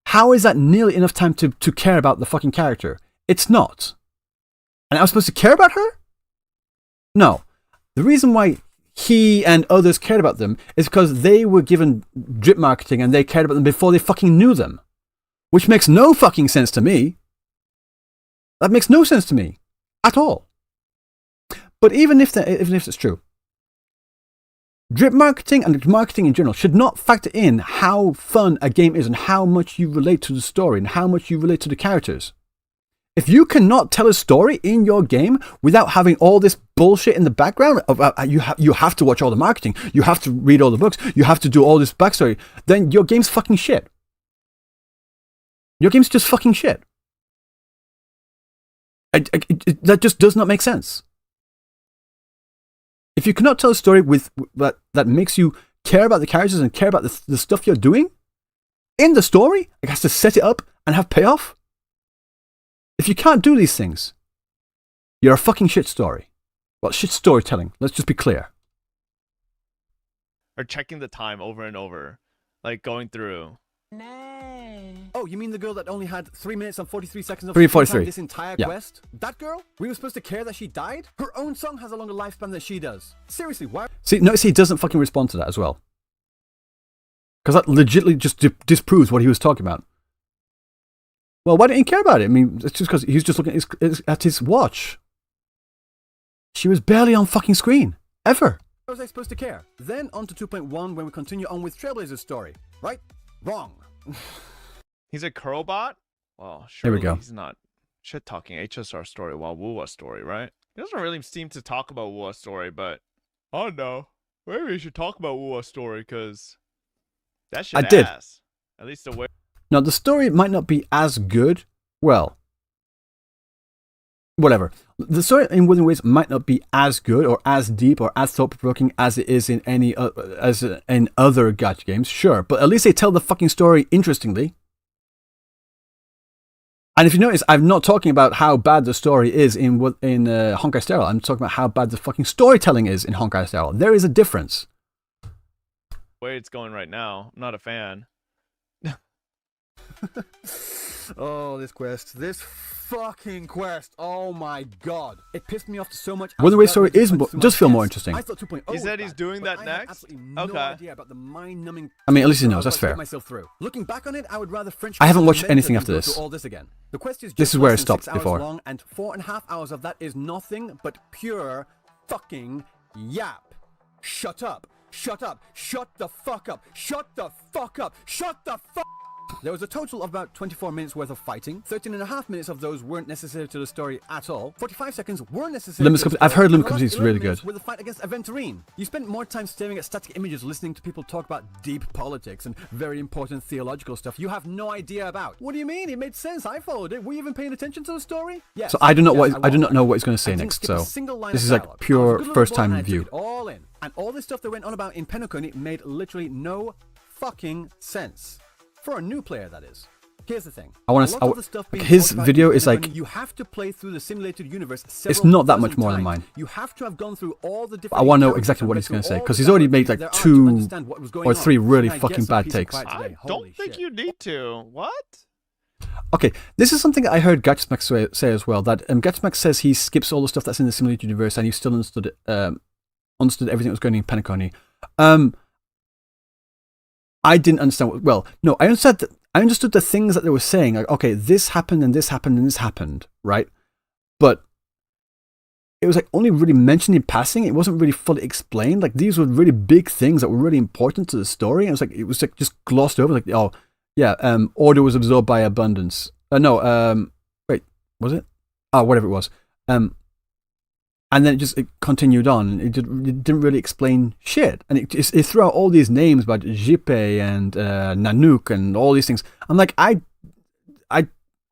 How is that nearly enough time to care about the fucking character? It's not. And I was supposed to care about her? No. The reason why he and others cared about them is because they were given drip marketing and they cared about them before they fucking knew them. Which makes no fucking sense to me. That makes no sense to me. At all. But even if it's true, drip marketing and marketing in general should not factor in how fun a game is and how much you relate to the story and how much you relate to the characters. If you cannot tell a story in your game without having all this bullshit in the background, you have to watch all the marketing, you have to read all the books, you have to do all this backstory, then your game's fucking shit. Your game's just fucking shit. That just does not make sense. If you cannot tell a story with that makes you care about the characters and care about the stuff you're doing in the story, it has to set it up and have payoff. If you can't do these things, you're a fucking shit story. Well, shit storytelling. Let's just be clear. Or checking the time over and over, like going through. Oh, you mean the girl that only had 3 minutes and 43 seconds of 3:43. time this entire quest? That girl? We were supposed to care that she died? Her own song has a longer lifespan than she does. Seriously, why? See, notice he doesn't fucking respond to that as well. Because that legitimately just disproves what he was talking about. Well, why didn't he care about it? I mean, it's just because he was just looking at his watch. She was barely on fucking screen. Ever. How was I supposed to care? Then on to 2.1 when we continue on with Trailblazer's story. Right? Wrong. He's a Curlbot? Well, There we surely go. he's not shit-talking HSR story while WuWa story, right? He doesn't really seem to talk about WuWa story, but I don't know. Maybe we should talk about WuWa story, because that shit I did. ass. At least the way... Now, the story might not be as good. Well, whatever. The story in Wooden Ways might not be as good or as deep or as thought-provoking as it is in in other gacha games, sure. But at least they tell the fucking story interestingly. And if you notice, I'm not talking about how bad the story is in Honkai Star Rail. I'm talking about how bad the fucking storytelling is in Honkai Star Rail. There is a difference. way it's going right now, I'm not a fan. Oh, this quest. This fucking quest. Oh my god. It pissed me off so much. Wooden Ways story does feel more interesting. I thought 2.0 He said was he's bad, doing but that I had next? absolutely no Okay. idea about the mind-numbing. I mean, at least he knows. I That's was to get fair. myself through. Looking back on it, I would rather French. I haven't watched men anything than after go this. through all this again. The quest is This just is where less it than 6 stopped hours before. long, and 4.5 hours of that is nothing but pure fucking yap. Shut up. Shut up. Shut the fuck up. Shut the fuck up. Shut the fuck There was a total of about 24 minutes worth of fighting. 13 and a half minutes of those weren't necessary to the story at all. 45 seconds were necessary. Limits Company. I've heard Limits Company is really good. With the fight against Aventurine. You spent more time staring at static images, listening to people talk about deep politics and very important theological stuff you have no idea about. What do you mean? It made sense. I followed it. Were you even paying attention to the story? Yes. So I do not Yes, I do not know what he's going to I say didn't next. skip a So single line this of is like dialogue. I pure was a good little first boy time and I took review. it all in. And all this stuff that went on about in Penacony made literally no fucking sense. For a new player, that is. Here's the thing. I want to. A lot of the stuff being His talked about video in is Penacony, like you have to play through the simulated universe. it's not that much several more than times. mine. You have to have gone through all the different. I want to know characters exactly and what read he's going to through say all because the he's already dialogue made like there are to 2 understand what was going or 3 on. really And I fucking get some bad piece of takes. pride today. I don't Holy think shit. you need to. What? Okay, this is something that I heard Gacha say as well. That Gacha says he skips all the stuff that's in the simulated universe and he still understood understood everything that was going on in Penacony. I didn't understand. Well, no, I understood the things that they were saying. Like, okay, this happened and this happened and this happened, right? But it was like only really mentioned in passing. It wasn't really fully explained. Like these were really big things that were really important to the story. And it was like just glossed over. Like, oh yeah, order was absorbed by abundance. Wait, was it? Oh, whatever it was. And then it continued on. It didn't really explain shit. And it threw out all these names about Jipe and Nanook and all these things. I'm like,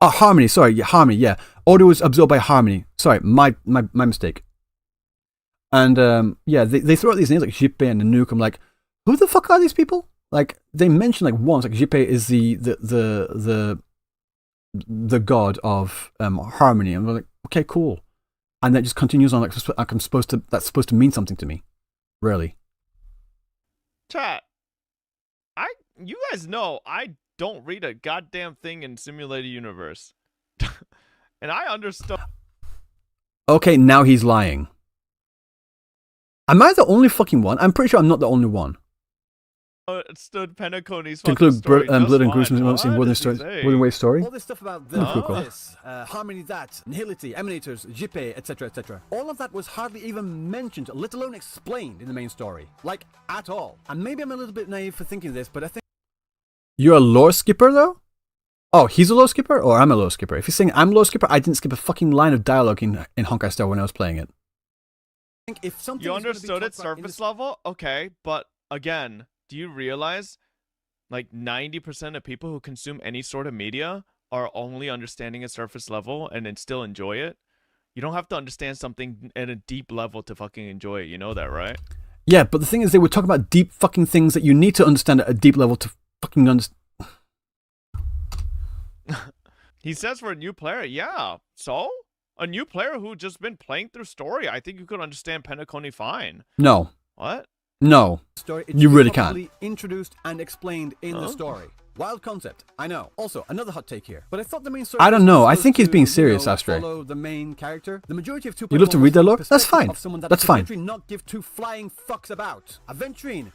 Harmony, sorry, yeah, Harmony, yeah. Order was absorbed by Harmony. Sorry, my mistake. And yeah, they throw out these names like Jipe and Nanook. I'm like, who the fuck are these people? Like, they mentioned like once, like Jipe is the god of Harmony. I'm like, okay, cool. And that just continues on like I'm supposed to. That's supposed to mean something to me, really. Chat. You guys know I don't read a goddamn thing in simulated universe, and I understood. Okay, now he's lying. Am I the only fucking one? I'm pretty sure I'm not the only one. Stood Penacony's To include story blood and gruesome moments in What Wooden is he saying? Wave story. All this stuff about Cool. this, Harmony that, Nihility, Emanators, Jipe, etc., etc. All of that was hardly even mentioned, let alone explained in the main story. Like, at all. And maybe I'm a little bit naive for thinking this, but I think... You're a lore skipper, though? Oh, he's a lore skipper? Or I'm a lore skipper? If he's saying I'm a lore skipper, I didn't skip a fucking line of dialogue in Honkai Star when I was playing it. if something You is gonna be understood it talked about in surface this- level? Okay, but again, do you realize like 90% of people who consume any sort of media are only understanding it surface level and then still enjoy it? You don't have to understand something at a deep level to fucking enjoy it. You know that, right? Yeah, but the thing is, they would talk about deep fucking things that you need to understand at a deep level to fucking understand. He says for a new player, yeah. So? A new player who just been playing through story, I think you could understand Penacony fine. No. What? No. story, it You should be really properly introduced and explained in the story. Wild concept, I know. Also, another hot take here. But I thought the main story I don't was know. I supposed think he's to, being you serious, know, Astray. follow the main character. The majority of 2.1 You love to read the lore? was That's perspective fine. of someone that That's could fine. literally not give two flying fucks about. Aventurine.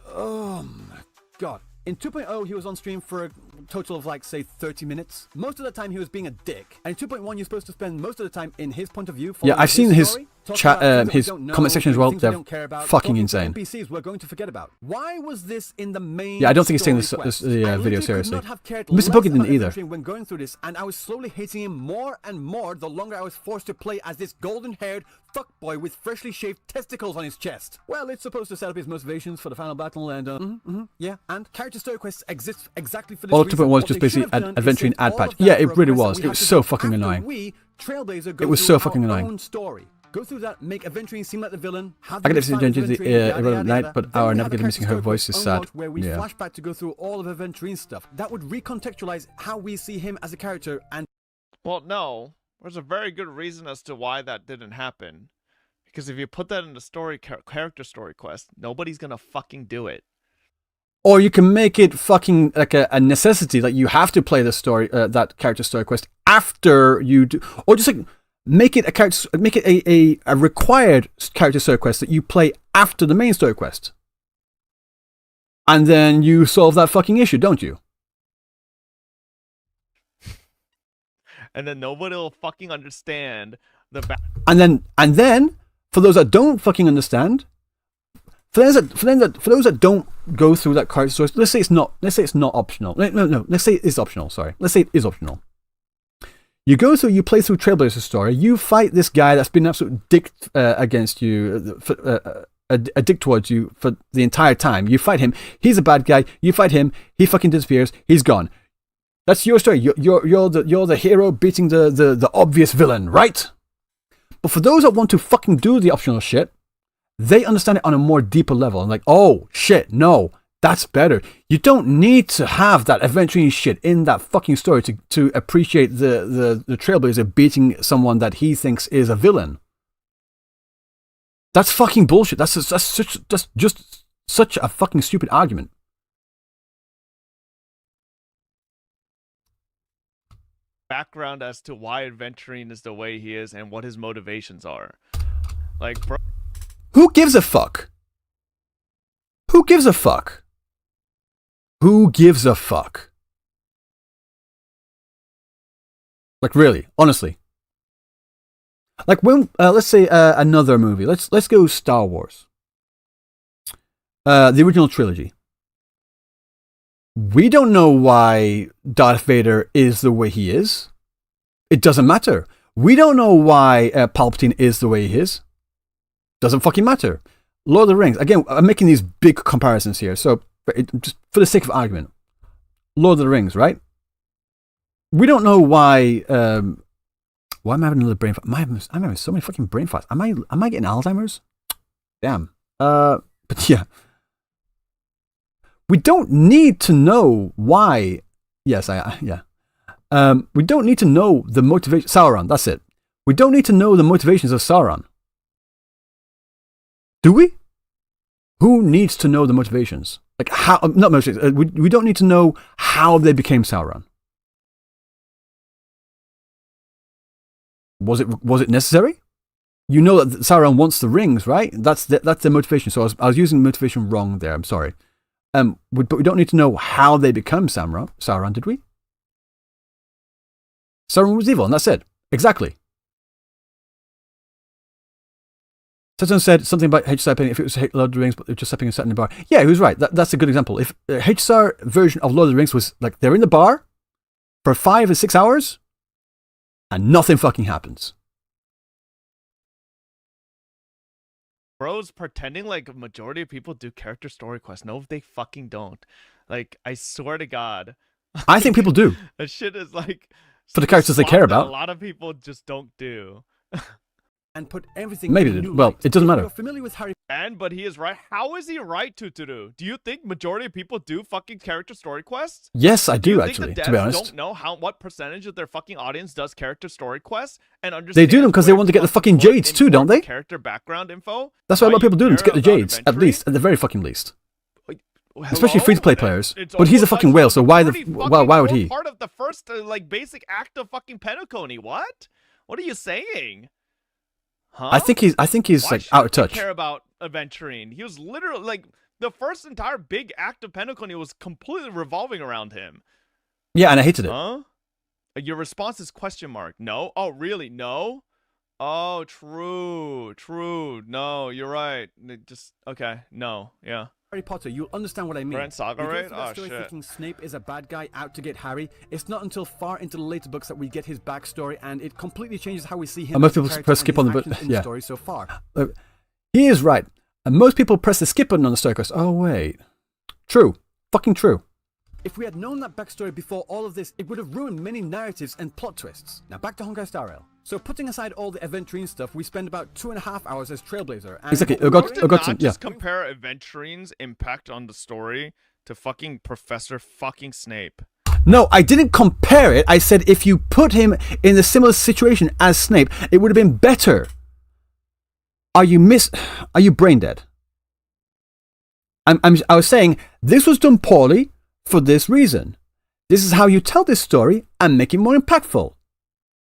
Oh my god. In 2.0, he was on stream for a total of like, say, 30 minutes. Most of the time, he was being a dick. And in 2.1, you're supposed to spend most of the time in his point of view. Yeah, I've seen his story, talking chat, about things that we his don't know, comment section as well. things we They're don't care about, fucking talking to insane. NPCs we're going to forget about. Why was this in the main Yeah, I don't think he's taking story this quest? video I literally could seriously. not have cared Mr. less Buggy didn't about either. Aventurine when going through this, and I was slowly hating him more and more the longer I was forced to play as this golden-haired fuckboy with freshly shaved testicles on his chest. Well, it's supposed to set up his motivations for the final battle, and yeah, and character story quests exist exactly for this All reason. 2.1 was What just they should basically have an done is Aventurine saved ad all patch. of that Yeah, for it a really quest that was. we It have was to so do fucking after annoying. we, Trailblazer, go It was through so fucking our annoying. own story. Go through that, make Aventurine seem like the villain. Have I get the it to fight change with the Aventurine, yada, irrelevant yada, night, yada. but Then our we have a navigator missing her character voice story is quest sad. Where we Yeah. flashback to go through all of Aventurine's stuff. That would recontextualize how we see him as a character and Well, no. There's a very good reason as to why that didn't happen. Because if you put that in the story character story quest, nobody's gonna fucking do it. Or you can make it fucking like a necessity that you have to play the story, that character story quest after you do, or just like make it a required character story quest that you play after the main story quest, and then you solve that fucking issue, don't you? And then nobody will fucking understand the And then for those that don't fucking understand, For those that don't go through that character story, let's say it's not optional. No. Let's say it is optional. Sorry. Let's say it is optional. You play through Trailblazer's story. You fight this guy that's been an absolute dick against you, a dick towards you for the entire time. You fight him. He's a bad guy. You fight him. He fucking disappears. He's gone. That's your story. You're the hero beating the obvious villain, right? But for those that want to fucking do the optional shit, they understand it on a more deeper level. And like, oh shit, no, that's better. You don't need to have that adventuring shit in that fucking story to appreciate the Trailblazer beating someone that he thinks is a villain. That's fucking bullshit. That's just such a fucking stupid argument. Background as to why adventuring is the way he is and what his motivations are. Like, bro. Who gives a fuck? Who gives a fuck? Who gives a fuck? Like, really, honestly. Like, when let's say another movie. Let's go Star Wars. The original trilogy. We don't know why Darth Vader is the way he is. It doesn't matter. We don't know why Palpatine is the way he is. Doesn't fucking matter. Lord of the Rings. Again, I'm making these big comparisons here. So, just for the sake of argument. Lord of the Rings, right? We don't know why... why am I having another brain fart? I'm having so many fucking brain farts. Am I getting Alzheimer's? Damn. But yeah. We don't need to know why. Yes, yeah. We don't need to know the motivation. Sauron, that's it. We don't need to know the motivations of Sauron. Do we? Who needs to know the motivations? Like how? Not motivations. We don't need to know how they became Sauron. Was it necessary? You know that Sauron wants the rings, right? That's the motivation. So I was using motivation wrong there. I'm sorry. But we don't need to know how they become Sauron, did we? Sauron was evil, and that's it. Exactly. Someone said something about HSR playing if it was Lord of the Rings, but they're just stepping and sat in the bar. Yeah, he was right. That's a good example. If HSR version of Lord of the Rings was like they're in the bar for 5 or 6 hours, and nothing fucking happens. Bro's pretending like a majority of people do character story quests. No, they fucking don't. Like, I swear to God. I think people do. That shit is like... For the characters they care about. A lot of people just don't do. And put everything... Maybe. Well, it doesn't matter. Familiar with Harry... But he is right. How is he right to do? Do you think majority of people do fucking character story quests? Yes, I do actually, to be honest. Don't know what percentage of their fucking audience does character story quests and understand. They do them because they want to get the fucking jades too, don't they? Character background info. That's why a lot of people do them, to get the jades, at the very fucking least. Especially free-to-play players. But he's a fucking whale, so why would he? Part of the first like basic act of fucking Penacony. What are you saying? Huh? I think he's like out of touch. Care about adventuring. He was literally like the first entire big act of Penacony was completely revolving around him. Yeah, and I hated it. Huh? Your response is question mark. No. Oh, really? No. Oh, true. No, you're right. Just okay. No. Yeah. Harry Potter, you'll understand what I mean. Brent Saga, right? Oh, shit. Thinking Snape is a bad guy out to get Harry. It's not until far into the later books that we get his backstory, and it completely changes how we see him. And most people press skip on the book. Yeah. Story so far. He is right. And most people press the skip button on the story quest. Oh, wait. True. Fucking true. If we had known that backstory before all of this, it would have ruined many narratives and plot twists. Now back to Honkai Star Rail. So putting aside all the adventuring stuff, we spend about 2.5 hours as Trailblazer. And exactly. Just compare adventuring's impact on the story to fucking Professor fucking Snape. No, I didn't compare it. I said if you put him in a similar situation as Snape, it would have been better. Are you brain dead? I was saying this was done poorly for this reason. This is how you tell this story and make it more impactful.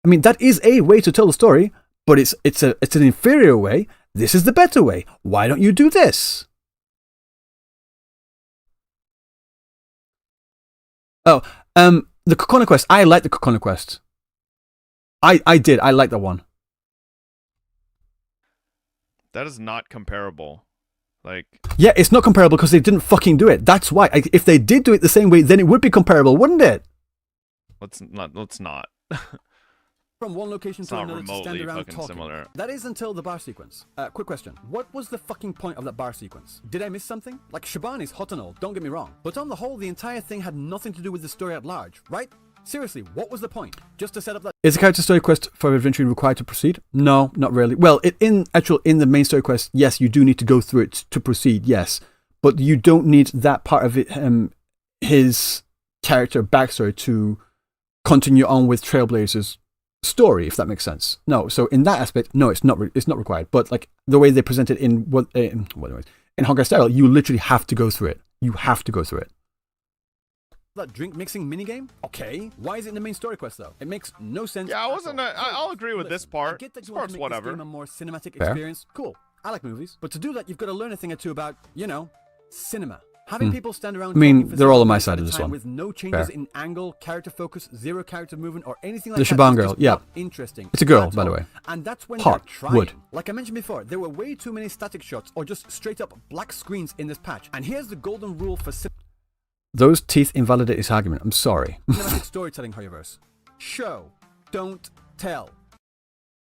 I mean, that is a way to tell the story, but it's an inferior way. This is the better way. Why don't you do this? Oh, the Kokona Quest. I like the Kokona Quest. I did. I like that one. That is not comparable. Like, Yeah, it's not comparable because they didn't fucking do it. That's why. If they did do it the same way, then it would be comparable, wouldn't it? let's not. From one location It's to not another to stand remotely around fucking talking. similar. That is until the bar sequence. Quick question. What was the fucking point of that bar sequence? Did I miss something? Like, Shaban is hot and all, don't get me wrong. But on the whole, the entire thing had nothing to do with the story at large, right? Seriously, what was the point? Just to set up that... Is the character story quest for adventuring required to proceed? No, not really. Well, in the main story quest, yes, you do need to go through it to proceed, yes. But you don't need that part of it, his character backstory to continue on with Trailblazer's story, if that makes sense. No, so in that aspect, no, it's not required. But like the way they present it in Honkai Star Rail, you literally have to go through it. You have to go through it. That drink mixing minigame? Okay. Why is it in the main story quest though? It makes no sense. Yeah, I'll agree with this part. I get that This you want part's to make whatever. this game a more cinematic Fair. experience. Cool. I like movies. But to do that, you've got to learn a thing or two about, cinema. Having people stand around. I mean, talking for they're all on several my minutes side at of a this time one. with no changes Fair. in angle, character focus, zero character movement, or anything like The that. Shaban is girl, just yeah. not interesting. It's a girl, at by the all. way. And that's when Hot. you're trying. Wood. Like I mentioned before, there were way too many static shots or just straight up black screens in this patch. And here's the golden rule for Those teeth invalidate his argument. I'm sorry. cinematic storytelling, Hoyoverse. Show, don't tell.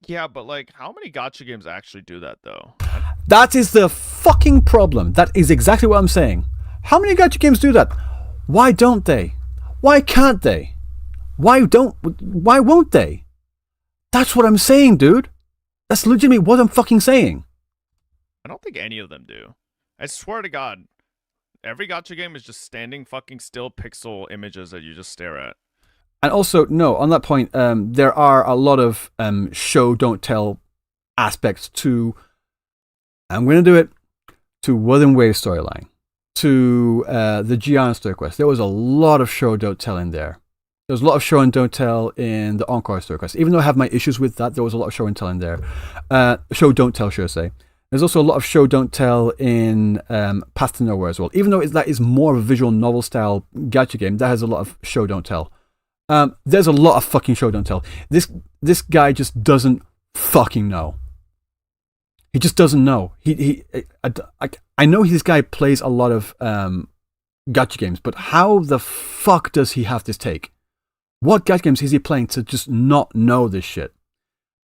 Yeah, but like, how many gacha games actually do that though? That is the fucking problem. That is exactly what I'm saying. How many gacha games do that? Why don't they? Why can't they? Why won't they? That's what I'm saying, dude. That's legitimately what I'm fucking saying. I don't think any of them do. I swear to God, every gacha game is just standing fucking still pixel images that you just stare at. And also, no, on that point, there are a lot of show, don't tell aspects to, I'm going to do it, to Wuthering Waves storyline, to the Gianna story quest. There was a lot of show, don't tell in there. There was a lot of show and don't tell in the Encore story quest. Even though I have my issues with that, there was a lot of show and tell in there. Show, don't tell, should I say. There's also a lot of show, don't tell in Path to Nowhere as well. Even though that is more of a visual novel style gacha game, that has a lot of show, don't tell. There's a lot of fucking show, don't tell. This guy just doesn't fucking know. He just doesn't know. I know this guy plays a lot of gacha games, but how the fuck does he have this take? What gacha games is he playing to just not know this shit?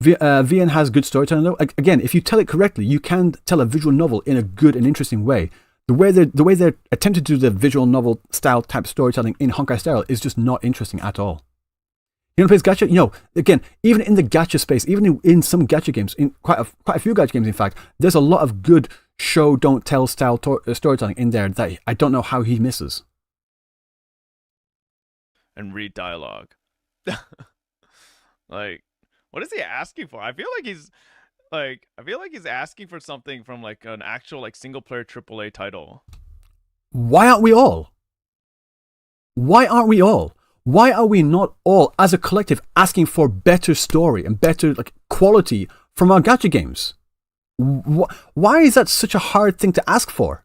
VN has good storytelling though. Again, if you tell it correctly, you can tell a visual novel in a good and interesting way. The way they're attempting to do the visual novel style type storytelling in Honkai Star Rail is just not interesting at all. You know, plays gacha. Again, even in the gacha space, even in some gacha games, in quite a few gacha games, in fact, there's a lot of good show don't tell style storytelling in there that I don't know how he misses. And read dialogue. Like, what is he asking for? I feel like he's asking for something from like an actual like single player AAA title. Why aren't we all? Why aren't we all? Why are we not all, as a collective, asking for better story and better like quality from our gacha games? Why is that such a hard thing to ask for?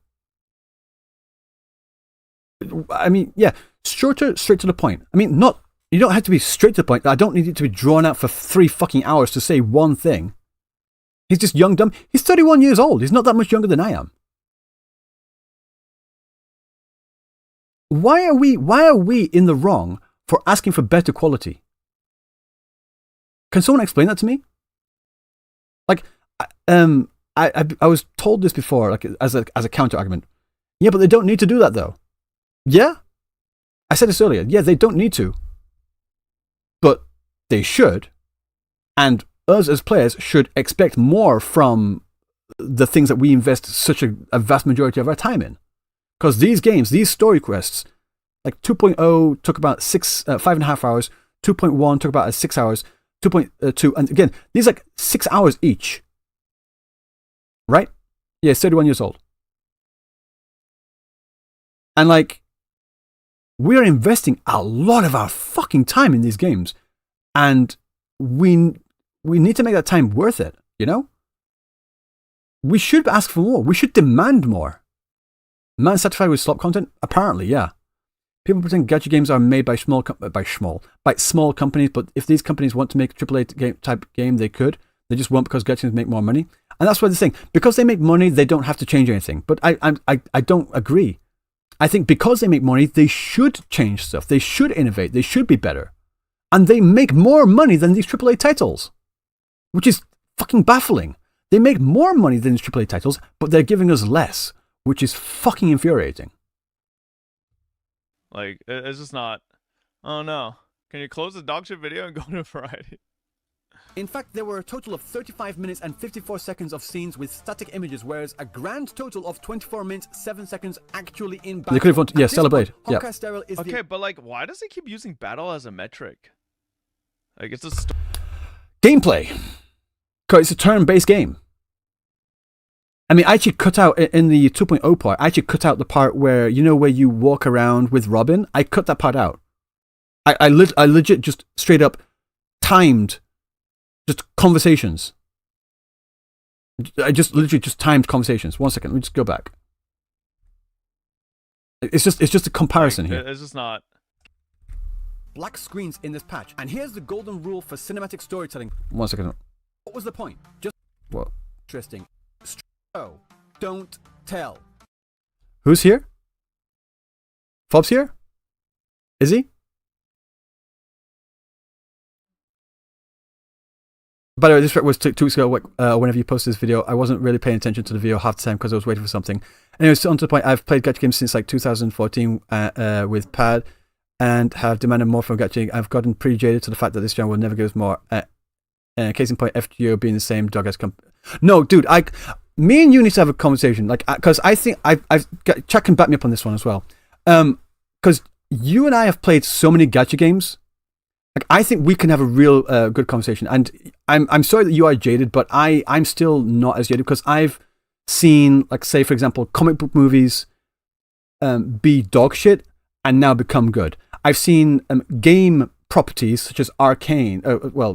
I mean, yeah, shorter, straight to the point. I mean, you don't have to be straight to the point. I don't need it to be drawn out for 3 fucking hours to say one thing. He's just young, dumb. He's 31 years old. He's not that much younger than I am. Why are we in the wrong for asking for better quality? Can someone explain that to me? Like, I was told this before, like as a counter argument. Yeah, but they don't need to do that though. Yeah, I said this earlier. Yeah, they don't need to, but they should, and us as players should expect more from the things that we invest such a vast majority of our time in. Because these games, these story quests, like 2.0 took about 5.5 hours, 2.1 took about 6 hours, 2.2, and again, these are like 6 hours each. Right? Yeah, 31 years old. And like, we're investing a lot of our fucking time in these games. And we need to make that time worth it, you know? We should ask for more. We should demand more. Man satisfied with slop content? Apparently, yeah. People pretend gacha games are made by small companies, but if these companies want to make a AAA type game, they could. They just won't because gacha games make more money. And that's what they're saying. Because they make money, they don't have to change anything. But I don't agree. I think because they make money, they should change stuff. They should innovate. They should be better. And they make more money than these AAA titles, which is fucking baffling. They make more money than these AAA titles, but they're giving us less, which is fucking infuriating. Like, it's just not. Oh no. Can you close the dog shit video and go to variety? In fact, there were a total of 35 minutes and 54 seconds of scenes with static images, whereas a grand total of 24 minutes, 7 seconds actually in battle. They could have, yeah, celebrate. Yeah. Okay, but like, why does he keep using battle as a metric? Like, it's a Gameplay. Because it's a turn-based game. I mean, I actually cut out, in the 2.0 part, I actually cut out the part where, you know, where you walk around with Robin? I cut that part out. I legit just straight up timed just conversations. I just literally just timed conversations. 1 second, let me just go back. It's just a comparison here. It's just not. Black screens in this patch. And here's the golden rule for cinematic storytelling. 1 second. What was the point? Just What? interesting. Show, don't tell. Who's here? Fob's here? Is he? By the way, this was 2 weeks ago. Whenever you posted this video, I wasn't really paying attention to the video half the time because I was waiting for something. Anyways, on to the point, I've played gacha games since like 2014 with Pad and have demanded more from gacha. I've gotten pretty jaded to the fact that this channel will never give us more. Case in point, FGO being the same dog as No, dude, me and you need to have a conversation, like, because I think Chuck can back me up on this one as well. Because you and I have played so many gacha games. Like, I think we can have a real good conversation. And I'm sorry that you are jaded, but I'm still not as jaded because I've seen, like, say, for example, comic book movies be dog shit and now become good. I've seen game properties such as Arcane,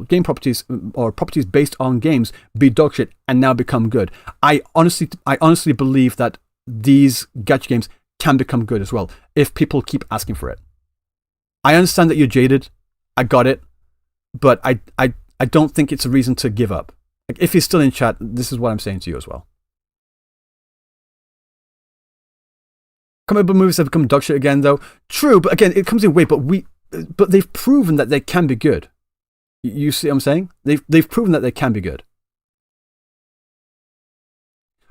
game properties or properties based on games be dog shit and now become good. I honestly believe that these gacha games can become good as well if people keep asking for it. I understand that you're jaded. I got it, but I don't think it's a reason to give up. Like, if you're still in chat, this is what I'm saying to you as well. Comic book movies have become dog shit again, though. True, but again, it comes in weight. But they've proven that they can be good. You see what I'm saying? They've proven that they can be good.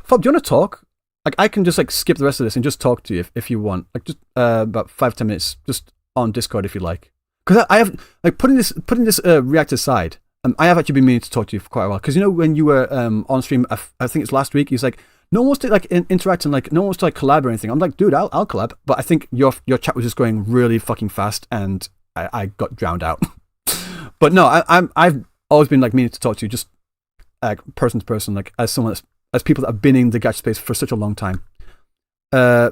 Fob, do you want to talk? Like, I can just like skip the rest of this and just talk to you if you want. Like, just about 5-10 minutes, just on Discord if you like. Because I have, like, putting this React aside, I have actually been meaning to talk to you for quite a while. Because, you know, when you were on stream, I think it's last week, he's like, no one wants to like interact and like no one wants to like collab or anything. I'm like, dude, I'll collab. But I think your chat was just going really fucking fast and I got drowned out. But no, I've always been like meaning to talk to you, just like person to person, like as someone as people that have been in the gacha space for such a long time. Yeah,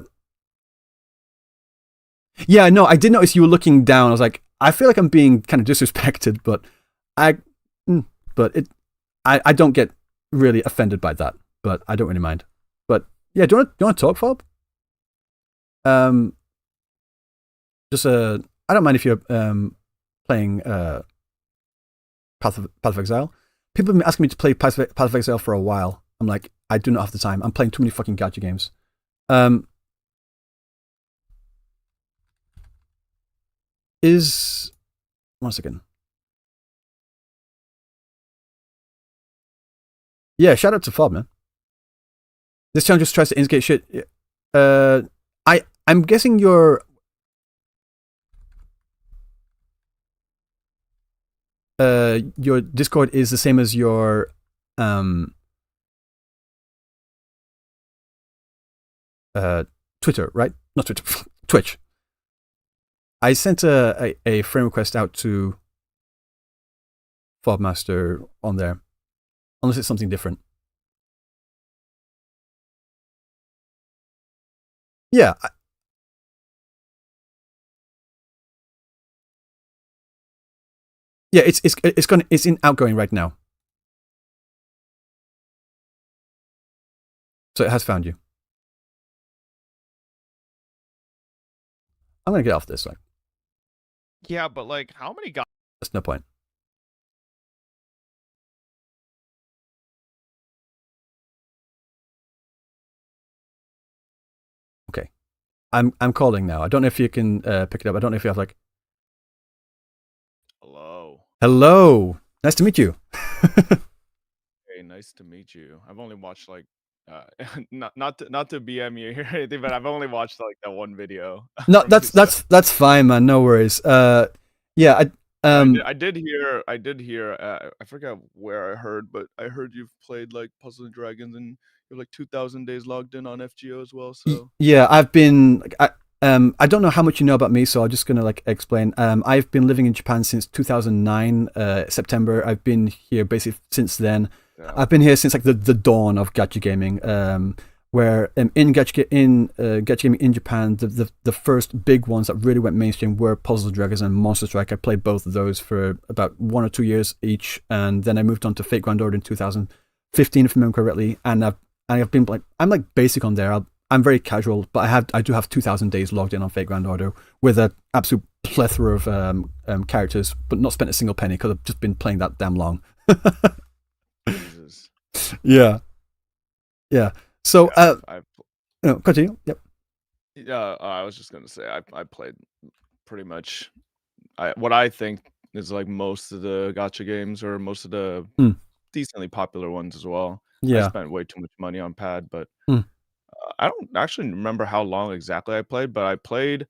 no, I did notice you were looking down. I was like, I feel like I'm being kind of disrespected, but I don't get really offended by that, but I don't really mind. But yeah, do you want to talk, Fob? Just I don't mind if you're playing Path of Exile. People have been asking me to play Path of Exile for a while. I'm like, I do not have the time. I'm playing too many fucking gacha games. One second. Yeah, shout out to Fob, man. This channel just tries to instigate shit. I'm guessing your Discord is the same as your Twitter, right? Not Twitter, Twitch. I sent a friend request out to Fobmaster on there, unless it's something different. Yeah. Yeah, it's in outgoing right now. So it has found you. I'm gonna get off this one. Yeah, but like, how many guys? That's no point. I'm calling now. I don't know if you can pick it up. I don't know if you have like. Hello. Nice to meet you. Hey, nice to meet you. I've only watched like, not to BM you or anything, but I've only watched like that one video. No, from you, so- that's fine, man. No worries. Yeah, I did hear. I forgot where I heard, but I heard you've played like Puzzle and Dragons, and you're like 2,000 days logged in on FGO as well. So yeah, I've been. I don't know how much you know about me, so I'm just gonna like explain. I've been living in Japan since 2009 September. I've been here basically since then. yeah. I've been here since like the dawn of gacha gaming. Where in gacha gaming in Japan, the first big ones that really went mainstream were Puzzle Dragons and Monster Strike. I played both of those for about 1 or 2 years each, and then I moved on to Fate Grand Order in 2015, if I remember correctly. And I've been like, I'm like basic on there. I'm very casual, but I do have 2,000 days logged in on Fate Grand Order with an absolute plethora of characters, but not spent a single penny because I've just been playing that damn long. Jesus. Yeah. So, I've no, continue. Yep. Yeah, I was just gonna say I played pretty much what I think is like most of the gacha games or most of the decently popular ones as well. I Yeah. spent way too much money on pad, but Mm. I don't actually remember how long exactly I played, but I played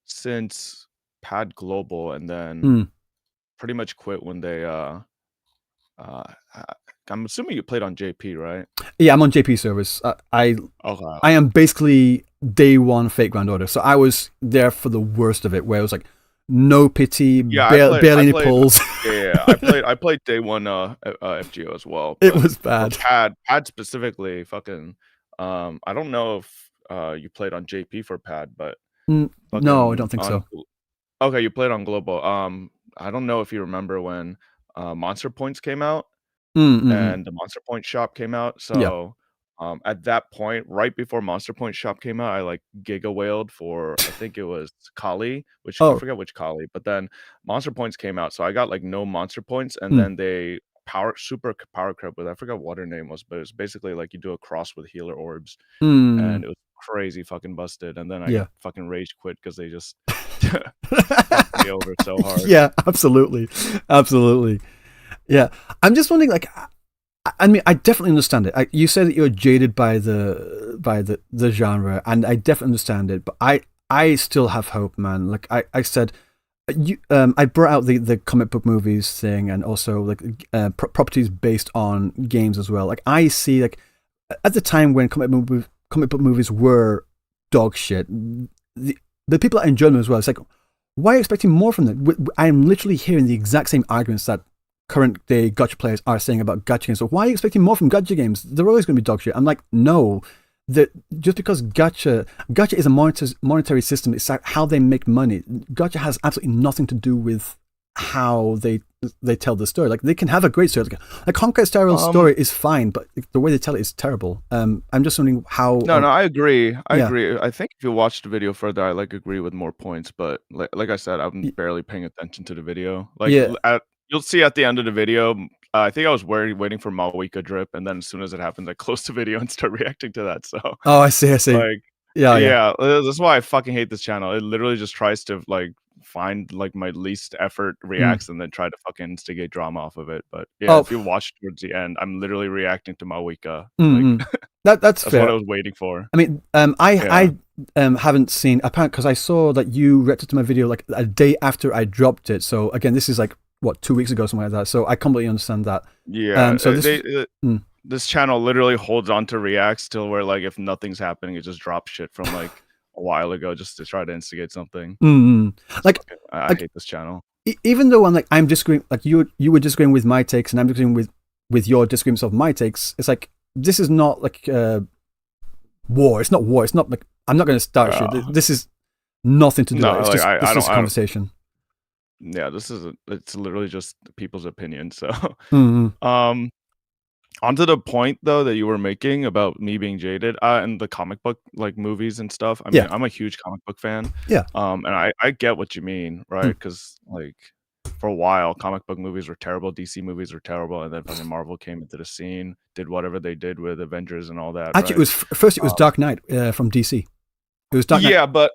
since pad global and then pretty much quit when they uh I'm assuming you played on JP, right? Yeah, I'm on JP servers. I Okay. am basically day one Fate Grand Order, so I was there for the worst of it, where it was like no pity, Yeah, barely any played, pulls. yeah, I played day one FGO as well. It but was for bad. pad specifically, fucking I don't know if you played on JP for pad, but No, I fucking don't think so. Okay, you played on global. I don't know if you remember when Monster Points came out and the Monster Point shop came out. Yeah. So at that point, right before Monster Point shop came out, I like giga whaled for I think it was Kali, which I Oh, forget which Kali, but then Monster Points came out, so I got like no Monster Points, and then they super power crept with I forgot what her name was, but it's basically like you do a cross with healer orbs, and it was crazy fucking busted. And then I Yeah. fucking rage quit because they just fucked me over so hard. Yeah, absolutely. Yeah, I'm just wondering, like, I mean, I definitely understand it. You say that you're jaded by the genre, and I definitely understand it. But I still have hope, man. Like I said, I brought out the comic book movies thing, and also like properties based on games as well. Like I see, like at the time when comic book movies were dog shit, the people that enjoy them as well. It's like, why are you expecting more from them? I'm literally hearing the exact same arguments that current day gacha players are saying about gacha games. So why are you expecting more from gacha games? They're always going to be dog shit. I'm like, no. Just because gacha is a monetary system, it's like how they make money. Gacha has absolutely nothing to do with how they tell the story. Like they can have a great story. Like Honkai Star Rail's story is fine, but the way they tell it is terrible. I'm just wondering how. No, I agree. I agree. I think if you watch the video further, I like agree with more points. But like I said, I'm barely paying attention to the video. Like you'll see at the end of the video. I think I was waiting for Malwika drip, and then as soon as it happens, I close the video and start reacting to that. So oh, I see. Like yeah. That's why I fucking hate this channel. It literally just tries to like find like my least effort reacts and then try to fucking instigate drama off of it. But yeah, if you watch towards the end, I'm literally reacting to Malwika. Like, that's fair. What I was waiting for. I mean, I haven't seen apparently because I saw that you reacted to my video like a day after I dropped it. So again, this is like what 2 weeks ago, something like that. So I completely understand that. Yeah. So this channel literally holds on to reacts till where like if nothing's happening, it just drops shit from like a while ago just to try to instigate something. Like I hate this channel. Even though I'm disagreeing, like you were disagreeing with my takes, and I'm disagreeing with your disagreements of my takes. It's like this is not like war. It's not war. It's not like I'm not going to start shit. This is nothing to do with it. It's just a conversation. Yeah, it's literally just people's opinion. So, onto the point though that you were making about me being jaded and the comic book like movies and stuff. I mean, I'm a huge comic book fan. Yeah. And I get what you mean, right? Because like for a while, comic book movies were terrible, DC movies were terrible, and then fucking Marvel came into the scene, did whatever they did with Avengers and all that. Actually, right? it was Dark Knight from DC. It It was Dark Knight. Yeah, but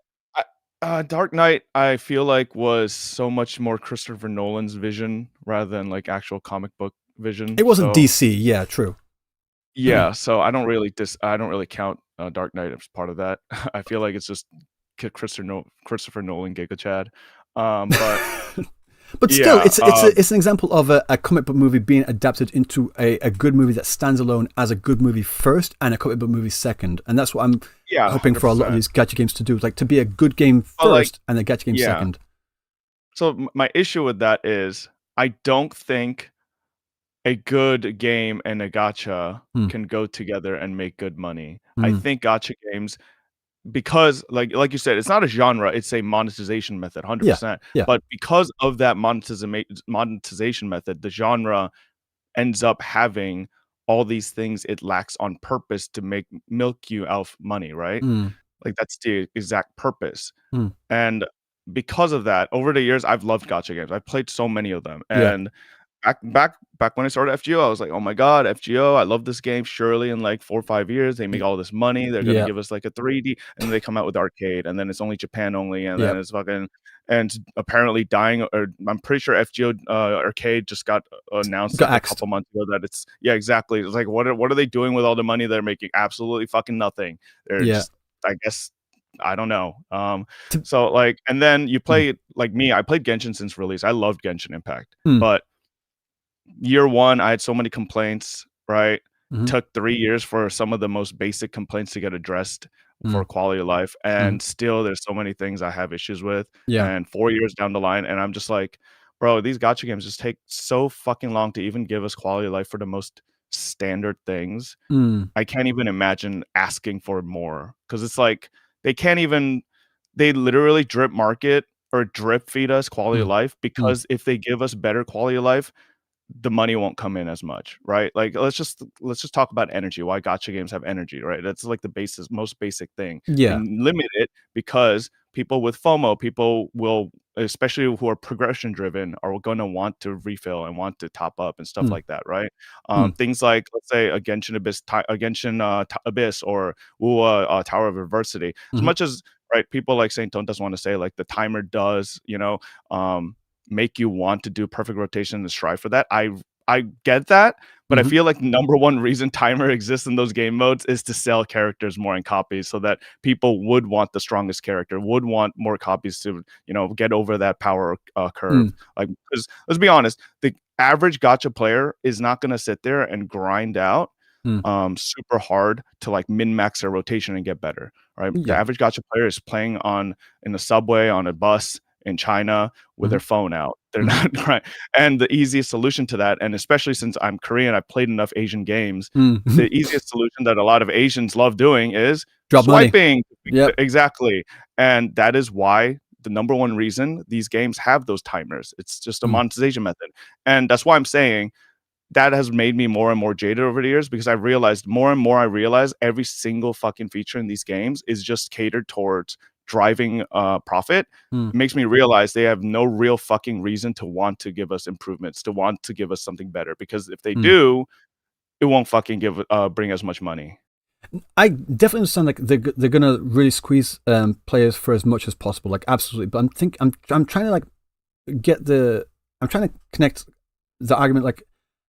Dark Knight, I feel like was so much more Christopher Nolan's vision rather than like actual comic book vision. It wasn't so, DC. Yeah, true. Yeah, so I don't really count Dark Knight as part of that. I feel like it's just Christopher Nolan Giga Chad. But But still, yeah, it's an example of a comic book movie being adapted into a good movie that stands alone as a good movie first and a comic book movie second. And that's what I'm hoping for a lot of these gacha games to do, like to be a good game first and a gacha game second. So my issue with that is I don't think a good game and a gacha can go together and make good money. I think gacha games, because like you said, it's not a genre, it's a monetization method, 100%. Yeah. But because of that monetization method, the genre ends up having all these things it lacks on purpose to milk you out of money, right? Like that's the exact purpose. And because of that, over the years, I've loved gacha games. I've played so many of them. And back when I started FGO, I was like, oh my god, FGO, I love this game. Surely in like 4 or 5 years, they make all this money. They're gonna give us like a 3D, and then they come out with arcade, and then it's only Japan only, and then it's fucking and apparently dying. Or I'm pretty sure FGO arcade just got announced like a couple months ago that it's exactly. It's like what are they doing with all the money they're making? Absolutely fucking nothing. They're just, I guess, I don't know. So like, and then you play like me. I played Genshin since release. I loved Genshin Impact, but year one, I had so many complaints, right? Took 3 years for some of the most basic complaints to get addressed for quality of life. And still there's so many things I have issues with. And 4 years down the line, and I'm just like, bro, these gacha games just take so fucking long to even give us quality of life for the most standard things. I can't even imagine asking for more, because it's like they literally drip market or drip feed us quality of life, because if they give us better quality of life, the money won't come in as much, right? Like let's just talk about energy. Why gacha games have energy, right? That's like the most basic thing. And limit it, because people with FOMO, people will, especially who are progression driven, are going to want to refill and want to top up and stuff like that, right? Things like, let's say a Genshin Abyss or WuWa Tower of Adversity. As much as, right, people like Saint Don't doesn't want to say like the timer does, make you want to do perfect rotation and strive for that. I get that, but I feel like the number one reason timer exists in those game modes is to sell characters more in copies, so that people would want the strongest character, would want more copies to, get over that power curve. Like, because let's be honest, the average gacha player is not going to sit there and grind out super hard to like min-max their rotation and get better, right? The average gacha player is playing in the subway, on a bus, in China with their phone out. They're not right. And the easiest solution to that, and especially since I'm Korean, I've played enough Asian games, the easiest solution that a lot of Asians love doing is swiping. Exactly. And that is why the number one reason these games have those timers. It's just a monetization method. And that's why I'm saying that has made me more and more jaded over the years, because I realized more and more, every single fucking feature in these games is just catered towards driving profit. It makes me realize they have no real fucking reason to want to give us improvements, to want to give us something better, because if they do, it won't fucking bring as much money. I definitely understand, like they're gonna really squeeze players for as much as possible, like absolutely. But I'm trying to I'm trying to connect the argument, like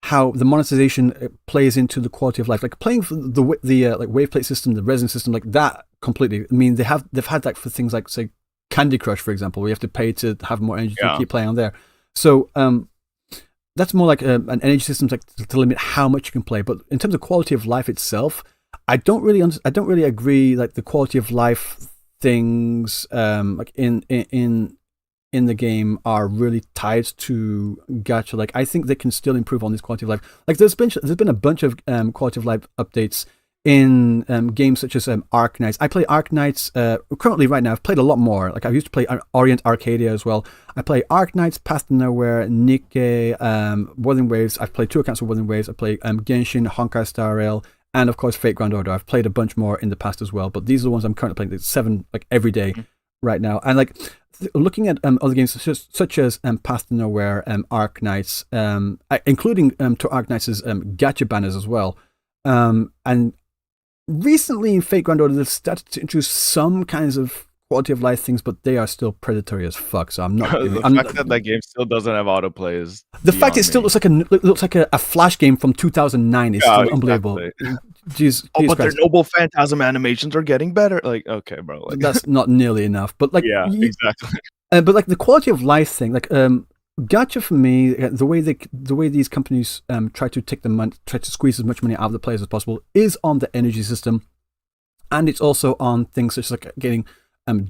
how the monetization plays into the quality of life, like playing for the like wave plate system, the resin system, like that completely. I mean, they've had that for things like, say, Candy Crush, for example, where you have to pay to have more energy to keep playing on there. So that's more like an energy system, like to limit how much you can play. But in terms of quality of life itself, I don't really agree. Like the quality of life things, like in the game are really tied to gacha. Like I think they can still improve on this quality of life. Like there's been a bunch of quality of life updates in games such as Arc Knights. I play Arc Knights currently right now. I've played a lot more. Like I used to play Orient Arcadia as well. I play Arc Knights, Path to Nowhere, Nikkei, Wuthering Waves. I've played 2 accounts of Wuthering Waves. I play Genshin, Honkai Star Rail, and of course Fate Grand Order. I've played a bunch more in the past as well, but these are the ones I'm currently playing. Like 7 like every day right now. And like looking at other games such as Path to Nowhere, Arc Knights, including to Arc Knights' gacha banners as well, and recently in Fate Grand Order, they've started to introduce some kinds of quality of life things, but they are still predatory as fuck. So I'm not. The fact that that game still doesn't have autoplay is the fact it beyond still me. looks like a Flash game from 2009 is still unbelievable. Jeez, But their noble phantasm animations are getting better. Like, okay, bro. Like, that's not nearly enough. But like, yeah, exactly. But like the quality of life thing, like Gacha for me, the way these companies try to squeeze as much money out of the players as possible is on the energy system, and it's also on things such as like getting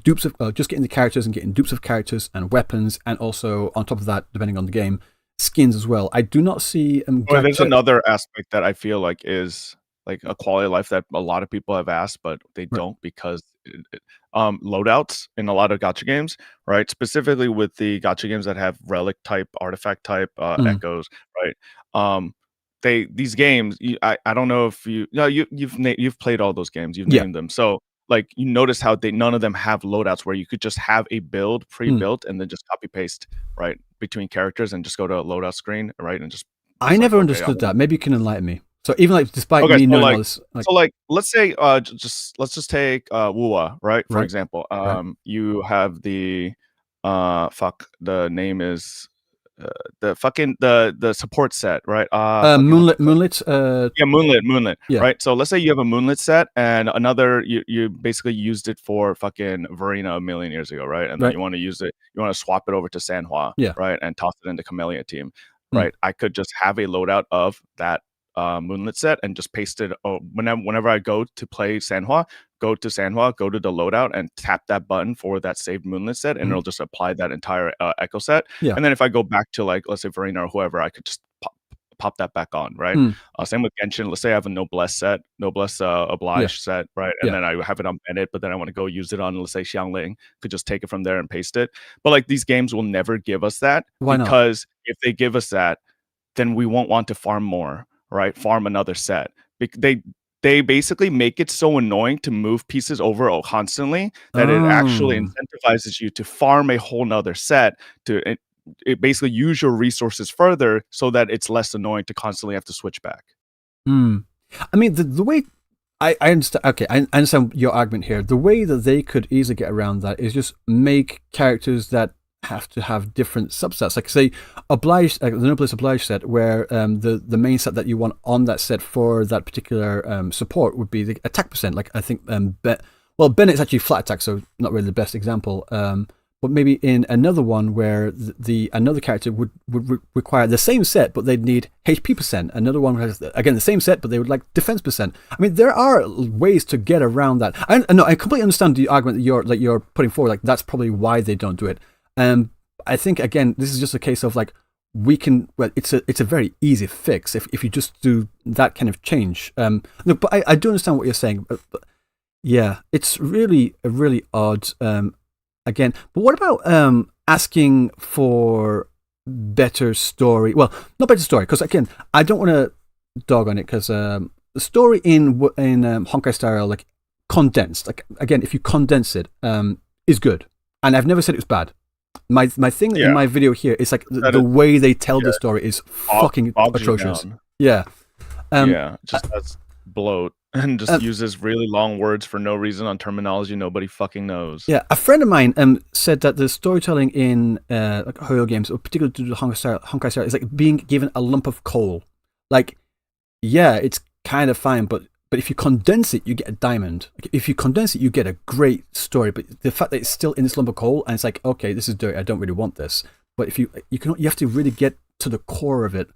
dupes of just getting the characters and getting dupes of characters and weapons, and also on top of that, depending on the game, skins as well. I do not see. Well, there's another aspect that I feel like is like a quality of life that a lot of people have asked, but they don't because loadouts in a lot of gacha games, right? Specifically with the gacha games that have relic type, artifact type echoes, right? These games, I don't know if you've played all those games, you've named them, so like you notice how none of them have loadouts where you could just have a build pre-built and then just copy paste right between characters and just go to a loadout screen, right? And just I never understood that. Maybe you can enlighten me. So even like despite me knowing all this, so like let's say let's just take WuWa, right? For example, you have the the name is the fucking the support set, right? Moonlit. Moonlit. Yeah. Right. So let's say you have a Moonlit set and another you basically used it for fucking Verena a million years ago, right? And then you want to use it, you want to swap it over to Sanhua, right? And toss it into Camellia team, right? I could just have a loadout of that Moonlit set and just paste it whenever I go to play Sanhua, go to the loadout and tap that button for that saved Moonlit set, and it'll just apply that entire echo set. And then if I go back to like let's say Verena or whoever, I could just pop that back on, right? Same with Genshin. Let's say I have a Noblesse set, Noblesse Oblige set, right? And then I have it on Bennett, but then I want to go use it on, let's say, Xiangling. Could just take it from there and paste it. But like these games will never give us that. Why not? Because if they give us that, then we won't want to farm more, right? Farm another set. They basically make it so annoying to move pieces over constantly that it actually incentivizes you to farm a whole nother set to it basically use your resources further so that it's less annoying to constantly have to switch back. I mean, the way I understand, okay, I understand your argument here. The way that they could easily get around that is just make characters that have to have different subsets. Like say, the Noblesse Oblige set, where the main set that you want on that set for that particular support would be the attack percent. Like I think Bennett's actually flat attack, so not really the best example. But maybe in another one where another character would require the same set, but they'd need HP percent. Another one has again the same set, but they would like defense percent. I mean, there are ways to get around that. I completely understand the argument that you're putting forward. Like that's probably why they don't do it. I think again, this is just a case of like it's a very easy fix if you just do that kind of change. But I do understand what you're saying. But yeah, it's really odd. Again, but what about asking for better story? Well, not better story, because again, I don't want to dog on it, because the story in Honkai Star Rail, like condensed, like again, if you condense it, is good, and I've never said it was bad. My thing in my video here is like the way they tell the story is fucking atrocious. Yeah, just that's bloat. And just uses really long words for no reason on terminology nobody fucking knows. Yeah, a friend of mine said that the storytelling in like horror games, particularly to the Honkai Star, is like being given a lump of coal. Like, yeah, it's kind of fine, but if you condense it, you get a diamond. Like, if you condense it, you get a great story. But the fact that it's still in this lump of coal, and it's like, okay, this is dirty, I don't really want this. But if you have to really get to the core of it.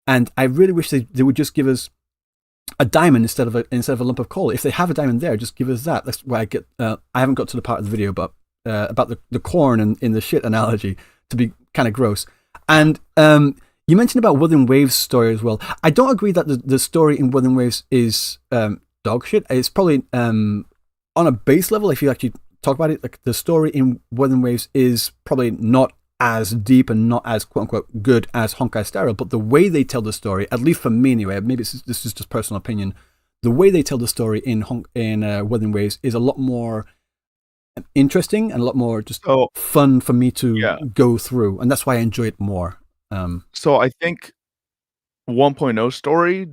And I really wish they would just give us a diamond instead of a lump of coal. If they have a diamond there, just give us that. That's why I get. I haven't got to the part of the video, but about the corn and in the shit analogy to be kind of gross. And you mentioned about Wuthering Waves story as well. I don't agree that the story in Wuthering Waves is dog shit. It's probably on a base level. If you actually talk about it, like the story in Wuthering Waves is probably not as deep and not as quote unquote good as Honkai Star Rail, but the way they tell the story, at least for me anyway, maybe this is just personal opinion, the way they tell the story in Wuthering Waves is a lot more interesting and a lot more just fun for me to go through, and that's why I enjoy it more. So I think 1.0 story,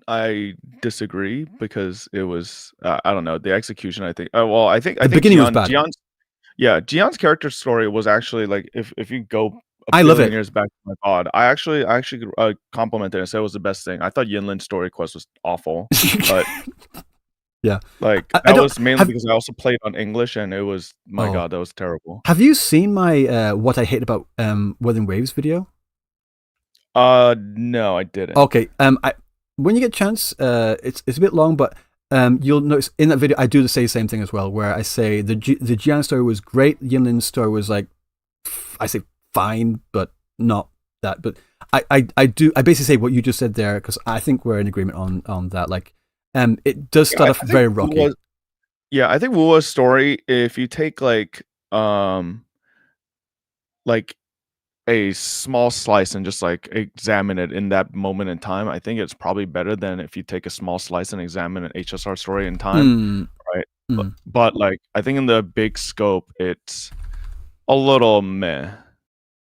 I disagree because it was I don't know, the execution. I think well, I think The beginning was bad. Gion's character story was actually like if you go a I love billion it. years back to my pod, I actually complimented it and said it was the best thing. I thought Yinlin's story quest was awful, but Yeah. like I that don't- was mainly have- because I also played on English and it was my Oh. god, that was terrible. Have you seen my what I hate about Wuthering Waves video? No, I didn't. Okay. When you get a chance, it's a bit long, but you'll notice in that video I do say the same thing as well, where I say the Jian story was great, Yinlin's story was like, I say fine, but not that. But I basically say what you just said there because I think we're in agreement on that. Like, it does start off very rocky. I think WuWa's story, if you take like a small slice and just like examine it in that moment in time, I think it's probably better than if you take a small slice and examine an HSR story in time, right? But like I think in the big scope, it's a little meh.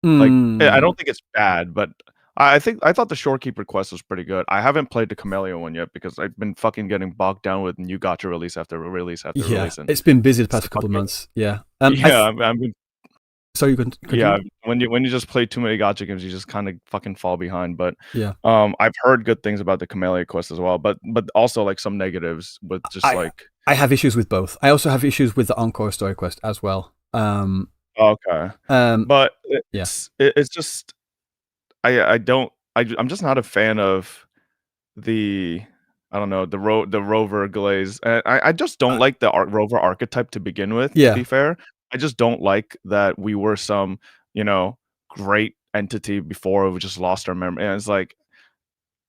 Like I don't think it's bad, but I thought the Shorekeeper quest was pretty good. I haven't played the Camellia one yet because I've been fucking getting bogged down with new Gacha release after release after release. And it's been busy the past couple of months. Yeah. I've been. So you can when you just play too many Gacha games, you just kind of fucking fall behind. But yeah, I've heard good things about the Camellia quest as well, but also like some negatives with just I have issues with both. I also have issues with the Encore story quest as well. Okay. But it's just I'm just not a fan of the the rover glaze. I just don't like the rover archetype to begin with. Yeah. To be fair, I just don't like that we were some great entity before we just lost our memory. And it's like,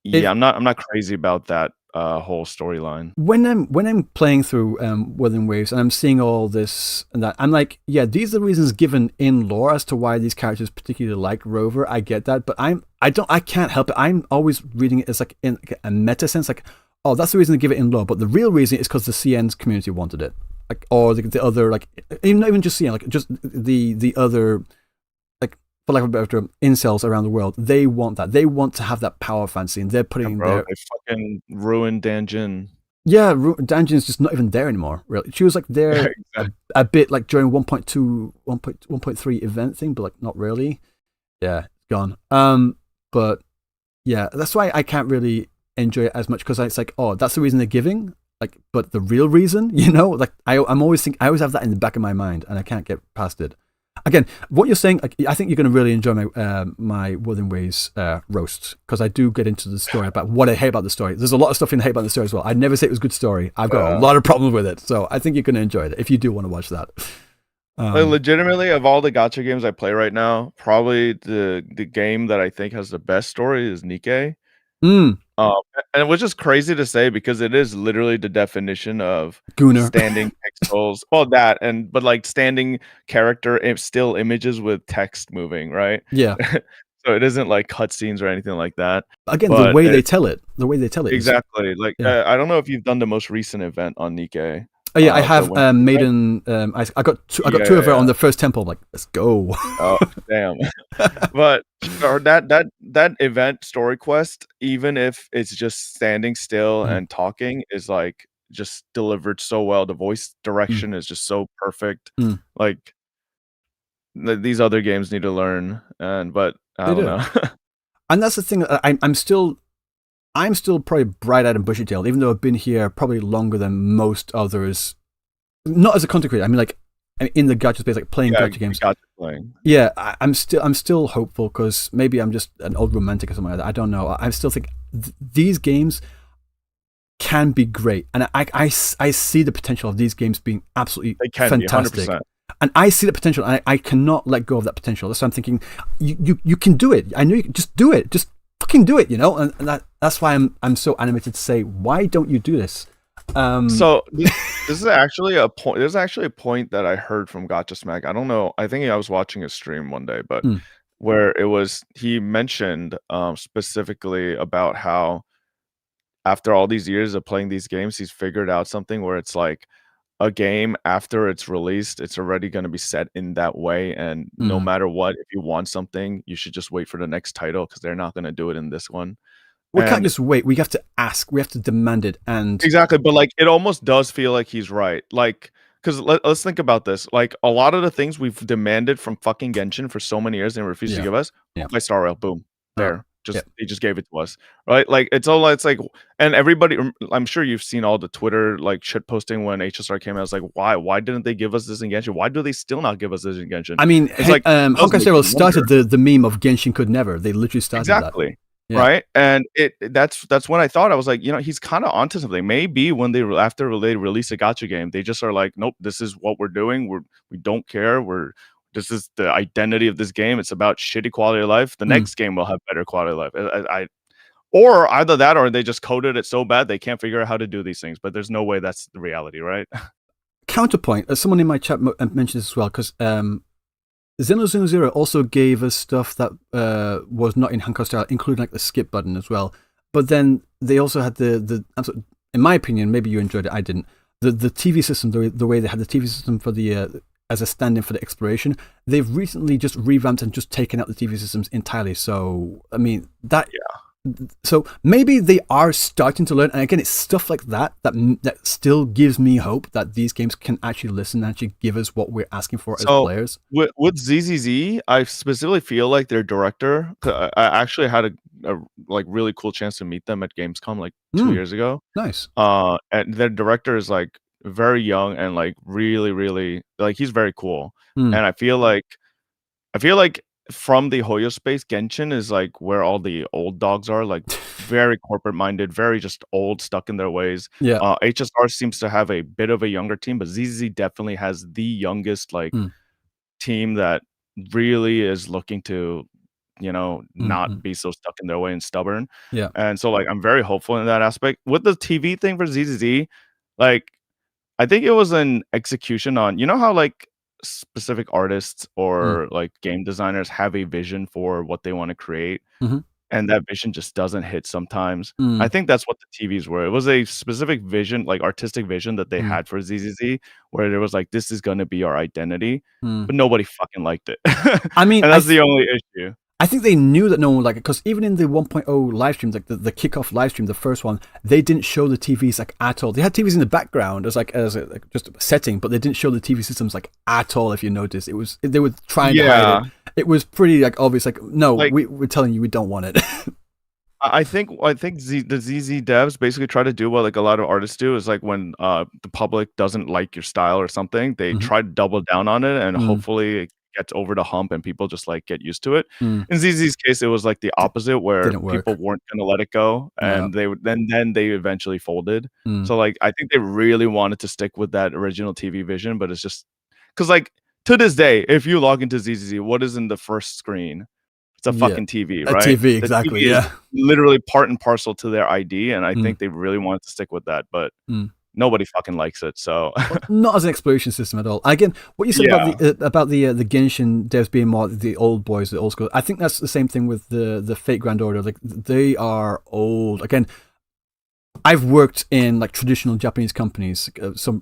I'm not crazy about that whole storyline. When I'm playing through Wuthering Waves and I'm seeing all this and that, I'm like, yeah, these are the reasons given in lore as to why these characters particularly like Rover. I get that, but I can't help it. I'm always reading it as like in a meta sense, like, oh, that's the reason to give it in lore, but the real reason is because the CN's community wanted it, like, or the other, like, not even just CN, like, just the other, like, for lack of a better term, incels around the world. They want that. They want to have that power fantasy, and they're putting their. They fucking ruined Danjin. Yeah, Danjin's just not even there anymore. Really, she was like there a bit, like during 1.2, 1.3 event thing, but like not really. Yeah, gone. But yeah, that's why I can't really enjoy it as much because it's like, oh, that's the reason they're giving. Like, but the real reason, like I always have that in the back of my mind, and I can't get past it. Again, what you're saying, like, I think you're going to really enjoy my Wuthering Waves roast because I do get into the story about what I hate about the story. There's a lot of stuff in the hate about the story as well. I'd never say it was a good story. I've got a lot of problems with it, so I think you're going to enjoy it if you do want to watch that. Like, legitimately, of all the gacha games I play right now, probably the game that I think has the best story is Nikkei. And which is crazy to say because it is literally the definition of Gooner. Standing pixels. Well, but like standing character still images with text moving, right? Yeah. So it isn't like cutscenes or anything like that. Again, the way they tell it. Exactly. Like I don't know if you've done the most recent event on Nikkei. Oh yeah, I have Maiden. I got two of her on the first temple. I'm like, let's go. Oh damn! But that event story quest, even if it's just standing still and talking, is like just delivered so well. The voice direction is just so perfect. Like these other games need to learn, but I don't know. And that's the thing. I'm still probably bright-eyed and bushy-tailed, even though I've been here probably longer than most others. Not as a content creator. I mean, like in the gacha space, like playing gacha games. Yeah, I'm still hopeful because maybe I'm just an old romantic or something like that. I don't know. I still think these games can be great, and I see the potential of these games being absolutely fantastic. 100%. And I see the potential, and I cannot let go of that potential. That's why I'm thinking, you can do it. I know you can just do it. Just fucking do it, and that's why I'm so animated to say, why don't you do this? So this is actually a point. There's actually a point that I heard from Gacha Smack. I don't know. I think I was watching a stream one day, but where he mentioned specifically about how after all these years of playing these games, he's figured out something where it's like a game after it's released, it's already going to be set in that way, and no matter what, if you want something, you should just wait for the next title because they're not going to do it in this one. We can't just wait. We have to ask. We have to demand it. And exactly, but like it almost does feel like he's right. Like, because let's think about this. Like a lot of the things we've demanded from fucking Genshin for so many years and refused to give us, by Star Rail, boom, there. They just gave it to us, right? Like it's like, and everybody, I'm sure you've seen all the Twitter like shit posting when HSR came out. It's like, why didn't they give us this in Genshin? Why do they still not give us this in Genshin? I mean, it's like Honkai Star Rail started the meme of Genshin could never. They literally started exactly. that. Right, and that's when I thought, I was like, he's kind of onto something. Maybe when after they release a gacha game, they just are like, nope, this is what we're doing. We don't care. This is the identity of this game. It's about shitty quality of life. The next game will have better quality of life. Or either that, or they just coded it so bad they can't figure out how to do these things. But there's no way that's the reality, right? Counterpoint. Someone in my chat mentioned this as well, because Xenozoom Zero also gave us stuff that was not in Honkai Star, including like the skip button as well. But then they also had the in my opinion, maybe you enjoyed it, I didn't. The TV system, the way they had the TV system for the as a stand-in for the exploration, they've recently just revamped and just taken out the TV systems entirely. So I mean that. Yeah. So maybe they are starting to learn, and again, it's stuff like that still gives me hope that these games can actually listen and actually give us what we're asking for as players. With ZZZ, I specifically feel like their director. I actually had a like really cool chance to meet them at Gamescom like 2 years ago. Nice. And their director is like very young and like really like he's very cool. And I feel like from the Hoyo space, Genshin is like where all the old dogs are, like very corporate minded, very just old, stuck in their ways. Yeah. HSR seems to have a bit of a younger team, but ZZ definitely has the youngest like team that really is looking to, not be so stuck in their way and stubborn. Yeah. And so like I'm very hopeful in that aspect. With the TV thing for ZZZ, like I think it was an execution on, how like specific artists or like game designers have a vision for what they want to create, and that vision just doesn't hit sometimes. I think that's what the TVs were. It was a specific vision, like artistic vision that they had for ZZZ, where there was like, this is going to be our identity, but nobody fucking liked it. I mean, and that's the only issue. I think they knew that no one would like it, because even in the 1.0 live streams, like the kickoff live stream, the first one, they didn't show the TVs like at all. They had TVs in the background as just a setting, but they didn't show the TV systems like at all. If you notice, they were trying to hide it. It was pretty like obvious. Like, no, like, we're telling you we don't want it. I think the ZZ devs basically try to do what like a lot of artists do, is like when the public doesn't like your style or something, they try to double down on it, and hopefully it gets over the hump and people just like get used to it. In ZZ's case, it was like the opposite, where people weren't gonna let it go, and they would then they eventually folded. So like I think they really wanted to stick with that original TV vision, but it's just because like to this day, if you log into ZZZ, what is in the first screen? It's a fucking TV, right? A TV, exactly. TV is literally part and parcel to their ID, and I think they really wanted to stick with that, but nobody fucking likes it. So not as an exploration system at all. Again, what you said about the Genshin devs being more the old boys, the old school. I think that's the same thing with the Fate Grand Order. Like they are old. Again, I've worked in like traditional Japanese companies,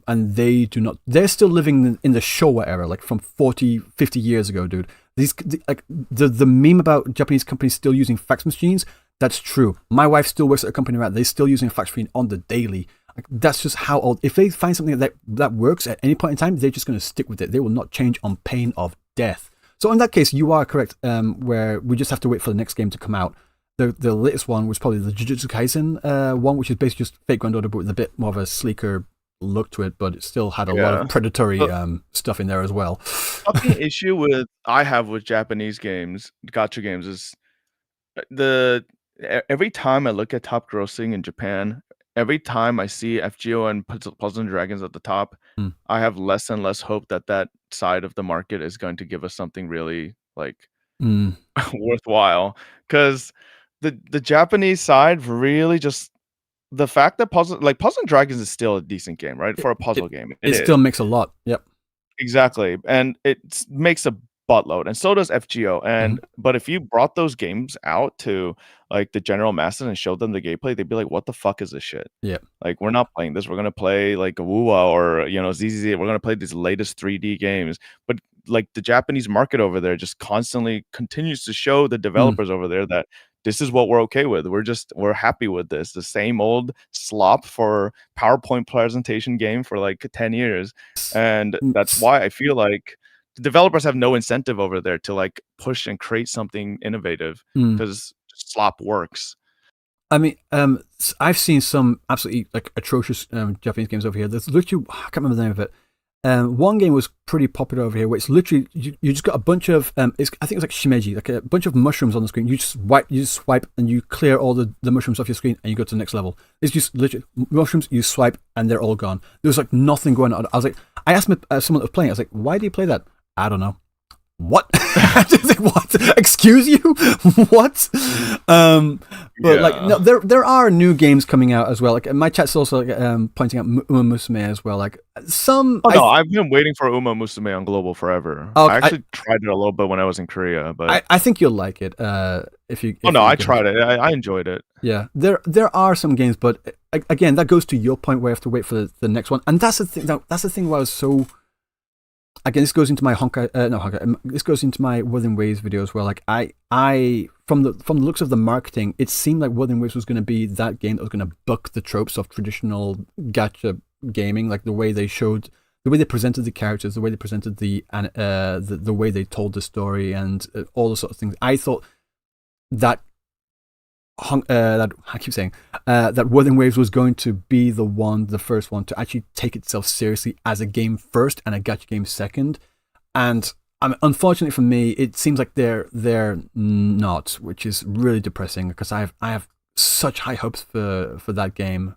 and they do not. They're still living in the Showa era, like from 40, 50 years ago, dude. The meme about Japanese companies still using fax machines, that's true. My wife still works at a company where they're still using a fax machine on the daily. Like, that's just how old. If they find something that works at any point in time, they're just going to stick with it. They will not change on pain of death. So in that case, you are correct. Where we just have to wait for the next game to come out. The latest one was probably the Jujutsu Kaisen one, which is basically just Fate Grand Order, but with a bit more of a sleeker look to it, but it still had a lot of predatory stuff in there as well. Fucking issue I have with Japanese games, gacha games, is every time I look at top grossing in Japan, every time I see FGO and Puzzle and Dragons at the top, I have less and less hope that side of the market is going to give us something really like worthwhile, because the Japanese side really just. The fact that Puzzle and Dragons is still a decent game, right? For a puzzle game. It still makes a lot. Yep. Exactly. And it makes a buttload. And so does FGO. And but if you brought those games out to like the general masses and showed them the gameplay, they'd be like, what the fuck is this shit? Yeah. Like, we're not playing this. We're gonna play like a WuWa or ZZZ. We're gonna play these latest 3D games. But like the Japanese market over there just constantly continues to show the developers over there that this is what we're okay with. We're happy with this. The same old slop for PowerPoint presentation game for like 10 years. And that's why I feel like the developers have no incentive over there to like push and create something innovative because slop works. I mean, I've seen some absolutely like atrocious Japanese games over here. There's literally, I can't remember the name of it. One game was pretty popular over here, where it's literally you just got a bunch of I think it's like shimeji, like a bunch of mushrooms on the screen. You just swipe and you clear all the mushrooms off your screen, and you go to the next level. It's just literally mushrooms. You swipe and they're all gone. There was like nothing going on. I asked someone that was playing. I was like, "Why do you play that?" I don't know. What? Like, what? Excuse you? What? But like, no, there are new games coming out as well. Like my chat's also like, pointing out Uma Musume as well. Like some. Oh, no, I've been waiting for Uma Musume on global forever. I actually tried it a little bit when I was in Korea, but I think you'll like it. If you. I tried it. I enjoyed it. Yeah, there are some games, but again, that goes to your point where I have to wait for the next one, and that's the thing. That's the thing where I was so. Again, this goes into my this goes into my Wuthering Waves video as well. Like I from the looks of the marketing, it seemed like Wuthering Waves was going to be that game that was going to buck the tropes of traditional gacha gaming, like the way they presented the characters, the way they presented the way they told the story, and all those sort of things. I thought that that I keep saying that Wuthering Waves was going to be the first one to actually take itself seriously as a game first and a gacha game second. And unfortunately for me, it seems like they're not, which is really depressing because I have such high hopes for that game.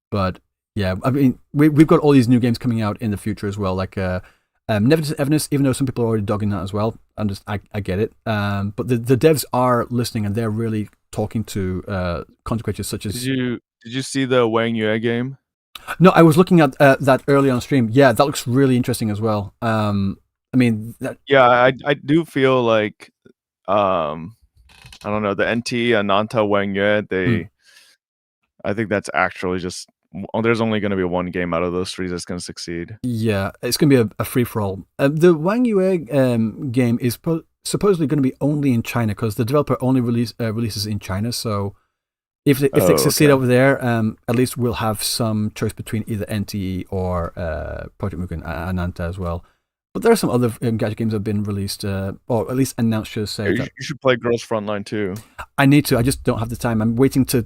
But yeah, I mean we've got all these new games coming out in the future as well, like Never to Everness, even though some people are already dogging that as well. I get it. But the devs are listening and they're really talking to content creators such as. Did you see the Wang Yue game? No, I was looking at that early on stream. Yeah, that looks really interesting as well. I mean, I do feel like I don't know, the NT Ananta Wang Yue. I think that's actually just. There's only going to be one game out of those three that's going to succeed. Yeah, it's going to be a free for all. The Wang Yue game is supposedly going to be only in China because the developer only releases in China. So if they succeed over there, at least we'll have some choice between either NTE or Project Mugen Ananta as well. But there are some other gacha games that have been released, or at least announced. You should play Girls Frontline too. I need to. I just don't have the time. I'm waiting to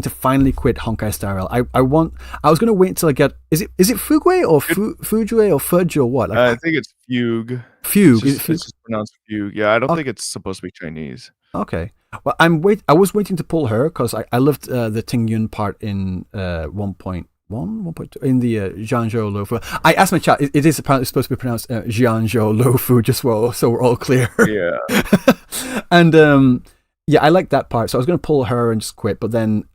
finally quit Honkai Star Rail. I was going to wait until I get. Is it Fugue or Fujue or Fudge or what? Like, I think it's Fugue. Fugue. It's just pronounced Fugue. Yeah, I don't think it's supposed to be Chinese. Okay. Well, I was waiting to pull her because I loved the Ting Yun part in 1.1, 1.2 in the Jianzhou Lofu. I asked my chat. It is apparently supposed to be pronounced Jianzhou Lofu, just so we're all clear. Yeah. And yeah, I like that part. So I was going to pull her and just quit, but then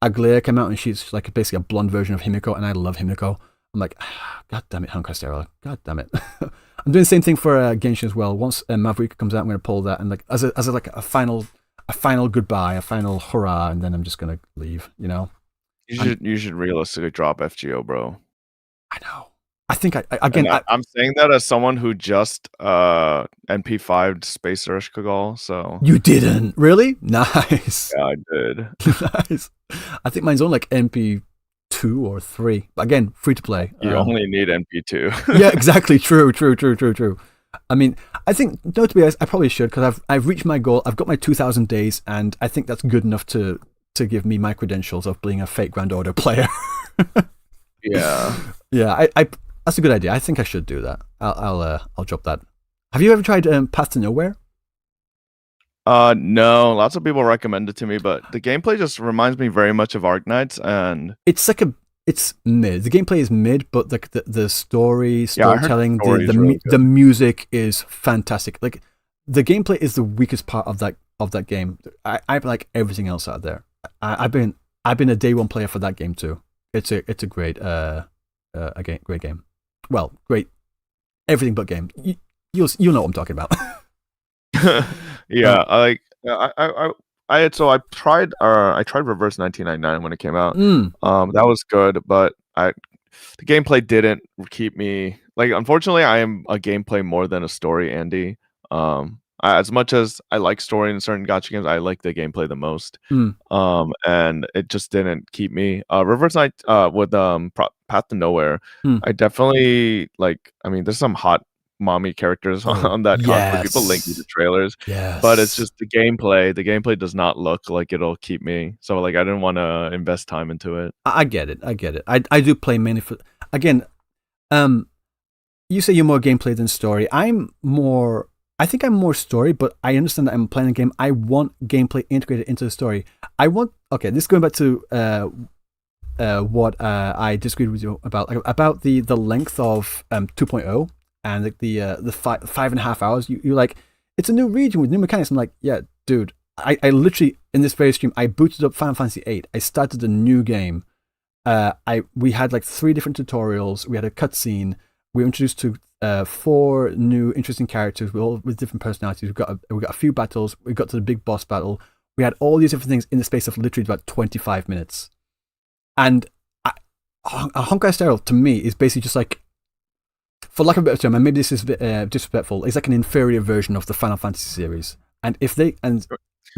Aglaia came out and she's like basically a blonde version of Himiko, and I love Himiko. I'm like, God damn it, Honkai Star Rail. God damn it. I'm doing the same thing for Genshin as well. Once Maverick comes out, I'm going to pull that and like as a final goodbye, a final hurrah, and then I'm just going to leave. You know. You should realistically drop FGO, bro. I know. I think I'm saying that as someone who just NP5'd Space Rush Kagall, so you didn't really? Nice. Yeah, I did. Nice. I think mine's on like NP2 or 3. But again, free to play. You only need NP2. Yeah, exactly. True. I mean, I think no, to be honest, I probably should because I've reached my goal. I've got my 2,000 days, and I think that's good enough to give me my credentials of being a fake Grand Order player. Yeah. Yeah, I that's a good idea. I think I should do that. I'll drop that. Have you ever tried Path to Nowhere? No. Lots of people recommend it to me, but the gameplay just reminds me very much of Arknights, and it's mid. The gameplay is mid, but the storytelling, the music is fantastic. Like the gameplay is the weakest part of that game. I like everything else out there. I've been a day one player for that game too. It's a great great game. Well, great everything but game. You'll know what I'm talking about. Yeah, I tried Reverse 1999 when it came out. That was good, but the gameplay didn't keep me. Like, unfortunately, I am a gameplay more than a story Andy. As much as I like story in certain gacha games, I like the gameplay the most. Mm. And it just didn't keep me. Reverse Night with Path to Nowhere, Mm. I definitely like. I mean, there's some hot mommy characters on that content. People link me to trailers, Yes. but it's just the gameplay. The gameplay does not look like it'll keep me. So like, I didn't want to invest time into it. I get it. I do play mainly for again. You say you're more gameplay than story. I think I'm more story, but I understand that I'm playing a game. I want gameplay integrated into the story. Okay, this is going back to what I disagreed with you about the length of 2.0 and like the 5.5 hours. You're like, it's a new region with new mechanics. I'm like, yeah, dude. I literally in this very stream I booted up Final Fantasy VIII. I started a new game. We had like 3 different tutorials. We had a cutscene. We were introduced to 4 new interesting characters with different personalities. We got a few battles. We got to the big boss battle. We had all these different things in the space of literally about 25 minutes. And Honkai Star Rail to me is basically just like, for lack of a better term, and maybe this is a bit disrespectful, it's like an inferior version of the Final Fantasy series. And if they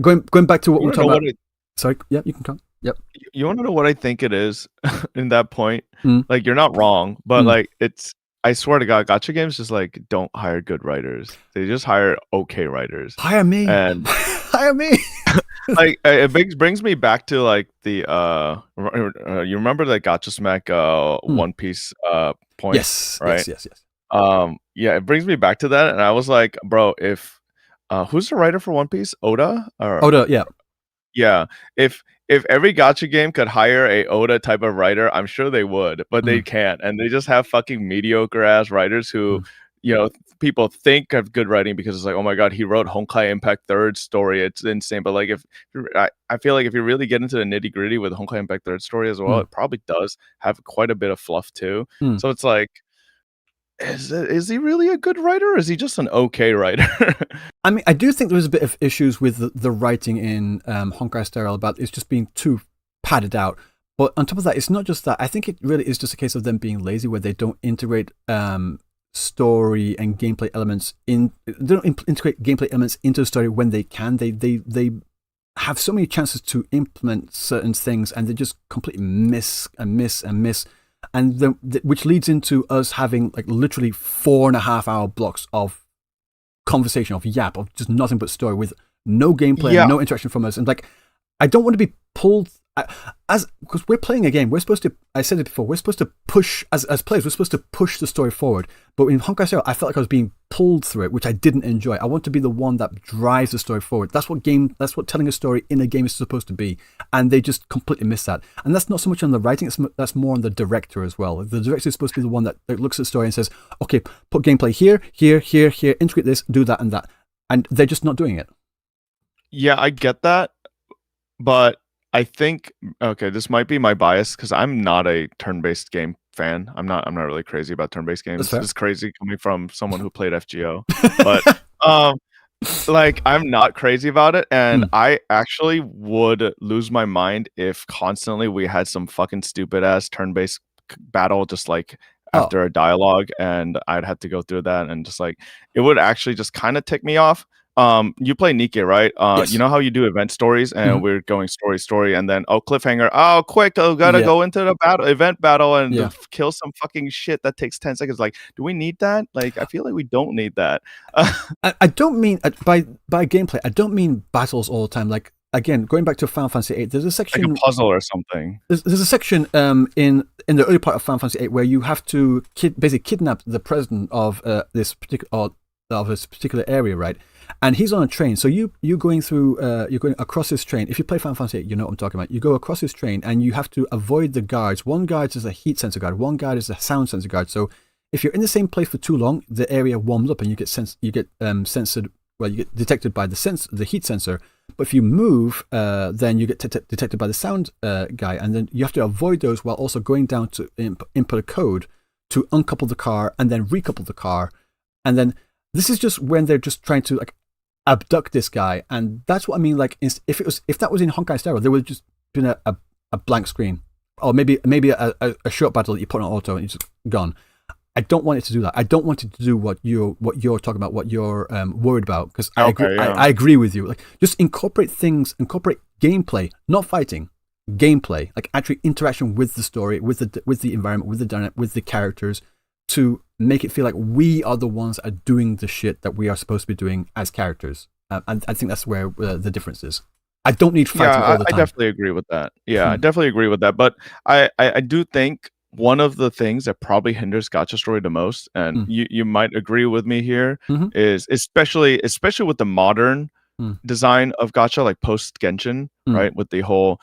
going back to what we're talking about. Sorry, yeah, you can come. Yep. You want to know what I think it is in that point? Mm. Like, you're not wrong, but like I swear to God, gacha games just like don't hire good writers. They just hire okay writers. Hire me. And hire me. Like it brings me back to like the you remember the Gacha Smack One Piece point? Yes. Right. Yes. Yeah, it brings me back to that, and I was like, bro, if who's the writer for One Piece? Oda? Oda, yeah. Yeah. If every gacha game could hire a Oda type of writer, I'm sure they would, but they can't, and they just have fucking mediocre ass writers who, you know, people think have good writing because it's like, oh my god, he wrote Honkai Impact 3rd story. It's insane. But like, I feel like if you really get into the nitty gritty with Honkai Impact 3rd story as well, it probably does have quite a bit of fluff too. So it's like, is he really a good writer, or is he just an okay writer? I mean, I do think there was a bit of issues with the writing in Honkai Star Rail about it's just being too padded out. But on top of that, it's not just that. I think it really is just a case of them being lazy, where they don't integrate story and gameplay elements in. They don't integrate gameplay elements into the story when they can. They have so many chances to implement certain things, and they just completely miss. And which leads into us having like literally 4.5 hour blocks of conversation, of yap, of just nothing but story with no gameplay and no interaction from us. And like, I don't want to be pulled because we're playing a game. We're supposed to, I said it before, we're supposed to push, as players, we're supposed to push the story forward. But in Honkai Star Rail, I felt like I was being pulled through it, which I didn't enjoy. I want to be the one that drives the story forward. That's what telling a story in a game is supposed to be. And they just completely miss that. And that's not so much on the writing, that's more on the director as well. The director is supposed to be the one that looks at the story and says, okay, put gameplay here, integrate this, do that and that. And they're just not doing it. Yeah, I get that. But I think, okay, this might be my bias because I'm not a turn-based game fan. I'm not really crazy about turn-based games. It's crazy coming from someone who played FGO. But like, I'm not crazy about it, and I actually would lose my mind if constantly we had some fucking stupid ass turn-based battle just like after a dialogue, and I'd have to go through that, and just like, it would actually just kind of tick me off. You play Nikke, right? Yes. You know how you do event stories, and we're going story, and then cliffhanger. Quick, gotta go into the event battle and kill some fucking shit that takes 10 seconds. Like, do we need that? Like, I feel like we don't need that. I don't mean by gameplay. I don't mean battles all the time. Like, again, going back to Final Fantasy VIII, there's a section like a puzzle or something. There's a section in the early part of Final Fantasy VIII where you have to basically kidnap the president of this particular area, right? And he's on a train, so you're going across this train. If you play Final Fantasy VIII, you know what I'm talking about. You go across this train, and you have to avoid the guards. One guard is a heat sensor guard. One guard is a sound sensor guard. So if you're in the same place for too long, the area warms up, and you get censored. Well, you get detected by the heat sensor. But if you move, then you get detected by the sound guy, and then you have to avoid those while also going down to input a code to uncouple the car and then recouple the car, and then. This is just when they're just trying to like abduct this guy, and that's what I mean. Like, if that was in Honkai Star Rail, there would just been a blank screen, or maybe a short battle that you put on auto and it's just gone. I don't want it to do that. I don't want it to do what you're talking about, what you're worried about, because I agree with you. Like, just incorporate gameplay, not fighting, gameplay, like actually interaction with the story, with the environment, with the dynamic, with the characters, to make it feel like we are the ones that are doing the shit that we are supposed to be doing as characters. And I think that's where the difference is. I don't need fighting all the time. I definitely agree with that. Yeah, I definitely agree with that. But I do think one of the things that probably hinders Gacha Story the most, and you might agree with me here, is especially with the modern design of Gacha, like post Genshin, right? With the whole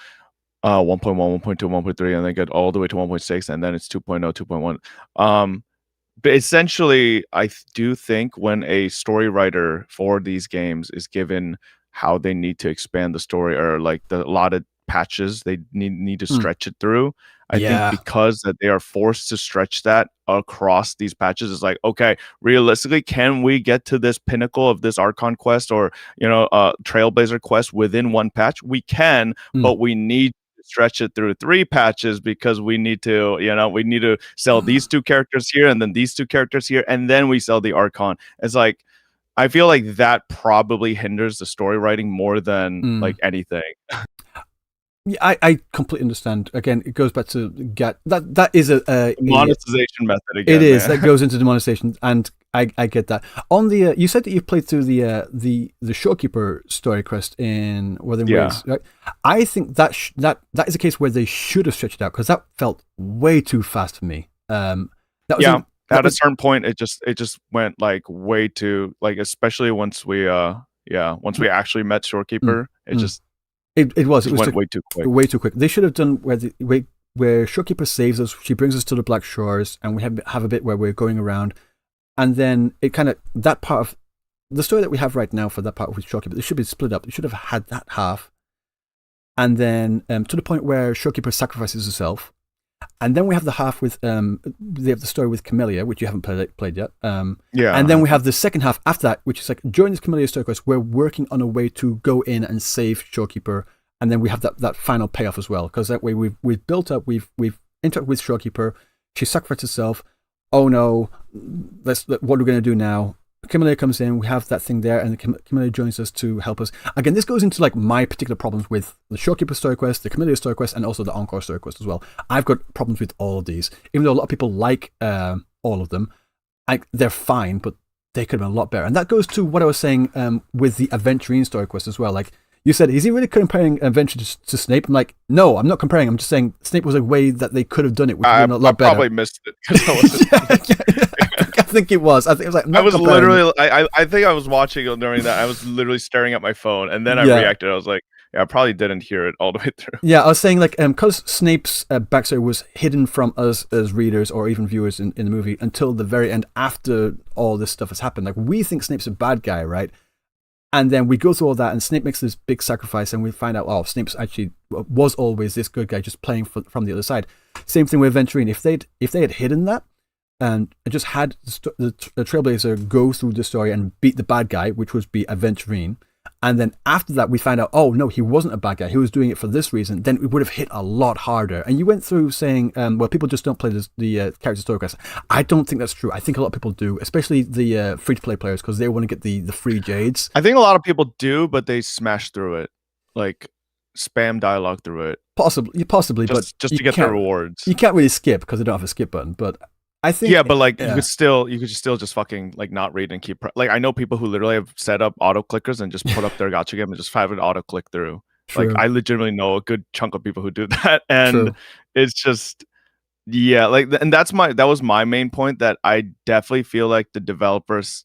1.1, 1.2, 1.3, and then get all the way to 1.6, and then it's 2.0, 2.1. But essentially, I do think when a story writer for these games is given how they need to expand the story, or like the allotted patches they need to stretch it through, I think because that they are forced to stretch that across these patches, is like, okay, realistically, can we get to this pinnacle of this Archon quest or Trailblazer quest within one patch? We can, but we need to stretch it through 3 patches, because we need to sell these 2 characters here, and then these 2 characters here, and then we sell the Archon. It's like, I feel like that probably hinders the story writing more than like anything. Yeah, I completely understand. Again, it goes back to that is a monetization method again. It is that goes into the monetization, and I get that. On the you said that you played through the Showkeeper story quest in Wuthering Waves, right? I think that is a case where they should have stretched it out, because that felt way too fast for me. At a certain point, it just went like way too, like, especially once we actually met Shorekeeper, it went way too quick. Way too quick. They should have done where Shorekeeper saves us. She brings us to the Black Shores, and we have a bit where we're going around, and then it kind of, that part of the story that we have right now for that part with Shorekeeper, it should be split up. It should have had that half, and then to the point where Shorekeeper sacrifices herself. And then we have the half with they have the story with Camellia, which you haven't played yet. And then we have the second half after that, which is like, during this Camellia story quest, we're working on a way to go in and save Showkeeper, and then we have that final payoff as well, because that way we've built up, we've interacted with Showkeeper, she sacrificed herself. Oh no, what are we going to do now? Camellia comes in, we have that thing there, and Camellia joins us to help us. Again, this goes into like my particular problems with the Showkeeper story quest, the Camellia story quest, and also the Encore story quest as well. I've got problems with all of these, even though a lot of people like all of them. They're fine, but they could have been a lot better. And that goes to what I was saying with the Aventurine story quest as well. Like, you said, is he really comparing Adventure to Snape? I'm like, no, I'm not comparing. I'm just saying Snape was a way that they could have done it, which would have been a lot better. I probably missed it. I think it was. I think it was like, I was literally, I think I was watching during that. I was literally staring at my phone, and then I reacted. I was like, yeah, I probably didn't hear it all the way through. Yeah, I was saying, like, because Snape's backstory was hidden from us as readers or even viewers in the movie until the very end, after all this stuff has happened. Like, we think Snape's a bad guy, right? And then we go through all that, and Snape makes this big sacrifice, and we find out, oh, Snape's actually was always this good guy, just playing from the other side. Same thing with Aventurine. If they had hidden that and just had the Trailblazer go through the story and beat the bad guy, which would be Aventurine, and then after that we find out, oh no, he wasn't a bad guy, he was doing it for this reason, then it would have hit a lot harder. And you went through saying, well, people just don't play the character story quest. I don't think that's true. I think a lot of people do, especially the free-to-play players, because they want to get the free jades. I think a lot of people do, but they smash through it, like spam dialogue through it. Possibly, but just to get the rewards. You can't really skip because they don't have a skip button, but I think, but like you could still just fucking like not read and keep like, I know people who literally have set up auto clickers and just put up their gacha game and just have it auto click through. True. Like, I legitimately know a good chunk of people who do that, and it's just, and that was my main point, that I definitely feel like the developers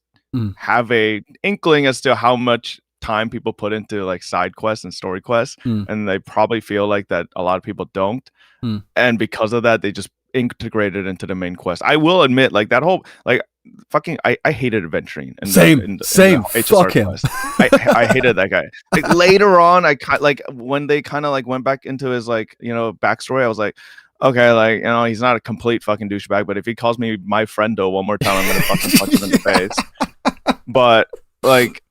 have a inkling as to how much time people put into like side quests and story quests, and they probably feel like that a lot of people don't, and because of that they just integrated into the main quest. I will admit, like, that whole like fucking I hated Aventurine. Same. Fuck him. I hated that guy. Like, later on, like when they kind of like went back into his like, you know, backstory, I was like, okay, like, you know, he's not a complete fucking douchebag, but if he calls me my friendo one more time, I'm gonna fucking punch him in the face. But like,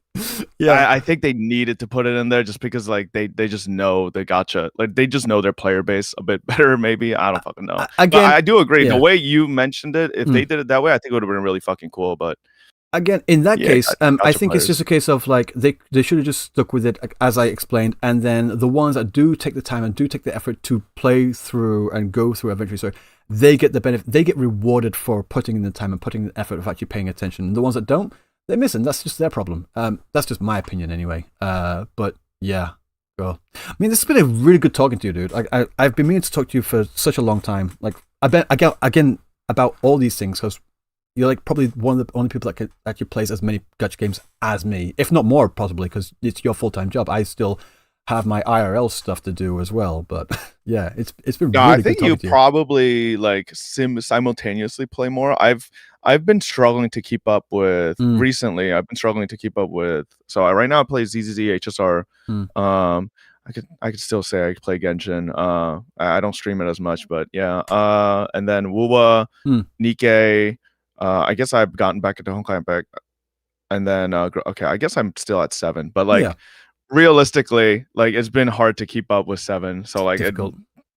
Yeah. I think they needed to put it in there just because like they just know the gacha, like they just know their player base a bit better. Maybe I don't fucking know. But Again, I do agree. yeah. The way you mentioned it, if they did it that way, I think it would have been really fucking cool. But again, in that yeah, case, I gacha think it's just a case of like they should have just stuck with it as I explained, and then the ones that do take the time and do take the effort to play through and go through Adventure Story, they get the benefit. They get rewarded for putting in the time and putting the effort of actually paying attention. The ones that don't, they're missing. That's just their problem. That's just my opinion anyway. But yeah, cool. I mean, this has been a really good talking to you, dude. I've been meaning to talk to you for such a long time. Like again about all these things because you're like probably one of the only people that could actually plays as many gacha games as me, if not more, possibly because it's your full-time job. I still have my IRL stuff to do as well, but yeah, it's been really I good think talking you to you. probably like simultaneously play more. I've been struggling to keep up with recently. I've been struggling to keep up with. So right now I play ZZZ HSR. I could still say I play Genshin. I don't stream it as much, but yeah. And then WuWa, Nikkei. I guess I've gotten back into Honkai Impact, and then okay, I guess I'm still at 7, but like realistically, like it's been hard to keep up with 7. So like it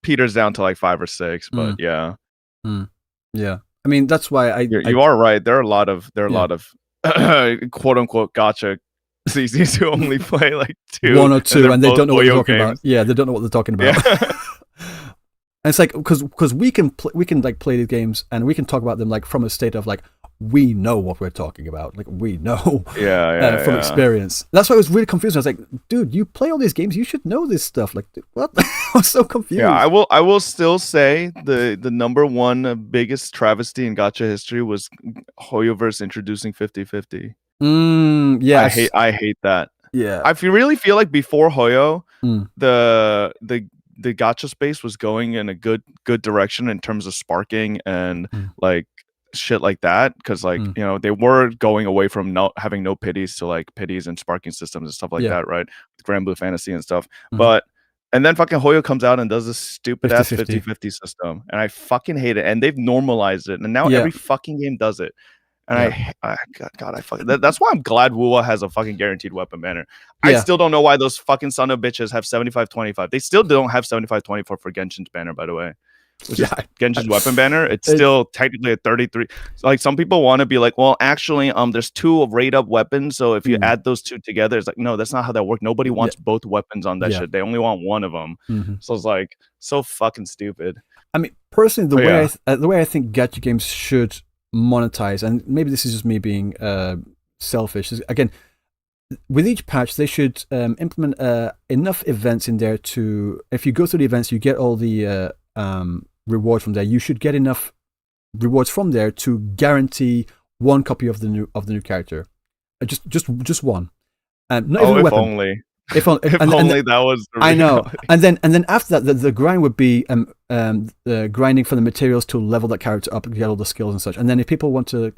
peters down to like 5 or 6, but yeah. Yeah, I mean that's why you are right. There are a lot of quote unquote gacha CCs who only play like 1 or 2, and they don't know what they're talking games. about. Yeah, they don't know what they're talking about. Yeah. And it's like because we can like play these games and we can talk about them like from a state of like we know what we're talking about, like we know from experience. That's why I was really confused. I was like, dude, you play all these games, you should know this stuff. Like, dude, what? I was so confused. Yeah, I will still say the number one biggest travesty in gacha history was Hoyoverse introducing 50/50. Yes, I hate that. Yeah, I really feel like before Hoyo, the gacha space was going in a good direction in terms of sparking and like shit like that, because like you know they were going away from having no pities to like pities and sparking systems and stuff like that, right? Grand Blue Fantasy and stuff. But and then fucking Hoyo comes out and does this stupid ass 50/50 system, and I fucking hate it. And they've normalized it, and now every fucking game does it. And that's why I'm glad WuWa has a fucking guaranteed weapon banner. I still don't know why those fucking son of bitches have 75/25. They still don't have 75/24 for Genshin's banner, by the way. Which is Genshin's weapon banner. It's still technically a 33. So, like some people want to be like, well, actually, there's 2 rate up weapons. So if you add those 2 together, it's like, no, that's not how that works. Nobody wants both weapons on that shit. They only want one of them. So it's like so fucking stupid. I mean, personally, the way I think gacha games should monetize, and maybe this is just me being selfish, is again with each patch they should implement enough events in there to, if you go through the events you get all the rewards from there, you should get enough rewards from there to guarantee 1 copy of the new character, just one, not even a weapon. Only if only that was the I know. And then after that, the grind would be grinding for the materials to level that character up and get all the skills and such. And then if people want to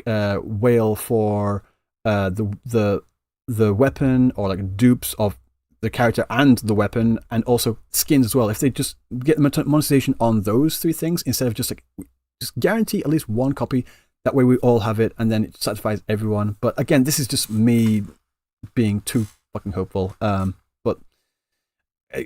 whale for the weapon or like dupes of the character and the weapon and also skins as well, if they just get monetization on those 3 things instead of just guarantee at least 1 copy, that way we all have it and then it satisfies everyone. But again, this is just me being too fucking hopeful. But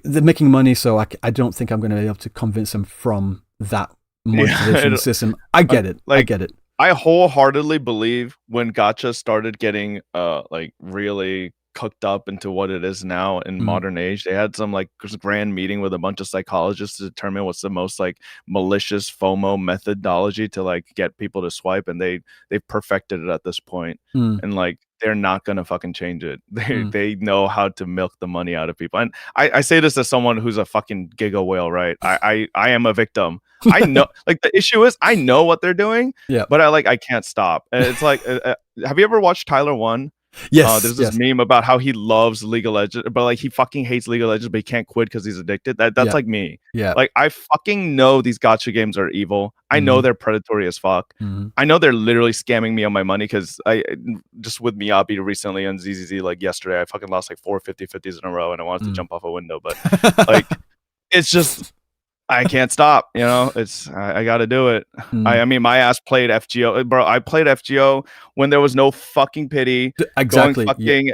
they're making money, so I don't think I'm going to be able to convince them from that monetization system. I get it. I get it. I wholeheartedly believe when gacha started getting like really cooked up into what it is now in modern age, they had some like grand meeting with a bunch of psychologists to determine what's the most like malicious FOMO methodology to like get people to swipe, and they've perfected it at this point. And like they're not gonna fucking change it. They know how to milk the money out of people. And I say this as someone who's a fucking giga whale, right? I am a victim. I know, like the issue is I know what they're doing, but I can't stop. And it's like, have you ever watched Tyler 1? Yes. There's this meme about how he loves League of Legends, but like he fucking hates League of Legends, but he can't quit because he's addicted. That's like me. Yeah. Like I fucking know these gacha games are evil. I know they're predatory as fuck. I know they're literally scamming me on my money, because I just with Miyabi recently on ZZZ, like yesterday, I fucking lost like 4 50/50s in a row and I wanted to jump off a window, but like it's just I can't stop, you know. It's I got to do it. I mean, my ass played FGO, bro. I played FGO when there was no fucking pity. Exactly. Fucking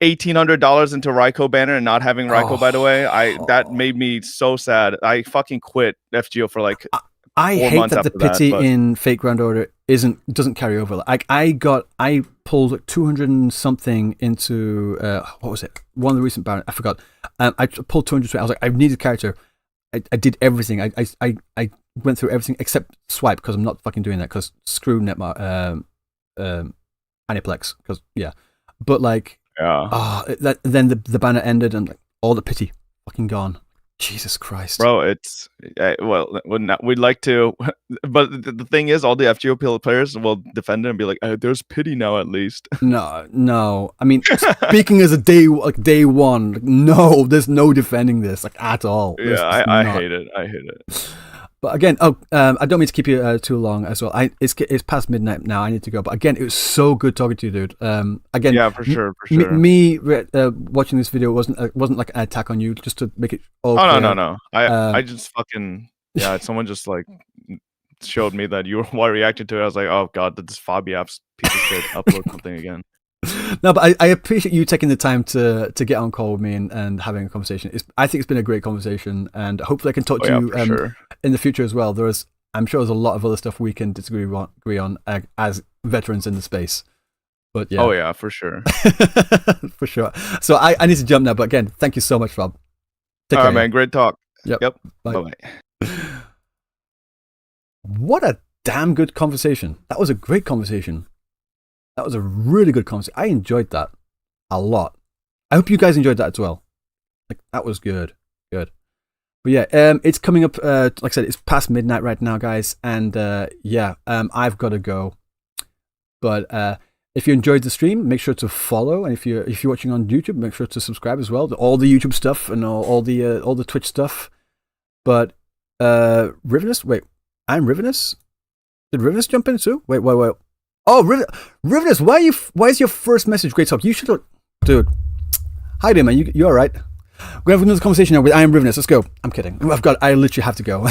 $1,800 into Raikou banner and not having Raikou. By the way, that made me so sad. I fucking quit FGO for like. I 4 hate months that the after pity but- in Fake Grand Order doesn't carry over. Like I pulled 200 and something into what was it? One of the recent banners. I forgot. I pulled 200. I was like, I need a character. I did everything. I went through everything except swipe because I'm not fucking doing that because screw Netmar Aniplex because yeah. But like then the banner ended and like all the pity fucking gone. Jesus Christ, bro! It's we'd like to, but the thing is, all the FGO players will defend it and be like, "There's pity now, at least." No. I mean, speaking as a day one, like, no, there's no defending this like at all. Yeah, I hate it. I hate it. But again, I don't mean to keep you too long as well. It's past midnight now. I need to go. But again, it was so good talking to you, dude. Again, yeah, for sure. Me watching this video wasn't like an attack on you, just to make it all clear. No. I just fucking someone just like showed me that you were while reacting to it. I was like, oh god, did this Fobmaster piece of shit upload something again? No, but I appreciate you taking the time to get on call with me and having a conversation. I think it's been a great conversation, and hopefully I can talk to you in the future as well. I'm sure there's a lot of other stuff we can agree on as veterans in the space. But yeah. Oh yeah, for sure. For sure. So I need to jump now, but again, thank you so much, Rob. Take care, man. Great talk. Yep. Bye. What a damn good conversation. That was a great conversation. That was a really good conversation. I enjoyed that a lot. I hope you guys enjoyed that as well. Like that was good. But yeah, it's coming up. Like I said, it's past midnight right now, guys, and I've got to go. But if you enjoyed the stream, make sure to follow, and if you're watching on YouTube, make sure to subscribe as well. All the YouTube stuff and all the Twitch stuff. But Rivenous, wait, I'm Rivenous. Did Rivenous jump in too? Wait. Oh, Rivenous, why is your first message great talk? You should have, dude. Hi there, man. You all right? We're gonna have another conversation now with I am Rivenous. Let's go. I'm kidding. I literally have to go.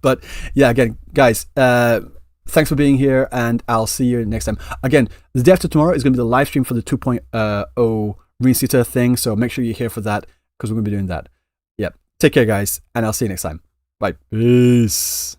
But yeah, again, guys, thanks for being here, and I'll see you next time. Again, the day after tomorrow is gonna be the live stream for the 2.0 Reinseater thing, so make sure you're here for that because we're gonna be doing that. Yep. Take care, guys, and I'll see you next time. Bye. Peace.